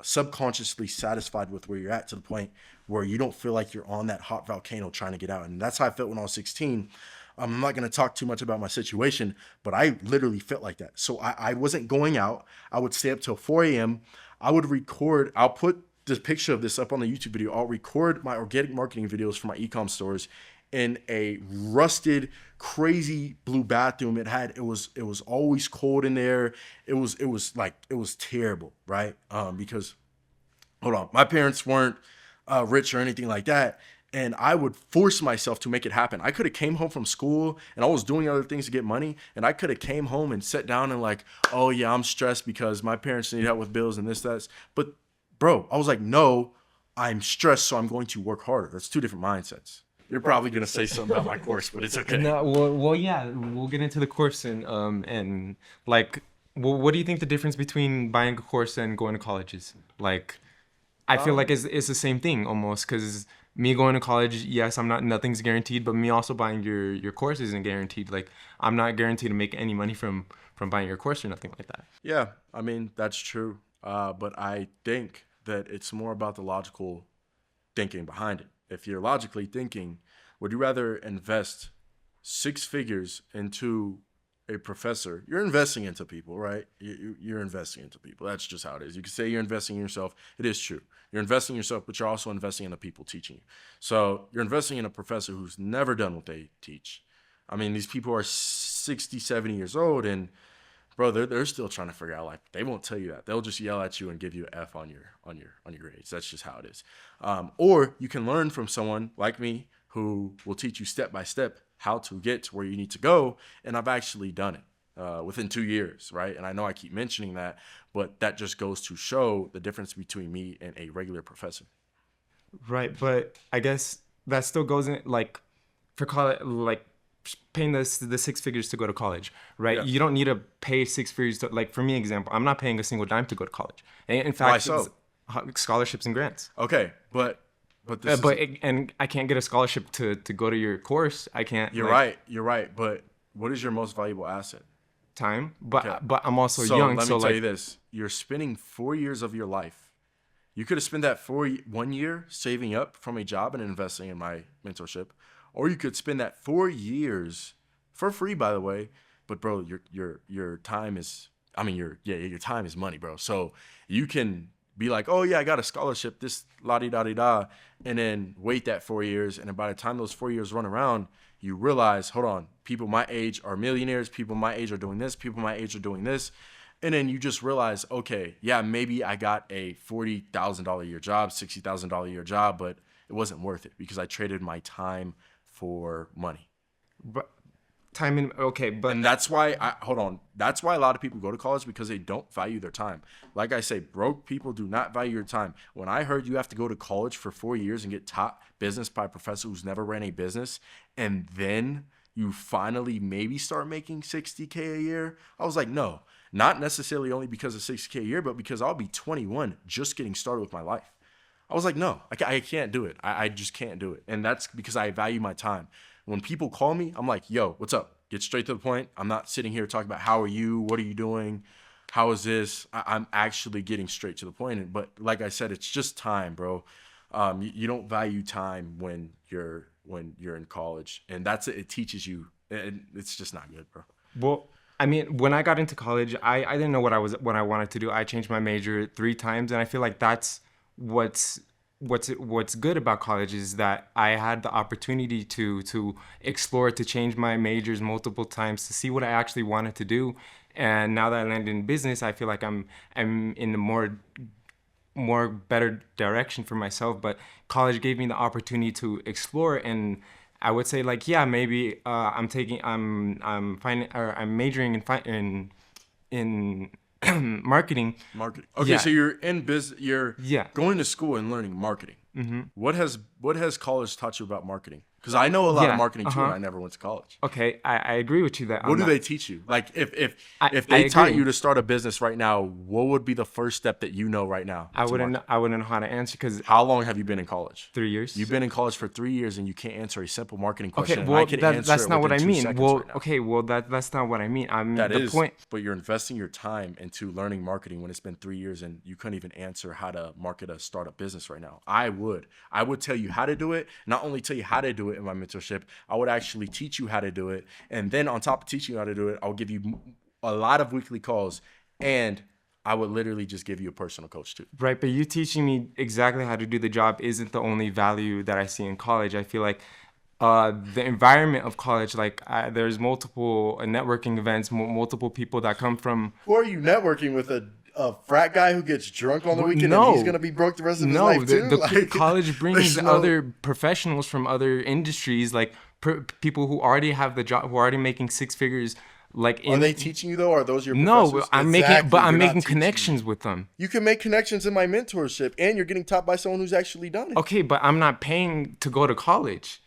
subconsciously satisfied with where you're at to the point where you don't feel like you're on that hot volcano trying to get out. And that's how I felt when I was 16. I'm not going to talk too much about my situation, but I literally felt like that. So I wasn't going out. I would stay up till 4 a.m. I would record. I'll put the picture of this up on the YouTube video. I'll record my organic marketing videos for my e-com stores in a rusted, crazy blue bathroom. It was always cold in there. It was terrible, right? Because hold on, my parents weren't rich or anything like that. And I would force myself to make it happen. I could have came home from school and I was doing other things to get money. And I could have came home and sat down and like, oh yeah, I'm stressed because my parents need help with bills and this, that. But bro, I was like, no, I'm stressed, so I'm going to work harder. That's two different mindsets. You're probably going to say something about my course, but it's okay. No, well, yeah, we'll get into the course and like, what do you think the difference between buying a course and going to college is? Like, I feel like it's the same thing almost, because me going to college, yes, nothing's guaranteed, but me also buying your course isn't guaranteed. Like, I'm not guaranteed to make any money from from buying your course or nothing like that. Yeah, I mean, that's true. But I think that it's more about the logical thinking behind it. If you're logically thinking, would you rather invest 6 figures into a professor? You're investing into people, right? You're investing into people. That's just how it is. You can say you're investing in yourself. It is true. You're investing in yourself, but you're also investing in the people teaching you. So you're investing in a professor who's never done what they teach. I mean, these people are 60, 70 years old, and bro, they're still trying to figure out. Like, they won't tell you that. They'll just yell at you and give you an F on your grades. That's just how it is. Or you can learn from someone like me who will teach you step by step how to get to where you need to go. And I've actually done it within 2 years, right? And I know I keep mentioning that, but that just goes to show the difference between me and a regular professor. Right, but I guess that still goes in, like, for college, like, paying the 6 figures to go to college, right? Yeah. You don't need to pay 6 figures to, like, for me, example, I'm not paying a single dime to go to college. In fact, why so? Scholarships and grants. Okay, but and I can't get a scholarship to go to your course. I can't. You're right. But what is your most valuable asset? Time. But I'm also so young. Let me tell you this: you're spending 4 years of your life. You could have spent that 1 year saving up from a job and investing in my mentorship. Or you could spend that 4 years for free, by the way. But bro, your time is, I mean, your time is money, bro. So you can be like, oh yeah, I got a scholarship, this la-di-da-di-da, and then wait that 4 years. And then by the time those 4 years run around, you realize, hold on, people my age are millionaires. People my age are doing this. People my age are doing this. And then you just realize, okay, yeah, maybe I got a $40,000 a year job, $60,000 a year job, but it wasn't worth it because I traded my time for money. But time in, okay, but and that's why that's why a lot of people go to college, because they don't value their time. Like I say, broke people do not value your time. When I heard you have to go to college for 4 years and get taught business by a professor who's never ran a business, and then you finally maybe start making $60K a year, I was like, no, not necessarily only because of $60K a year, but because I'll be 21 just getting started with my life. I was like, no, I can't do it. I just can't do it. And that's because I value my time. When people call me, I'm like, yo, what's up? Get straight to the point. I'm not sitting here talking about how are you? What are you doing? How is this? I'm actually getting straight to the point. But like I said, it's just time, bro. You don't value time when you're in college. And that's it. It teaches you. And it's just not good, bro. Well, I mean, when I got into college, I didn't know what I wanted to do. I changed my major 3 times. And I feel like that's what's good about college is that I had the opportunity to explore, to change my majors multiple times, to see what I actually wanted to do. And now that I landed in business, I feel like I'm in a more better direction for myself. But college gave me the opportunity to explore, and I would say, like, yeah, maybe I'm majoring in marketing. Okay, yeah. So you're in business. You're going to school and learning marketing. Mm-hmm. What has college taught you about marketing? Because I know a lot of marketing too, and I never went to college. Okay, I agree with you that. What do they teach you? Like, if they taught you to start a business right now, what would be the first step that you know right now? I wouldn't know how to answer, because. How long have you been in college? 3 years. You've been in college for 3 years, and you can't answer a simple marketing question. Okay, well, that's not what I mean. Well, right okay, well, that's not what I mean. Point. But you're investing your time into learning marketing when it's been 3 years, and you couldn't even answer how to market a startup business right now. I would tell you how to do it. Not only tell you how to do it in my mentorship, I would actually teach you how to do it. And then on top of teaching you how to do it, I'll give you a lot of weekly calls, and I would literally just give you a personal coach too. Right, but you teaching me exactly how to do the job isn't the only value that I see in college. I feel like the environment of college, like there's multiple networking events, multiple people that come from. Who are you networking with? A frat guy who gets drunk on the weekend and he's going to be broke the rest of his life too? The college brings other professionals from other industries, like people who already have the job, who are already making 6 figures. Like, are they teaching you though? Or are those your professors? No, I'm making connections with them. You can make connections in my mentorship, and you're getting taught by someone who's actually done it. Okay, but I'm not paying to go to college.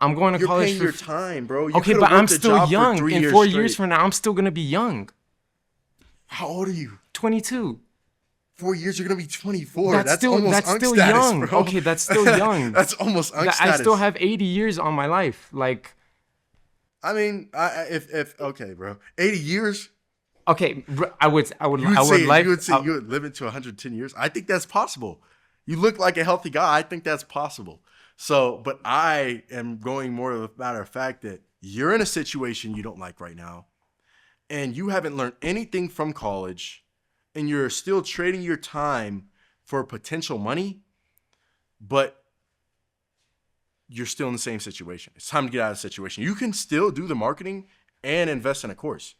I'm going to you're college paying your time, bro. Okay, but I'm still young. In 4 years from now, I'm still gonna be young. How old are you? 22. 4 years, you're gonna be 24. That's still young. Bro. Okay, that's still young. That's almost unk status. I still have 80 years on my life. Like, I mean, if okay, bro, 80 years. Okay, I would You would live into 110 years. I think that's possible. You look like a healthy guy. I think that's possible. So, but I am going more of a matter of fact that you're in a situation you don't like right now, and you haven't learned anything from college, and you're still trading your time for potential money, but you're still in the same situation. It's time to get out of the situation. You can still do the marketing and invest in a course,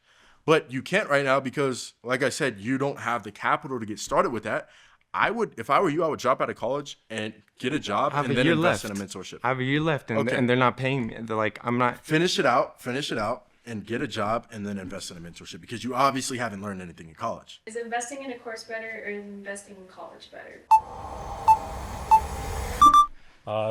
but you can't right now because, like I said, you don't have the capital to get started with that. If I were you, I would drop out of college and get a job and then invest in a mentorship. I have a year left, and they're not paying me. They're like, I'm not. Finish it out, and get a job, and then invest in a mentorship because you obviously haven't learned anything in college. Is investing in a course better or investing in college better?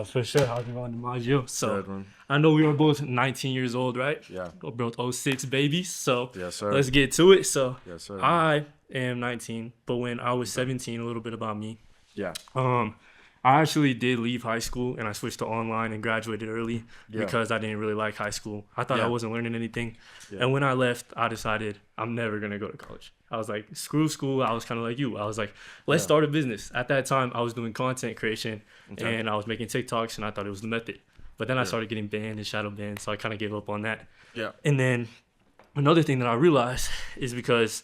For sure, I'll be on DiMaggio. So I know we were both 19 years old, right? Yeah. We're both 06 babies. So yes, sir. Let's get to it. So yes, sir. I am 19, but when I was 17, a little bit about me. Yeah. I actually did leave high school and I switched to online and graduated early because I didn't really like high school. I thought I wasn't learning anything. Yeah. And when I left, I decided I'm never going to go to college. I was like, screw school. I was kind of like you. I was like, let's start a business. At that time, I was doing content creation and I was making TikToks and I thought it was the method. But then I started getting banned and shadow banned. So I kind of gave up on that. Yeah. And then another thing that I realized is because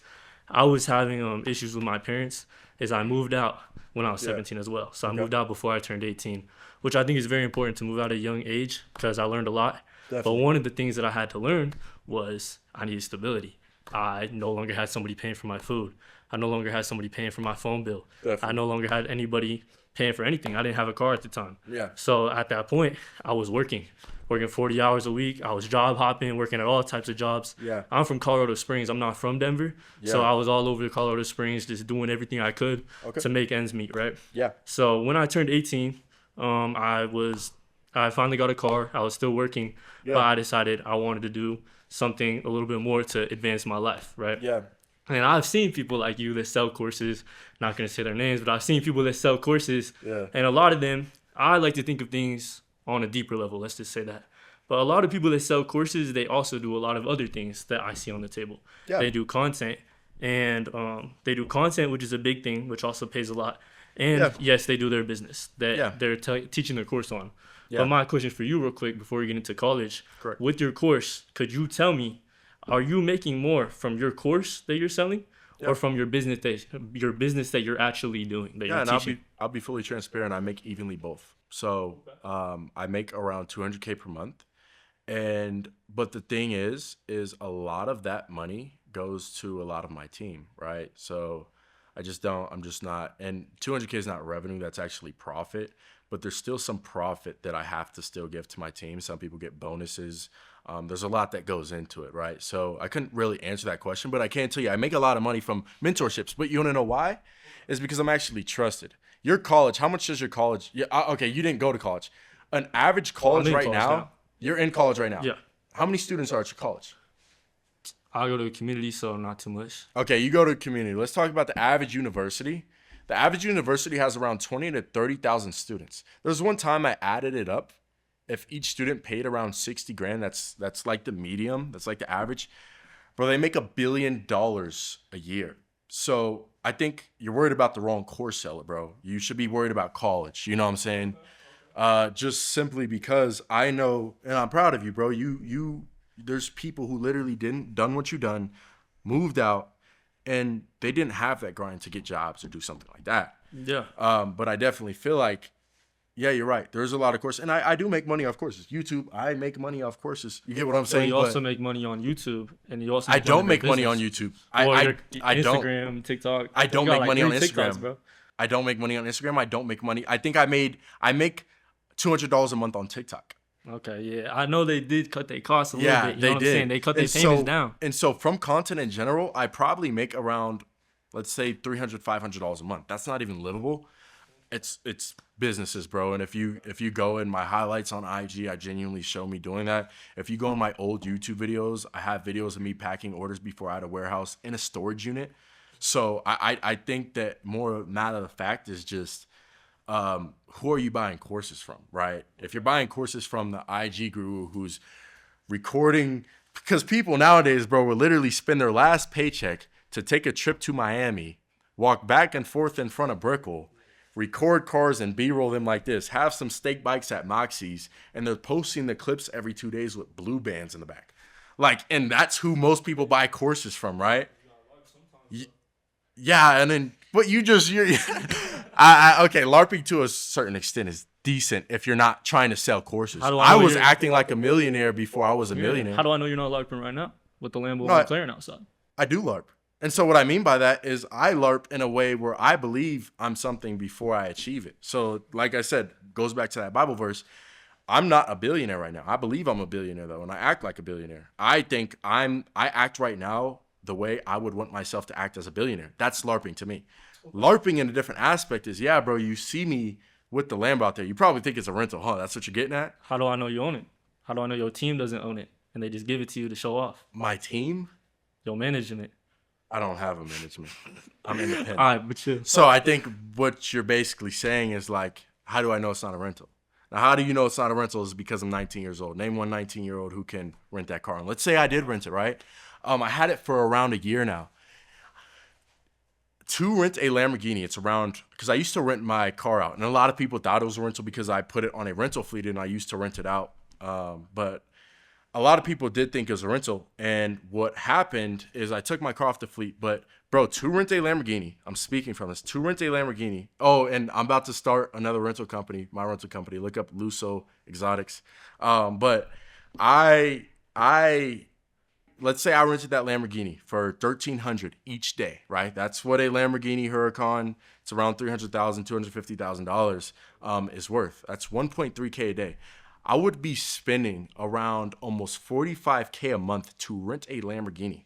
I was having issues with my parents is I moved out when I was 17 as well. So I moved out before I turned 18, which I think is very important to move out at a young age because I learned a lot. Definitely. But one of the things that I had to learn was I needed stability. I no longer had somebody paying for my food. I no longer had somebody paying for my phone bill. Definitely. I no longer had anybody paying for anything. I didn't have a car at the time. Yeah. So at that point, I was working 40 hours a week. I was job hopping, working at all types of jobs. Yeah. I'm from Colorado Springs. I'm not from Denver. Yeah. So I was all over Colorado Springs just doing everything I could to make ends meet, right? Yeah. So when I turned 18, I finally got a car. I was still working, but I decided I wanted to do something a little bit more to advance my life, right? Yeah. And I've seen people like you that sell courses, not going to say their names, but I've seen people that sell courses. Yeah. And a lot of them, I like to think of things on a deeper level, let's just say that. But a lot of people that sell courses, they also do a lot of other things that I see on the table. Yeah. They do content, and they do content, which is a big thing, which also pays a lot. And yes, they do their business that they're teaching their course on. Yeah. But my question for you real quick before we get into college, with your course, could you tell me, are you making more from your course that you're selling or from your business that you're actually doing, that you're teaching? I'll be fully transparent. I make evenly both. So I make around $200K per month. But the thing is a lot of that money goes to a lot of my team, right? So I'm just not, and 200K is not revenue, that's actually profit, but there's still some profit that I have to still give to my team. Some people get bonuses. There's a lot that goes into it, right? So I couldn't really answer that question, but I can tell you I make a lot of money from mentorships. But you want to know why? It's because I'm actually trusted. Your college, how much does your college? Yeah, okay, you didn't go to college. An average college right now, you're in college right now. Yeah. How many students are at your college? I go to a community, so not too much. Okay, you go to a community. Let's talk about the average university. The average university has around 20 to 30,000 students. There's one time I added it up. If each student paid around 60 grand, that's like the medium. That's like the average. Bro, they make $1 billion a year. So I think you're worried about the wrong course seller, bro. You should be worried about college. You know what I'm saying? Just simply because I know, and I'm proud of you, bro. There's people who literally done what you done, moved out, and they didn't have that grind to get jobs or do something like that. Yeah. But I definitely feel like, yeah, you're right. There's a lot of courses, and I do make money off courses. YouTube, I make money off courses. You get what I'm saying? You also make money on YouTube, and you also. I don't make money on YouTube. I don't. Instagram, TikTok. I don't make money on Instagram, bro. I don't make money on Instagram. I don't make money. I think I make $200 a month on TikTok. Okay, yeah. I know they did cut their costs a little bit. You know what I'm saying? They cut their payments down. And so from content in general, I probably make around, let's say, $300, $500 a month. That's not even livable. It's businesses, bro. And if you go in my highlights on IG, I genuinely show me doing that. If you go in my old YouTube videos, I have videos of me packing orders before I had a warehouse in a storage unit. So I think that more matter of fact is just, who are you buying courses from, right? If you're buying courses from the IG guru who's recording Because people nowadays, bro, will literally spend their last paycheck to take a trip to Miami, walk back and forth in front of Brickell, record cars and B-roll them like this, have some steak bikes at Moxie's, and they're posting the clips every 2 days with blue bands in the back. Like, and that's who most people buy courses from, right? Yeah, and then, but you're okay, LARPing to a certain extent is decent if you're not trying to sell courses. I was acting like a millionaire before I was a millionaire. How do I know you're not LARPing right now with the Lambo No, McLaren outside? I do LARP. And so what I mean by that is I LARP in a way where I believe I'm something before I achieve it. So like I said, goes back to that Bible verse. I'm not a billionaire right now. I believe I'm a billionaire though, and I act like a billionaire. I think I act right now the way I would want myself to act as a billionaire. That's LARPing to me. LARPing in a different aspect is, yeah, bro, you see me with the Lambo out there. You probably think it's a rental, huh? That's what you're getting at? How do I know you own it? How do I know your team doesn't own it and they just give it to you to show off? My team? Your management. I don't have a management. I'm independent. All right, but you. So I think what you're basically saying is like, how do I know it's not a rental? Now, how do you know it's not a rental is because I'm 19 years old. Name one 19-year-old who can rent that car. And let's say I did rent it, right? I had it for around a year now. To rent a Lamborghini, it's around, because I used to rent my car out. And a lot of people thought it was a rental because I put it on a rental fleet and I used to rent it out. But a lot of people did think it was a rental. And what happened is I took my car off the fleet. But, bro, to rent a Lamborghini, I'm speaking from this, to rent a Lamborghini. Oh, and I'm about to start another rental company, my rental company. Look up Luso Exotics. But let's say I rented that Lamborghini for $1,300 each day, right? That's what a Lamborghini Huracan, it's around $300,000, $250,000 is worth. That's $1.3K a day. I would be spending around almost $45K a month to rent a Lamborghini.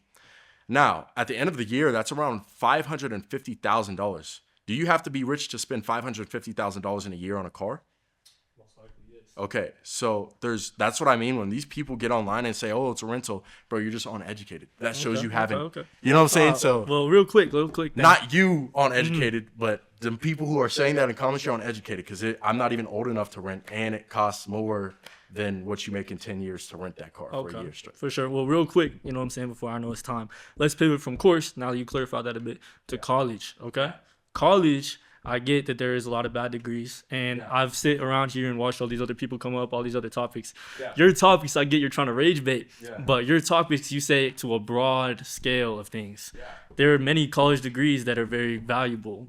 Now, at the end of the year, that's around $550,000. Do you have to be rich to spend $550,000 in a year on a car? Okay, so that's what I mean when these people get online and say, "Oh, it's a rental," bro. You're just uneducated. That shows you haven't. Okay. You know what I'm saying? So, well, real quick. Not you uneducated, but the people who are saying that in comments, you're uneducated because I'm not even old enough to rent, and it costs more than what you make in 10 years to rent that car for a year straight. For sure. Well, real quick, you know what I'm saying. Before I know it's time, let's pivot from course. Now that you clarified that a bit to college. Okay, college. I get that there is a lot of bad degrees, and I've sit around here and watched all these other people come up, all these other topics. Yeah. Your topics, I get you're trying to rage bait, but your topics, you say to a broad scale of things. Yeah. There are many college degrees that are very valuable.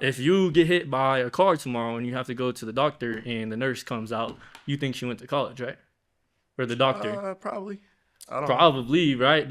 If you get hit by a car tomorrow and you have to go to the doctor and the nurse comes out, you think she went to college, right? Or the doctor? Probably. Probably, right?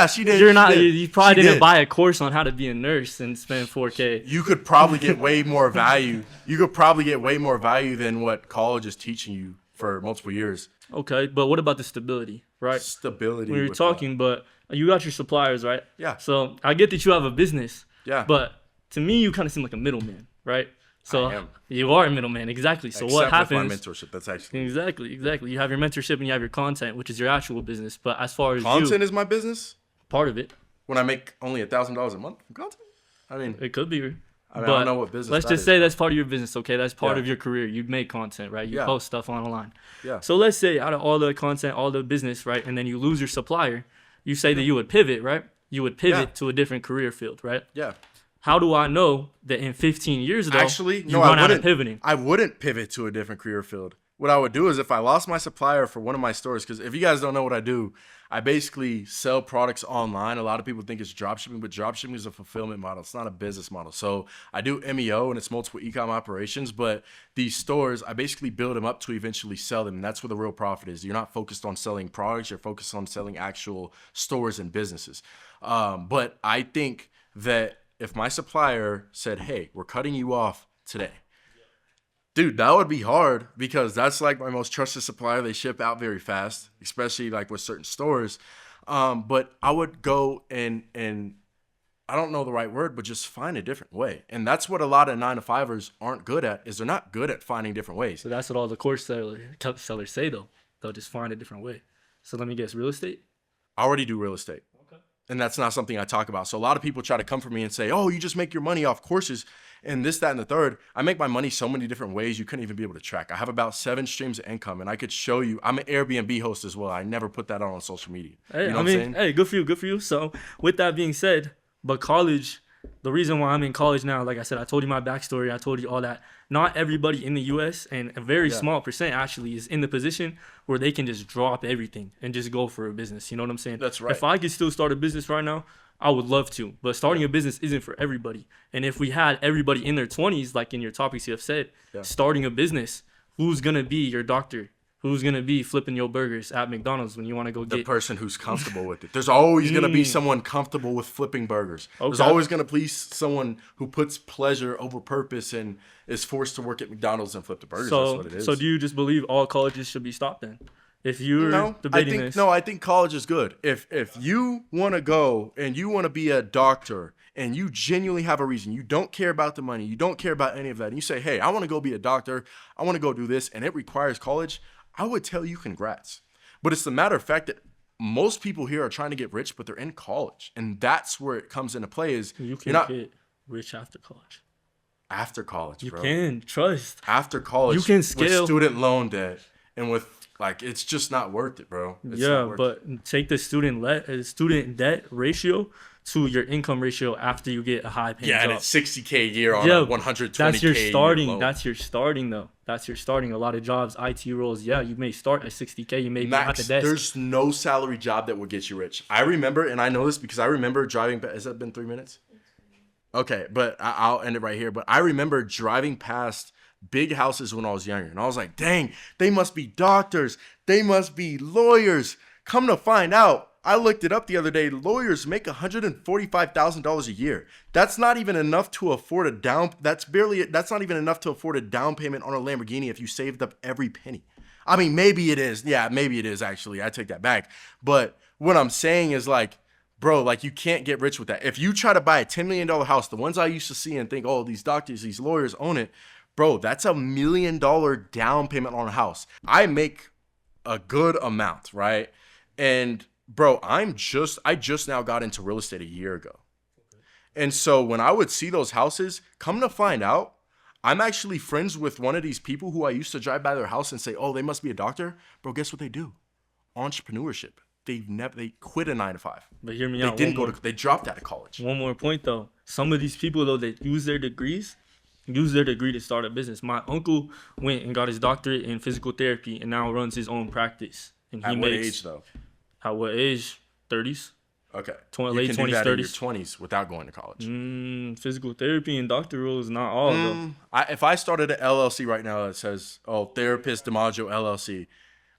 She did. You probably didn't buy a course on how to be a nurse and spend $4K. You could probably get way more value. You could probably get way more value than what college is teaching you for multiple years. Okay, but what about the stability, right? Stability. We were talking, but you got your suppliers, right? Yeah. So I get that you have a business. Yeah. But to me, you kind of seem like a middleman, right? So I am. You are a middleman, exactly. So what happens? With my mentorship, that's actually exactly. You have your mentorship and you have your content, which is your actual business. But as far as content is my business, part of it. When I make only $1,000 a month from content, I mean, it could be. I don't know what business. Let's just say that's part of your business, okay? That's part of your career. You make content, right? You post stuff online. Yeah. So let's say out of all the content, all the business, right, and then you lose your supplier, you say that you would pivot, right? You would pivot to a different career field, right? Yeah. How do I know that in 15 years ago, you run out of pivoting? I wouldn't pivot to a different career field. What I would do is if I lost my supplier for one of my stores, because if you guys don't know what I do, I basically sell products online. A lot of people think it's dropshipping, but dropshipping is a fulfillment model. It's not a business model. So I do MEO and it's multiple e-com operations, but these stores, I basically build them up to eventually sell them. And that's where the real profit is. You're not focused on selling products. You're focused on selling actual stores and businesses. But I think that if my supplier said, "Hey, we're cutting you off today," dude, that would be hard because that's like my most trusted supplier. They ship out very fast, especially like with certain stores. But I would go and I don't know the right word, but just find a different way. And that's what a lot of 9-to-5ers aren't good at, is they're not good at finding different ways. So that's what all the course sellers say though. They'll just find a different way. So let me guess, real estate? I already do real estate. And that's not something I talk about. So a lot of people try to come for me and say, "Oh, you just make your money off courses." and this, that, and the third. I make my money so many different ways you couldn't even be able to track. I have about 7 streams of income, and I could show you. I'm an Airbnb host as well. I never put that on social media. Hey, You know what I'm saying? hey, good for you, good for you. So with that being said, but college, the reason why I'm in college now, like I said, I told you my backstory, I told you all that. Not everybody in the U.S. and a very small percent actually is in the position where they can just drop everything and just go for a business. You know what I'm saying? That's right. If I could still start a business right now, I would love to. But starting a business isn't for everybody. And if we had everybody in their 20s, like in your topics you have said, starting a business, who's going to be your doctor? Who's going to be flipping your burgers at McDonald's when you want to go The get... person who's comfortable with it. There's always going to be someone comfortable with flipping burgers. There's Okay. always going to be someone who puts pleasure over purpose and is forced to work at McDonald's and flip the burgers. That's what it is. So do you just believe all colleges should be stopped then? If you're debating this... I think college is good. If you want to go and you want to be a doctor and you genuinely have a reason, you don't care about the money, you don't care about any of that, and you say, hey, I want to go be a doctor, I want to go do this, and it requires college, I would tell you congrats. But it's the matter of fact that most people here are trying to get rich, but they're in college. And that's where it comes into play is You can get rich after college. After college, You bro. can, trust. After college, You can scale. with student loan debt and with, like, it's just not worth it, bro. It's not worth it. But take the student debt ratio to your income ratio after you get a high paying job. And it's $60K a year on a $120K That's your starting. loan. That's your starting though. That's your starting. A lot of jobs, IT roles. Yeah, you may start at $60K. You may be at Max, the desk. there's no salary job that will get you rich. I remember, and I know this because I remember driving. Has that been 3 minutes? Okay, but I'll end it right here. But I remember driving past big houses when I was younger, and I was like, dang, they must be doctors. They must be lawyers. Come to find out, I looked it up the other day. Lawyers make $145,000 a year. That's not even enough to afford a down. That's not even enough to afford a down payment on a Lamborghini if you saved up every penny. I mean, maybe it is. Yeah, maybe it is actually. I take that back. But what I'm saying is like, bro, like you can't get rich with that. If you try to buy a $10 million house, the ones I used to see and think, oh, these doctors, these lawyers own it, bro, that's $1 million down payment on a house. I make a good amount, right? And bro, I just now got into real estate a year ago. And so when I would see those houses, come to find out, I'm actually friends with one of these people who I used to drive by their house and say, oh, they must be a doctor. Bro, guess what they do? Entrepreneurship. They quit a 9-to-5. But hear me out. They dropped out of college. One more point though. Some of these people though that use their degree to start a business. My uncle went and got his doctorate in physical therapy and now runs his own practice. And At what age though? At what age? 30s. Okay. Late 20s, 30s. In your 20s without going to college. Physical therapy and doctor roles, not all though. If I started an LLC right now that says, oh, Therapist DiMaggio LLC,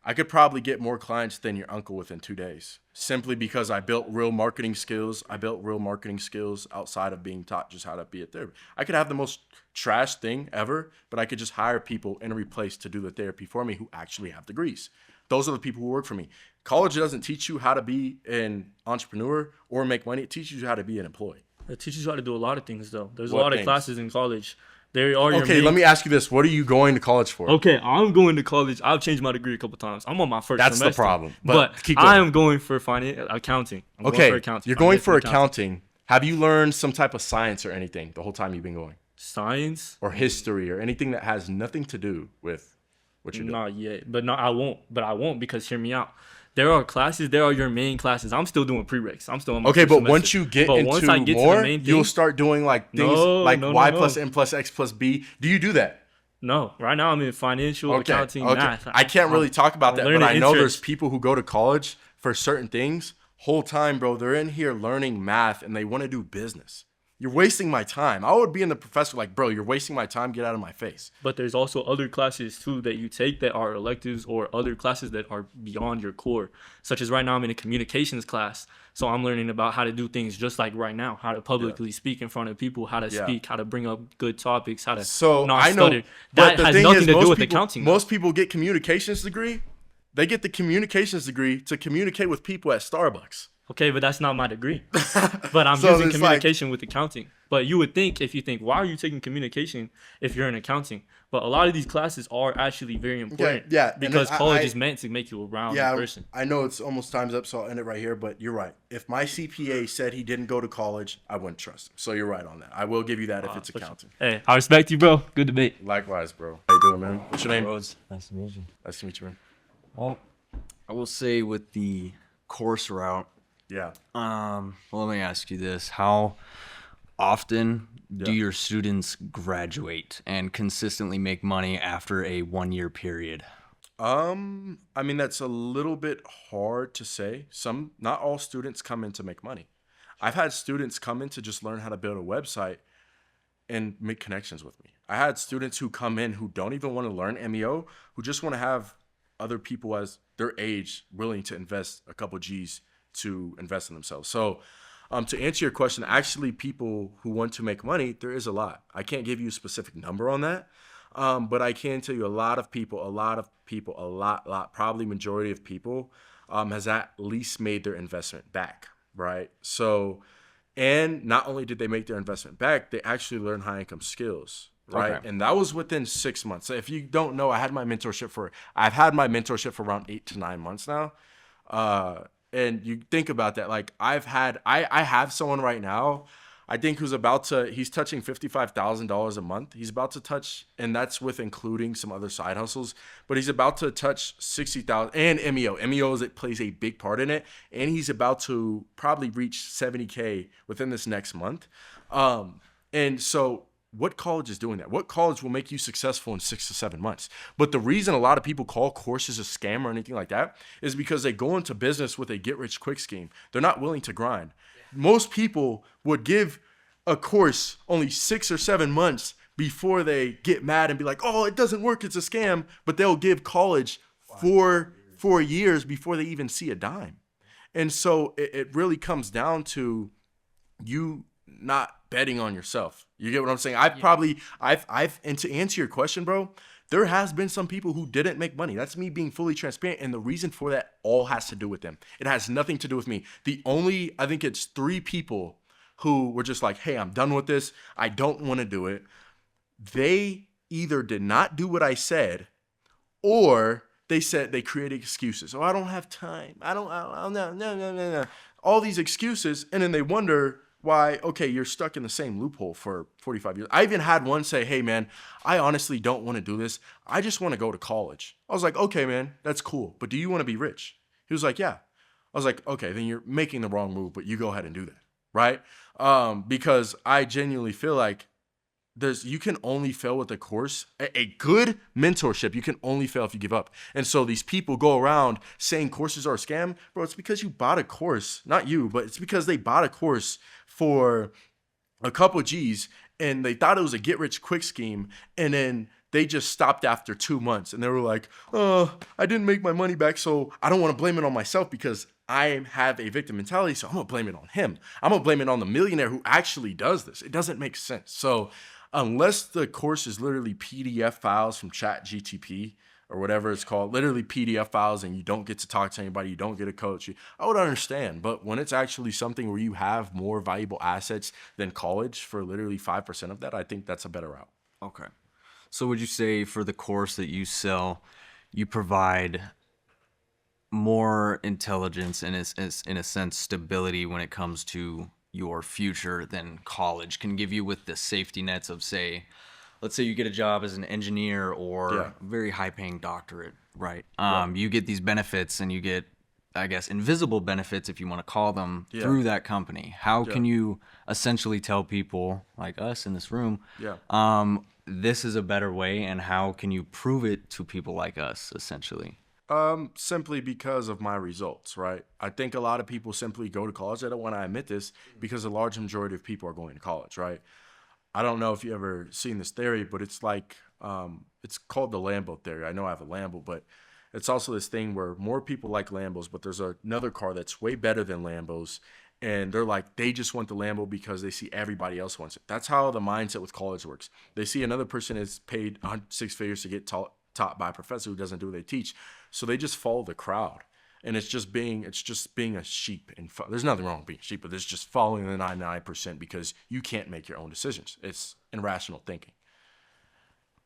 I could probably get more clients than your uncle within 2 days. Simply because I built real marketing skills. I built real marketing skills outside of being taught just how to be a therapist. I could have the most trash thing ever, but I could just hire people in a place to do the therapy for me who actually have degrees. Those are the people who work for me. College doesn't teach you how to be an entrepreneur or make money. It teaches you how to be an employee. It teaches you how to do a lot of things though. There's a lot of classes in college. There are Okay, let me ask you this. What are you going to college for? Okay, I'm going to college. I've changed my degree a couple times. I'm on my first semester. That's the problem. But keep going. I am going for accounting. You're going for accounting. Have you learned some type of science or anything the whole time you've been going? Science? Or history or anything that has nothing to do with what you're doing? Not yet. But no, I won't. But I won't because hear me out. There are classes. There are your main classes. I'm still doing prereqs. I'm still on my okay, first but semester. once you get once I get more, to the main thing, you'll start doing like things y plus n plus x plus b. Do you do that? No. Right now I'm in financial accounting, math. I can't really talk about that, but I know interest. there's people who go to college for certain things. Whole time, bro, they're in here learning math and they want to do business. You're wasting my time. I would be in the professor like, bro, you're wasting my time. Get out of my face. But there's also other classes too that you take that are electives or other classes that are beyond your core. Such as right now I'm in a communications class. So I'm learning about how to do things just like right now. How to publicly speak in front of people, how to speak, how to bring up good topics, how to not stutter. That has nothing to do with accounting. Most people get communications degree. They get the communications degree to communicate with people at Starbucks. Okay, but that's not my degree. But I'm using communication with accounting. But you would think, if you think, why are you taking communication if you're in accounting? But a lot of these classes are actually very important. Yeah, because college is meant to make you a rounded person. I know it's almost time's up, so I'll end it right here. But you're right. If my CPA said he didn't go to college, I wouldn't trust him. So you're right on that. I will give you that if it's accounting. Hey, I respect you, bro. Good debate. Likewise, bro. How you doing, man? What's your name? Rose. Nice to meet you. Nice to meet you, man. Well, I will say with the course route. Yeah. Well, let me ask you this: how often do your students graduate and consistently make money after a 1-year period? I mean, that's a little bit hard to say. Not all students come in to make money. I've had students come in to just learn how to build a website and make connections with me. I had students who come in who don't even want to learn MEO, who just want to have other people as their age willing to invest a couple G's to invest in themselves. So to answer your question, actually people who want to make money, there is a lot. I can't give you a specific number on that, but I can tell you a lot of people, probably majority of people has at least made their investment back, right? So, and not only did they make their investment back, they actually learned high income skills. Right. Okay. And that was within 6 months. So if you don't know, I've had my mentorship for around 8 to 9 months now. And you think about that, like I have someone right now, I think he's touching $55,000 a month. He's about to touch, and that's with including some other side hustles, but he's about to touch 60,000 and MEO. It plays a big part in it. And he's about to probably reach 70K within this next month. And so what college is doing that? What college will make you successful in 6 to 7 months? But the reason a lot of people call courses a scam or anything like that is because they go into business with a get-rich-quick scheme. They're not willing to grind. Most people would give a course only 6 or 7 months before they get mad and be like, oh, it doesn't work, it's a scam. But they'll give college 4 years before they even see a dime. And so it really comes down to you not betting on yourself. You get what I'm saying? And to answer your question, bro, there has been some people who didn't make money. That's me being fully transparent. And the reason for that all has to do with them. It has nothing to do with me. I think it's 3 people who were just like, hey, I'm done with this. I don't want to do it. They either did not do what I said, or they created excuses. Oh, I don't have time. No. All these excuses. And then they wonder why, okay, you're stuck in the same loophole for 45 years. I even had one say, hey, man, I honestly don't want to do this. I just want to go to college. I was like, okay, man, that's cool. But do you want to be rich? He was like, yeah. I was like, okay, then you're making the wrong move, but you go ahead and do that, right? Because I genuinely feel like you can only fail with a course. A good mentorship, you can only fail if you give up. And so these people go around saying courses are a scam. Bro, it's because you bought a course. Not you, but it's because they bought a course for a couple G's and they thought it was a get-rich-quick scheme. And then they just stopped after 2 months. And they were like, oh, I didn't make my money back, so I don't want to blame it on myself because I have a victim mentality, so I'm going to blame it on him. I'm going to blame it on the millionaire who actually does this. It doesn't make sense. So unless the course is literally PDF files from ChatGTP or whatever it's called, literally PDF files, and you don't get to talk to anybody, you don't get a coach, I would understand. But when it's actually something where you have more valuable assets than college for literally 5% of that, I think that's a better route. Okay. So would you say for the course that you sell, you provide more intelligence and in a sense stability when it comes to your future than college can give you, with the safety nets of, say, let's say you get a job as an engineer or a very high paying doctorate, right? You get these benefits and you get, I guess, invisible benefits, if you want to call them, through that company. How can you essentially tell people like us in this room, this is a better way, and how can you prove it to people like us, essentially? Simply because of my results, right? I think a lot of people simply go to college. I don't want to admit this because a large majority of people are going to college, right? I don't know if you ever seen this theory, but it's like, it's called the Lambo theory. I know I have a Lambo, but it's also this thing where more people like Lambos, but there's another car that's way better than Lambos. And they're like, they just want the Lambo because they see everybody else wants it. That's how the mindset with college works. They see another person is paid 6 figures to get taught by a professor who doesn't do what they teach. So they just follow the crowd. And it's just being a sheep. And there's nothing wrong with being a sheep, but there's just following the 99% because you can't make your own decisions. It's irrational thinking.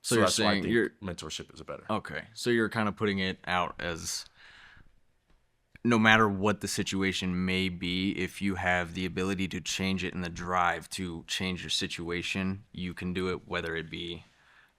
So you're that's why I saying think mentorship is better. Okay. So you're kind of putting it out as no matter what the situation may be, if you have the ability to change it and the drive to change your situation, you can do it, whether it be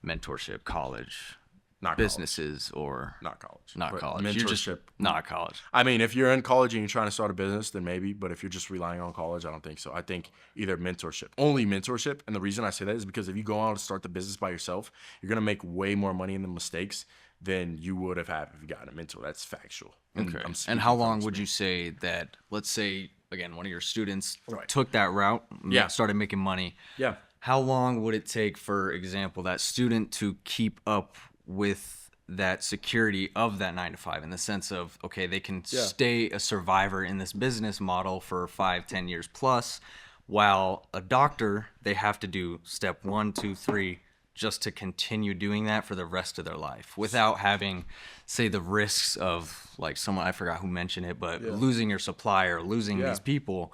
mentorship, college, not businesses, or not college. Not college. Mentorship. You're just not college. I mean, if you're in college and you're trying to start a business, then maybe. But if you're just relying on college, I don't think so. I think either mentorship, only mentorship. And the reason I say that is because if you go out and start the business by yourself, you're going to make way more money in the mistakes than you would have had if you got a mentor. That's factual. Okay. And how long would you say that, let's say, again, one of your students took that route, started making money. Yeah. How long would it take, for example, that student to keep up with that security of that 9 to 5 in the sense of, okay, they can stay a survivor in this business model for 5-10 years plus, while a doctor, they have to do step 1, 2, 3 just to continue doing that for the rest of their life without having, say, the risks of, like, someone, I forgot who mentioned it, but losing your supplier, losing these people.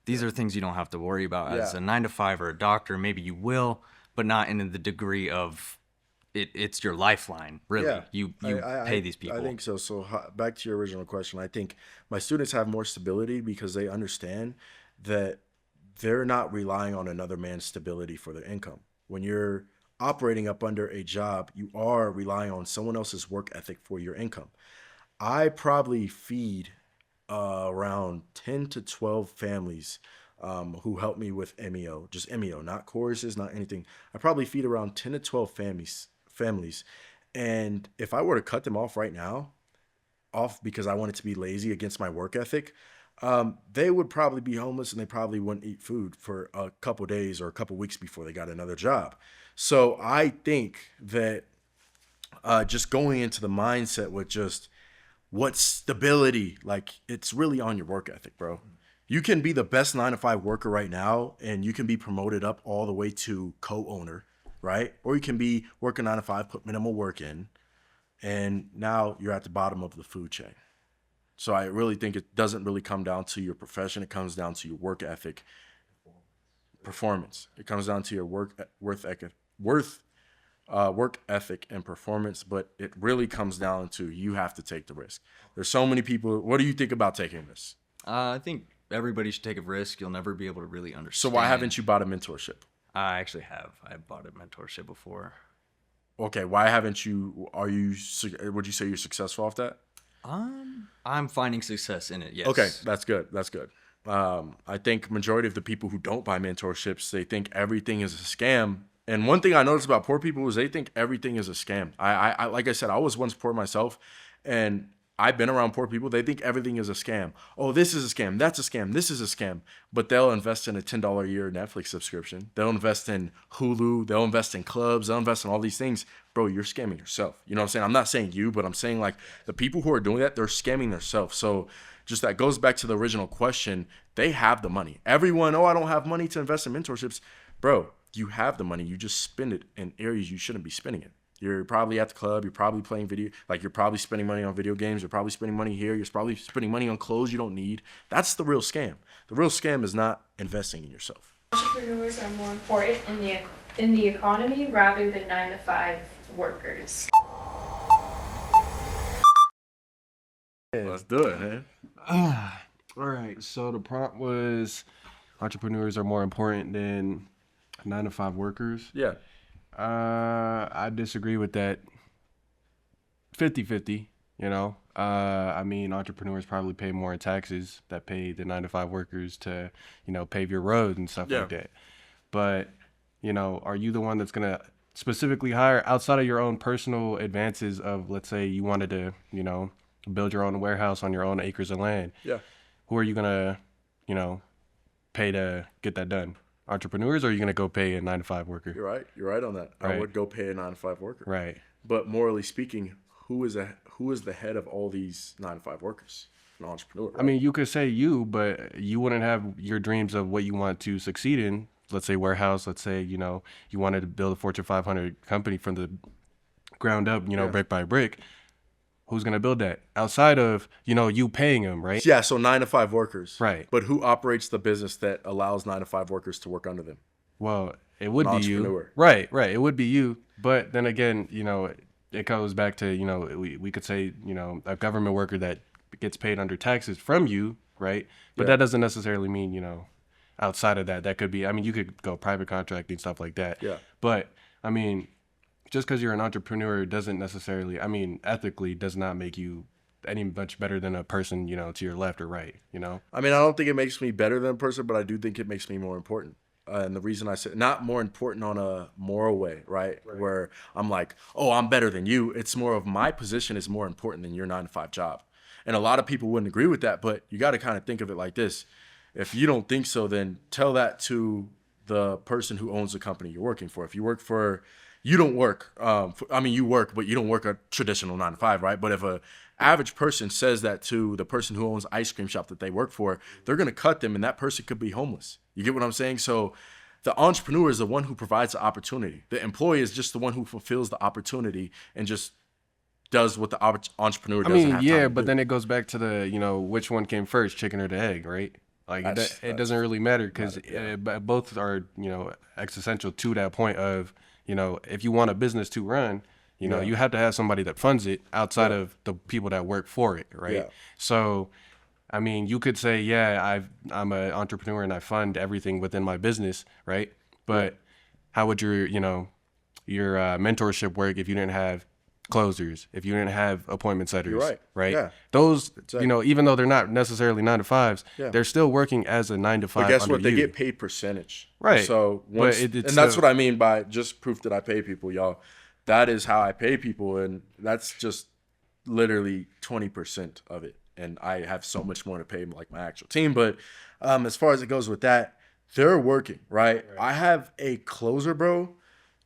These are things you don't have to worry about as a 9 to 5 or a doctor. Maybe you will, but not in the degree of it's your lifeline, really. Yeah. You pay these people. I think so. So back to your original question, I think my students have more stability because they understand that they're not relying on another man's stability for their income. When you're operating up under a job, you are relying on someone else's work ethic for your income. I probably feed around 10 to 12 families who help me with MEO, just MEO, not choruses, not anything. I probably feed around 10 to 12 families. And if I were to cut them off right now, because I wanted to be lazy against my work ethic, they would probably be homeless and they probably wouldn't eat food for a couple days or a couple weeks before they got another job. So I think that just going into the mindset with just what stability, like it's really on your work ethic, bro. You can be the best 9 to 5 worker right now and you can be promoted up all the way to co-owner, right? Or you can be working 9 to 5, put minimal work in, and now you're at the bottom of the food chain. So I really think it doesn't really come down to your profession. It comes down to your work ethic, performance. It comes down to your work ethic and performance, but it really comes down to you have to take the risk. There's so many people. What do you think about taking this? I think everybody should take a risk. You'll never be able to really understand. So why haven't you bought a mentorship? I actually have. I bought a mentorship before. Okay, why haven't you? Would you say you're successful off that? I'm finding success in it. Yes. Okay, that's good. That's good. I think majority of the people who don't buy mentorships, they think everything is a scam. And one thing I noticed about poor people is they think everything is a scam. I like I said, I was once poor myself, and I've been around poor people. They think everything is a scam. Oh, this is a scam. That's a scam. This is a scam. But they'll invest in a $10 a year Netflix subscription. They'll invest in Hulu. They'll invest in clubs. They'll invest in all these things. Bro, you're scamming yourself. You know what I'm saying? I'm not saying you, but I'm saying like the people who are doing that, they're scamming themselves. So just that goes back to the original question. They have the money. Everyone, I don't have money to invest in mentorships. Bro, you have the money. You just spend it in areas you shouldn't be spending it. You're probably at the club. You're probably playing you're probably spending money on video games. You're probably spending money here. You're probably spending money on clothes you don't need. That's the real scam. The real scam is not investing in yourself. Entrepreneurs are more important in the economy rather than 9 to 5 workers. Let's do it, man. All right. So the prompt was entrepreneurs are more important than 9 to 5 workers. Yeah. I disagree with that 50-50, I mean, entrepreneurs probably pay more in taxes that pay the 9 to 5 workers to, pave your roads and stuff like that. But, are you the one that's going to specifically hire outside of your own personal advances of, let's say you wanted to, build your own warehouse on your own acres of land? Yeah. Who are you going to, pay to get that done? Entrepreneurs, or are you going to go pay a 9 to 5 worker? You're right. You're right on that. Right. I would go pay a 9 to 5 worker. Right. But morally speaking, who is the head of all these 9 to 5 workers? An entrepreneur. Right? I mean, you could say you, but you wouldn't have your dreams of what you want to succeed in. Let's say warehouse. Let's say, you wanted to build a Fortune 500 company from the ground up, brick by brick. Who's gonna build that outside of you paying them, right? Yeah, so 9-to-5 workers. Right. But who operates the business that allows 9-to-5 workers to work under them? Well, it would An be you. entrepreneur. Right. It would be you. But then again, it goes back to, we could say, a government worker that gets paid under taxes from you, right? But that doesn't necessarily mean, outside of that could be, you could go private contracting, stuff like that. Yeah. But, just because you're an entrepreneur doesn't necessarily, ethically does not make you any much better than a person, to your left or right, I don't think it makes me better than a person, but I do think it makes me more important. And the reason I say not more important on a moral way, right? Where I'm like, oh, I'm better than you. It's more of my position is more important than your 9-to-5 job. And a lot of people wouldn't agree with that, but you got to kind of think of it like this. If you don't think so, then tell that to the person who owns the company you're working for. If you work for, you don't work, you work, but you don't work a traditional 9-to-5, right? But if a average person says that to the person who owns the ice cream shop that they work for, they're going to cut them and that person could be homeless. You get what I'm saying? So the entrepreneur is the one who provides the opportunity. The employee is just the one who fulfills the opportunity and just does what the entrepreneur doesn't have time to but do. then it goes back to the, which one came first, chicken or the egg, right? Like it doesn't really matter because both are, existential to that point of, if you want a business to run, you have to have somebody that funds it outside of the people that work for it, right? Yeah. So, you could say, I'm an entrepreneur and I fund everything within my business, right? But how would your mentorship work if you didn't have closers, if you didn't have appointment setters, You're right. Yeah. Those, Exactly. even though they're not necessarily 9-to-5s, they're still working as a 9-to-5. But guess what? under They you. get paid percentage. Right. So once, and that's what I mean by just proof that I pay people, y'all. That is how I pay people, and that's just literally 20% of it. And I have so much more to pay like my actual team. But as far as it goes with that, they're working, right? I have a closer, bro.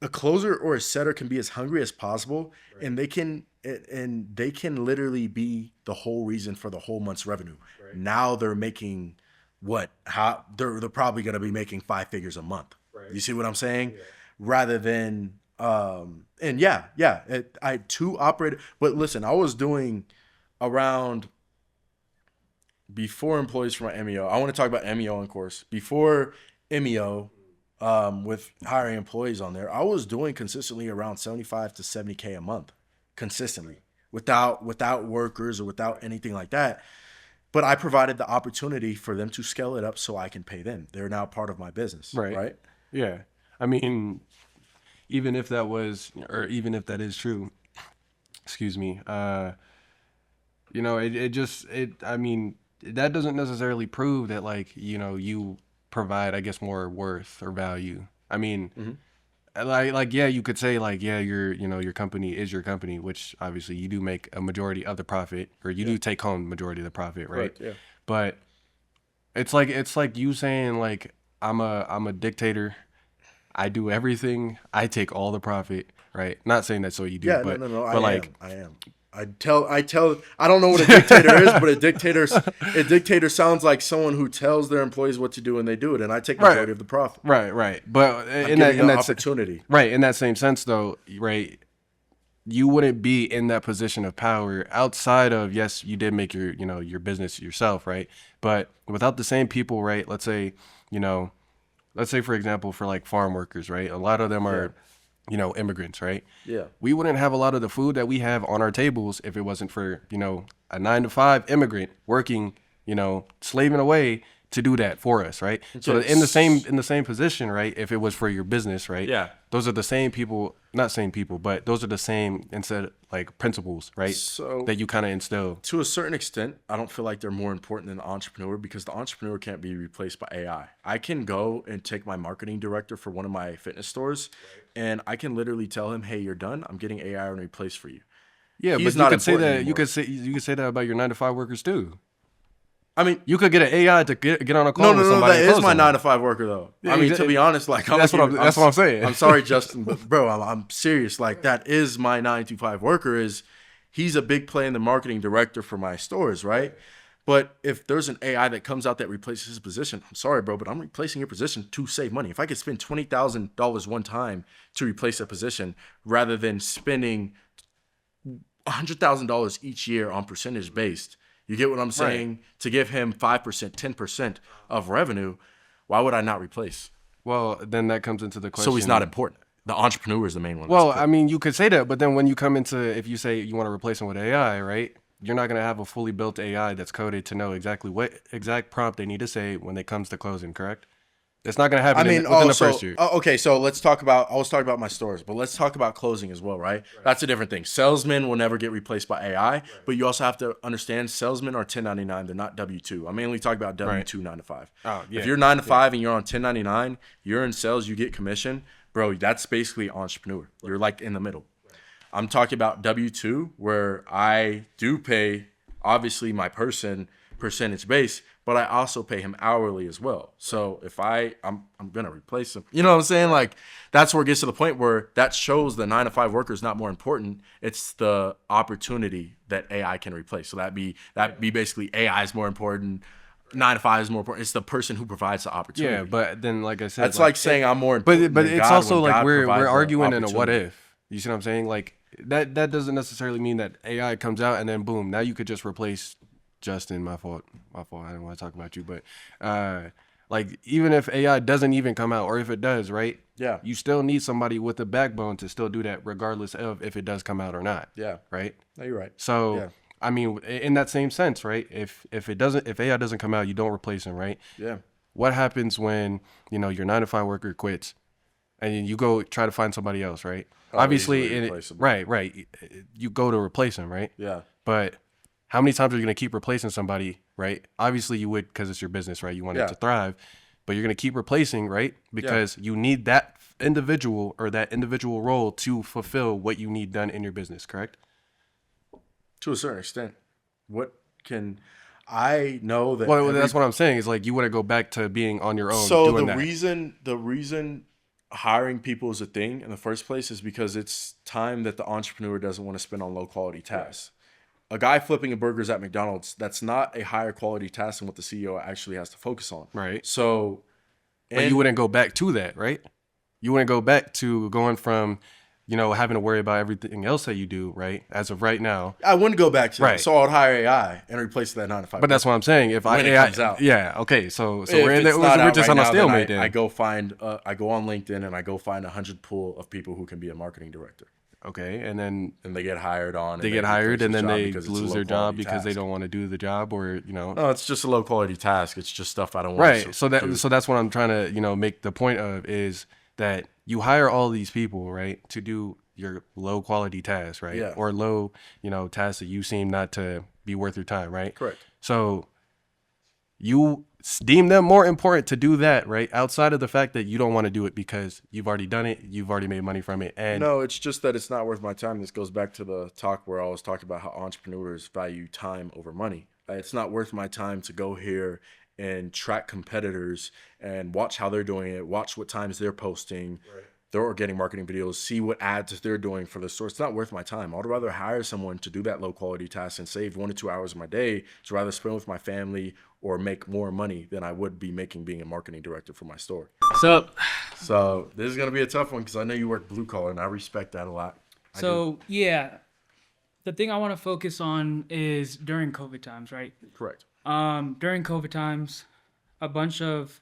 A closer or a setter can be as hungry as possible, and they can literally be the whole reason for the whole month's revenue. Right. Now they're making they're probably going to be making 5 figures a month. Right. You see what I'm saying? Yeah. Rather than I too operated, but listen, I was doing around before employees for my MEO. I want to talk about MEO on course. Before MEO, with hiring employees on there, I was doing consistently around 75 to 70K a month, consistently, without workers or without anything like that. But I provided the opportunity for them to scale it up so I can pay them. They're now part of my business, right? Yeah. Even if that was, or even if that is true, excuse me, that doesn't necessarily prove that you provide, I guess, more worth or value. You could say your company is your company, which obviously you do make a majority of the profit, or you do take home majority of the profit, right? Yeah. But it's like you saying I'm a dictator. I do everything. I take all the profit, right? Not saying that's what you do. Yeah, but, no. But I am. I don't know what a dictator is, but a dictator sounds like someone who tells their employees what to do and they do it, and I take majority of the profit. Right. But in that opportunity. Right, in that same sense though, right, you wouldn't be in that position of power outside of, yes, you did make your business yourself, right? But without the same people, right, let's say for example, for farm workers, right? A lot of them are immigrants, right? Yeah. We wouldn't have a lot of the food that we have on our tables if it wasn't for, a 9-to-5 immigrant working, slaving away to do that for us, right? So in the same position, right? If it was for your business, right? Yeah. Those are the same people, not same people, but those are the same principles, right? So that you kind of instill. To a certain extent, I don't feel like they're more important than the entrepreneur, because the entrepreneur can't be replaced by AI. I can go and take my marketing director for one of my fitness stores, and I can literally tell him, "Hey, you're done. I'm getting AI in replace for you." Yeah, He's but not you could say important that anymore. you could say that about your 9-to-5 workers too. You could get an AI to get on a call No, with somebody. that is my 9-to-5 worker though. Yeah, to be honest, that's what I'm saying. I'm sorry, Justin, but bro, I'm serious. That is my 9-to-5 worker. He's a big play in the marketing director for my stores, right? But if there's an AI that comes out that replaces his position, I'm sorry, bro, but I'm replacing your position to save money. If I could spend $20,000 one time to replace a position rather than spending $100,000 each year on percentage based. You get what I'm saying? Right. To give him 5%, 10% of revenue, why would I not replace? Well, then that comes into the question. So he's not important. The entrepreneur is the main one. Well, I mean, you could say that, but then when you come into, if you say you want to replace him with AI, right? You're not going to have a fully built AI that's coded to know exactly what exact prompt they need to say when it comes to closing, correct? It's not going to happen within the first year. Okay, so let's talk about, I was talking about my stores, but let's talk about closing as well, right? That's a different thing. Salesmen will never get replaced by AI, but you also have to understand salesmen are 1099. They're not W-2. I'm mainly talking about W-2 9 to 5. Oh, yeah. If you're 9 to 5 and you're on 1099, you're in sales, you get commission, bro, that's basically entrepreneur. You're like in the middle. I'm talking about W-2 where I do pay, obviously, my person percentage base, but I also pay him hourly as well. So if I'm gonna replace him. You know what I'm saying? Like that's where it gets to the point where that shows the 9 to 5 worker is not more important. It's the opportunity that AI can replace. So that be basically AI is more important. 9 to 5 is more important. It's the person who provides the opportunity. Yeah, but then like I said, that's like saying I'm more important. But than it's God also when like God we're provides the arguing in a what opportunity. if. You see what I'm saying? Like that doesn't necessarily mean that AI comes out and then boom, now you could just replace Justin. My fault. I don't want to talk about you, but like even if AI doesn't even come out, or if it does, right? Yeah. You still need somebody with a backbone to still do that, regardless of if it does come out or not. Yeah. Right. No, you're right. So Yeah. I mean, in that same sense, right? If AI doesn't come out, you don't replace him, right? Yeah. What happens when your 9 to 5 worker quits, and you go try to find somebody else, right? Oh, Obviously, easily replaceable. right. You go to replace him, right? Yeah. But how many times are you going to keep replacing somebody, right? Obviously, you would because it's your business, right? You want Yeah. it to thrive, but you're going to keep replacing, right? Because you need that individual or that individual role to fulfill what you need done in your business, correct? To a certain extent. I know that. Well, that's what I'm saying. Is like you want to go back to being on your own. So doing the that. reason hiring people is a thing in the first place is because it's time that the entrepreneur doesn't want to spend on low quality tasks. A guy flipping a burgers at McDonald's, that's not a higher quality task than what the CEO actually has to focus on. Right. So, But you wouldn't go back to that, right? You wouldn't go back to going from, having to worry about everything else that you do, right? As of right now. I wouldn't go back to that. Right. So I would hire AI and replace that 9 to 5. But that's what I'm saying. If when it comes out. Yeah, okay. So If we're it's not we're out just right on a now, stalemate then then. I go on LinkedIn and I go find 100 pool of people who can be a marketing director. Okay, and then they get hired on. They get hired and then they lose their job because they don't want to do the job, or No, it's just a low quality task. It's just stuff I don't want. Right. So that's what I'm trying to make the point of is that you hire all these people, right, to do your low quality tasks, right? Yeah. Or low, tasks that you seem not to be worth your time, right? Correct. So you deem them more important to do that, right? Outside of the fact that you don't want to do it because you've already done it, you've already made money from it. And no, it's just that it's not worth my time. This goes back to the talk where I was talking about how entrepreneurs value time over money. It's not worth my time to go here and track competitors and watch how they're doing it, watch what times they're posting. Right. They're organic marketing videos, see what ads they're doing for the store. It's not worth my time. I'd rather hire someone to do that low quality task and save 1 to 2 hours of my day to rather spend with my family or make more money than I would be making being a marketing director for my store. So this is going to be a tough one because I know you work blue collar and I respect that a lot. Yeah, the thing I want to focus on is during COVID times, right? Correct. During COVID times, a bunch of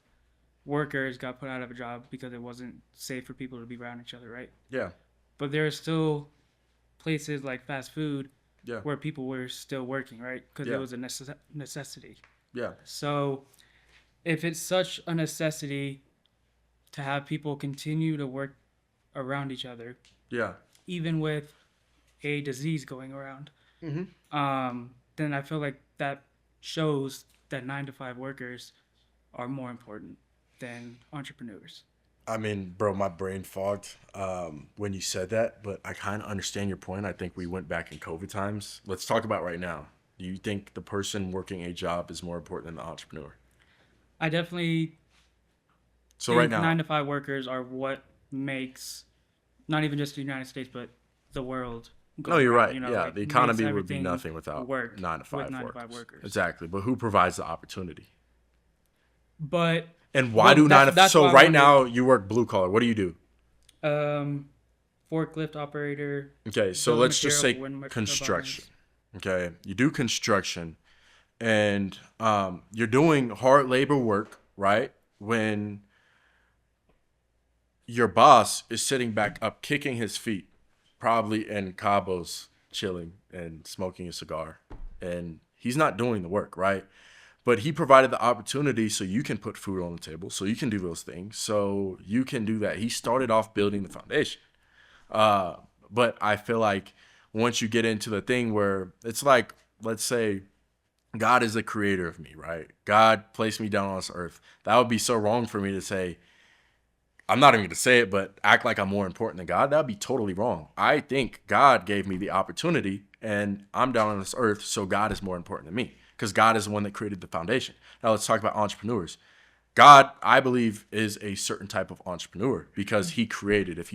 workers got put out of a job because it wasn't safe for people to be around each other, right? Yeah. But there are still places like fast food Yeah. where people were still working, right? Because Yeah. it was a necessity. Yeah. So if it's such a necessity to have people continue to work around each other, Yeah. even with a disease going around, then I feel like that shows that 9 to 5 workers are more important than entrepreneurs. I mean, bro, my brain fogged when you said that, but I kind of understand your point. I think we went back in COVID times. Let's talk about right now. Do you think the person working a job is more important than the entrepreneur? I definitely think right now, 9 to 5 workers are what makes not even just the United States, but the world go no, you're around, right. like, the economy makes would be everything nothing without work 9 to 5 with 9 to workers. 5 workers. Exactly. But who provides the opportunity? But and why do 9 to 5? So right now you work blue collar. What do you do? forklift operator. Okay, so bill of let's just say material for wind construction. Okay, you do construction, and you're doing hard labor work, right? When your boss is sitting back up, kicking his feet, probably in Cabos, chilling and smoking a cigar, and he's not doing the work, right? But he provided the opportunity so you can put food on the table, so you can do those things, so you can do that. He started off building the foundation. But I feel like once you get into the thing where it's like, let's say God is the creator of me, right? God placed me down on this earth. That would be so wrong for me to say, I'm not even going to say it, but act like I'm more important than God. That would be totally wrong. I think God gave me the opportunity and I'm down on this earth, so God is more important than me because God is the one that created the foundation. Now let's talk about entrepreneurs. God, I believe, is a certain type of entrepreneur because he created. If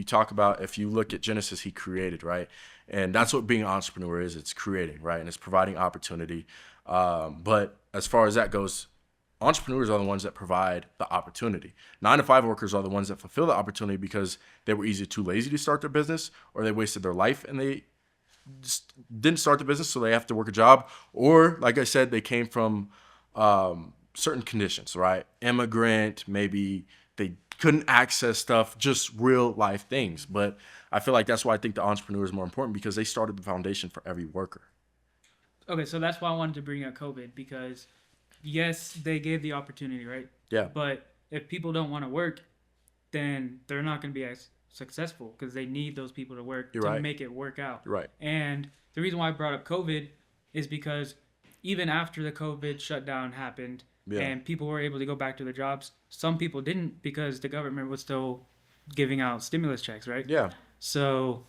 you look at Genesis, he created, right? And that's what being an entrepreneur is. It's creating, right? And it's providing opportunity. But as far as that goes, entrepreneurs are the ones that provide the opportunity. 9-to-5 workers are the ones that fulfill the opportunity because they were either too lazy to start their business or they wasted their life and they just didn't start the business, so they have to work a job. Or, like I said, they came from certain conditions, right? Immigrant, maybe they couldn't access stuff, just real life things. But I feel like that's why I think the entrepreneur is more important because they started the foundation for every worker. Okay, so that's why I wanted to bring up COVID because, yes, they gave the opportunity, right? Yeah. But if people don't want to work, then they're not going to be as successful because they need those people to work make it work out. You're right. And the reason why I brought up COVID is because even after the COVID shutdown happened and people were able to go back to their jobs, some people didn't because the government was still giving out stimulus checks, right? Yeah. So,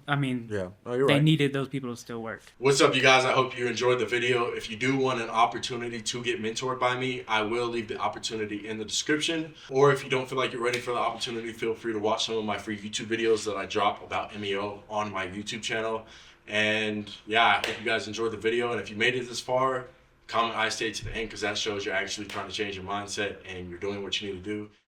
I mean, you're they right. needed those people to still work. What's up, you guys? I hope you enjoyed the video. If you do want an opportunity to get mentored by me, I will leave the opportunity in the description. Or if you don't feel like you're ready for the opportunity, feel free to watch some of my free YouTube videos that I drop about MEO on my YouTube channel. And yeah, I hope you guys enjoyed the video. And if you made it this far, comment I stayed to the end because that shows you're actually trying to change your mindset and you're doing what you need to do.